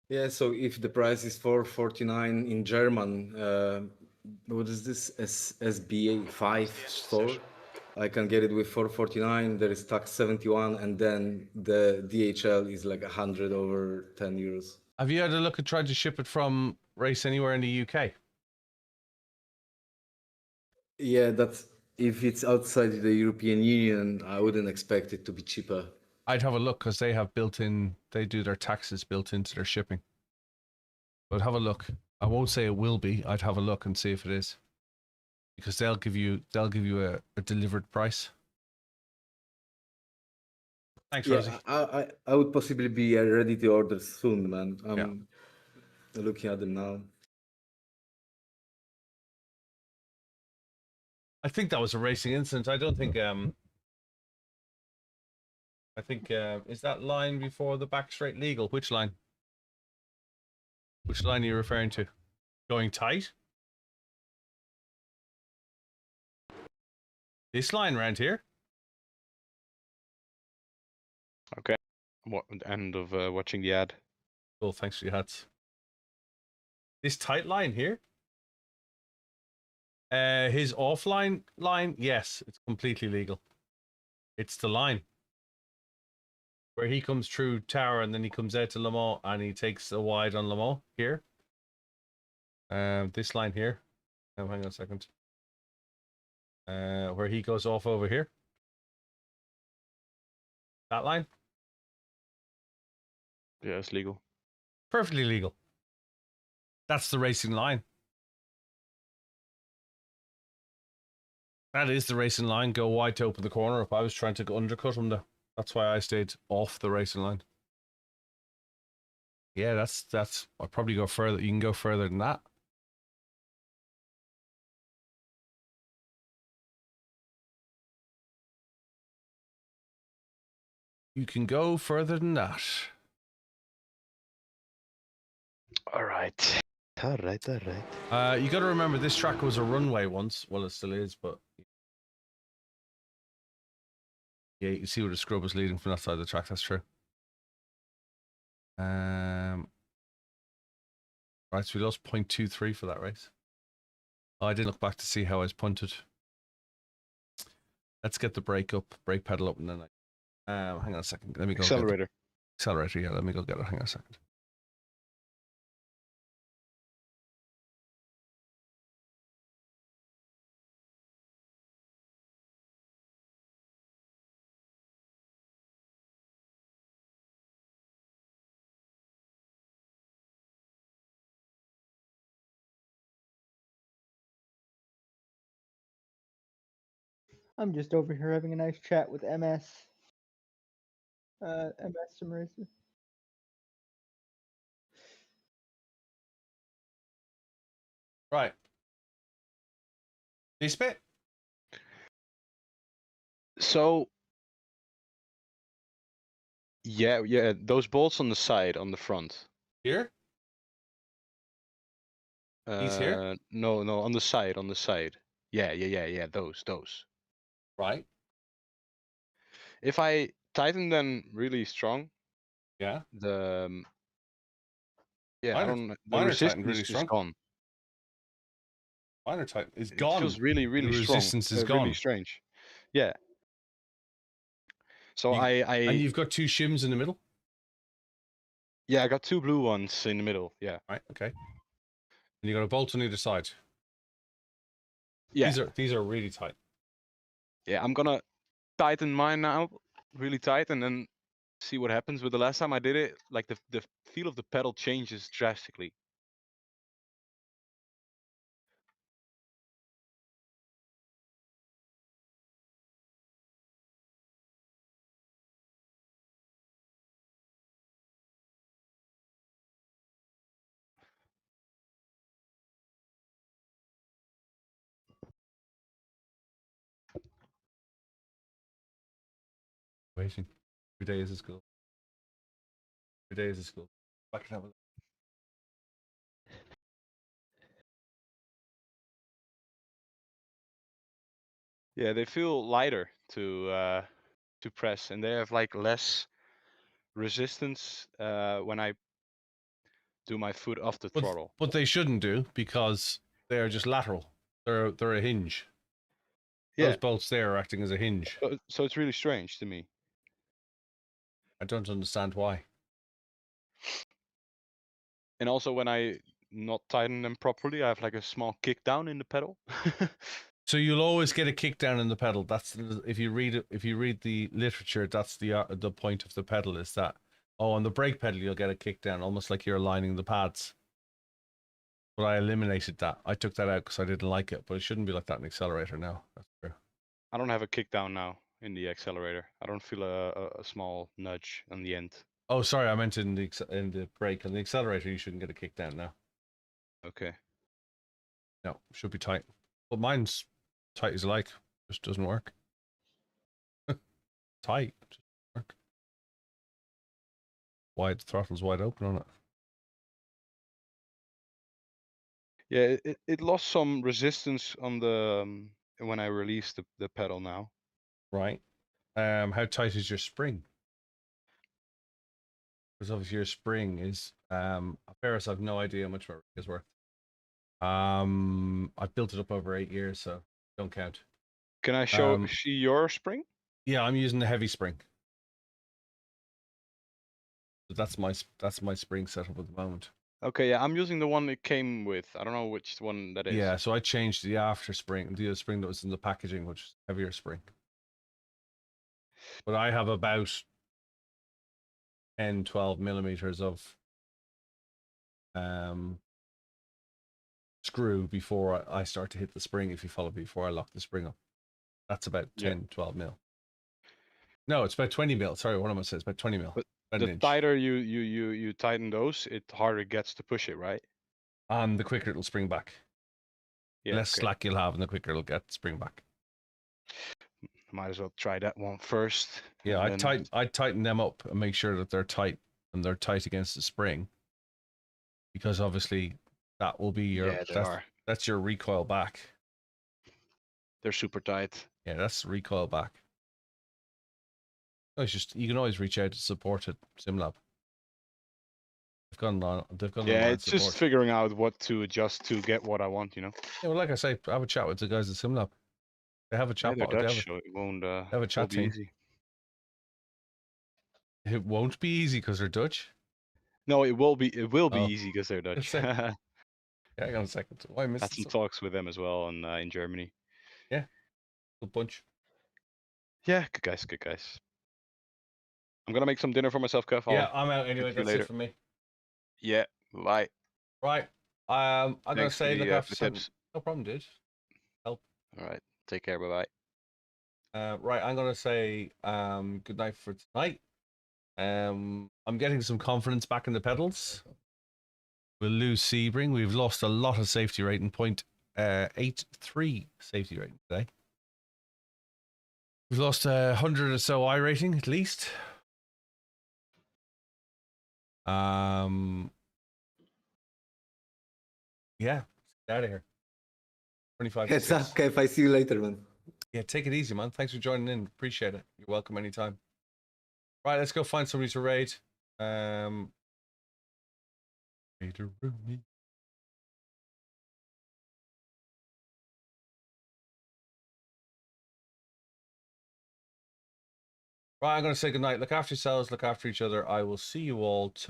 Yeah. So if the price is 449 in German, what is this? SBA 5 store? I can get it with 449. There is tax 71, and then the DHL is like 100 over 10 euros. Have you had a look at trying to ship it from Race Anywhere in the UK? Yeah, that's if it's outside the European Union, I wouldn't expect it to be cheaper. I'd have a look because they have they do their taxes built into their shipping. But have a look. I won't say it will be. I'd have a look and see if it is, because they'll give you a delivered price. Thanks, Yeah, Rosie. I would possibly be ready to order soon, man. I'm looking at them now. I think that was a racing incident. I don't think. I think is that line before the back straight legal? Which line? Which line are you referring to? Going tight? This line around here? Okay. What end of watching the ad? Oh, thanks for your hats. This tight line here? His offline line, yes, it's completely legal. It's the line where he comes through Tower and then he comes out to Le Mans and he takes a wide on Le Mans here. This line here. Hang on a second. Where he goes off over here. That line. Yeah, it's legal. Perfectly legal. That's the racing line. That is the racing line. Go wide to open the corner. If I was trying to undercut him, that's why I stayed off the racing line. Yeah, that's. I'll probably go further. You can go further than that. You can go further than that. All right. All right. You got to remember this track was a runway once. Well, it still is, but yeah, you can see where the scrub was leading from that side of the track. That's true. Right, so we lost 0.23 for that race. Oh, I didn't look back to see how I was punted. Let's get the brake pedal up, and then hang on a second. Let me go. Accelerator. Accelerator, yeah. Let me go get it. Hang on a second. I'm just over here having a nice chat with MS. MS Simracing. Right. This bit? So yeah, those bolts on the side, on the front. Here? These here? No, on the side. Yeah, those. Right. If I tighten them really strong, Yeah. the yeah, Mine I are- don't. The mine are tightened resistance really is strong. gone. Mine are tight. It's It gone. feels really The strong. resistance is Really gone. strange. Yeah. So And you've got two shims in the middle? Yeah, I got two blue ones in the middle. Yeah. Right, okay. And you got a bolt on either side. Yeah. These are really tight. Yeah, I'm gonna tighten mine now, really tight, and then see what happens. With the last time I did it, like the feel of the pedal changes drastically. Waiting. Every day is a school. Every day is a school. I can have a look. Yeah, they feel lighter to press, and they have like less resistance when I do my foot off the throttle. But they shouldn't do, because they are just lateral. They're a hinge. Yeah. Those bolts there are acting as a hinge. So it's really strange to me. I don't understand why. And also when I not tighten them properly, I have like a small kick down in the pedal. So you'll always get a kick down in the pedal. That's if you read the literature, that's the point of the pedal is that on the brake pedal you'll get a kick down, almost like you're aligning the pads. But I eliminated that. I took that out because I didn't like it. But it shouldn't be like that in accelerator now. That's true. I don't have a kick down now in the accelerator. I don't feel a small nudge on the end. Oh, sorry, I meant in the brake. On the accelerator, you shouldn't get a kick down now. Okay. No, should be tight. But mine's tight as I like. Just doesn't work. Tight. Just doesn't work. Wide throttle's wide open on it. Yeah, it lost some resistance on the when I released the pedal now. Right. How tight is your spring? Because obviously your spring is Ferris, I've no idea how much my rig is worth. I've built it up over 8 years, so don't count. Can I see your spring? Yeah, I'm using the heavy spring. So that's my spring setup at the moment. Okay, yeah, I'm using the one it came with. I don't know which one that is. Yeah, so I changed the after spring, the spring that was in the packaging, which is heavier spring. But I have about 10, 12 millimeters of screw before I start to hit the spring. If you follow before I lock the spring up, that's about 10, 12 mil. No, it's about 20 mil. Sorry, what am I saying? It's about 20 mil. But about the tighter you tighten those, it harder it gets to push it, right? And the quicker it'll spring back. Yeah, less slack you'll have, and the quicker it'll get spring back. Might as well try that one first. Yeah, I'd tighten them up and make sure that they're tight and they're tight against the spring, because obviously that will be your that's your recoil back. They're super tight. Yeah, that's the recoil back. It's just you can always reach out to support at SimLab. They've gone yeah, it's just figuring out what to adjust to get what I want, you know. Yeah, well, like I say, have a chat with the guys at SimLab. They have a chat. They're Dutch, so it won't have a chat be easy. It won't be easy because they're Dutch. No, it will be. It will be easy because they're Dutch. Yeah, hang on a second. Why missed had some talks with them as well in Germany. Yeah, good bunch. Yeah, good guys, good guys. I'm gonna make some dinner for myself, Kev. Yeah, I'm out anyway. That's it for me. Yeah, bye. Right. I'm gonna say look after the tips. No problem, dude. Help. All right. Take care. Bye bye. Right. I'm gonna say good night for tonight. I'm getting some confidence back in the pedals. We'll lose Sebring. We've lost a lot of safety rating. 0.83 safety rating today. We've lost 100 or so iRating at least. Yeah, get out of here. 25. Heads up, Kev. I see you later, man. Yeah, take it easy, man. Thanks for joining in. Appreciate it. You're welcome anytime. Right, let's go find somebody to raid. Right, I'm going to say goodnight. Look after yourselves. Look after each other. I will see you all tomorrow.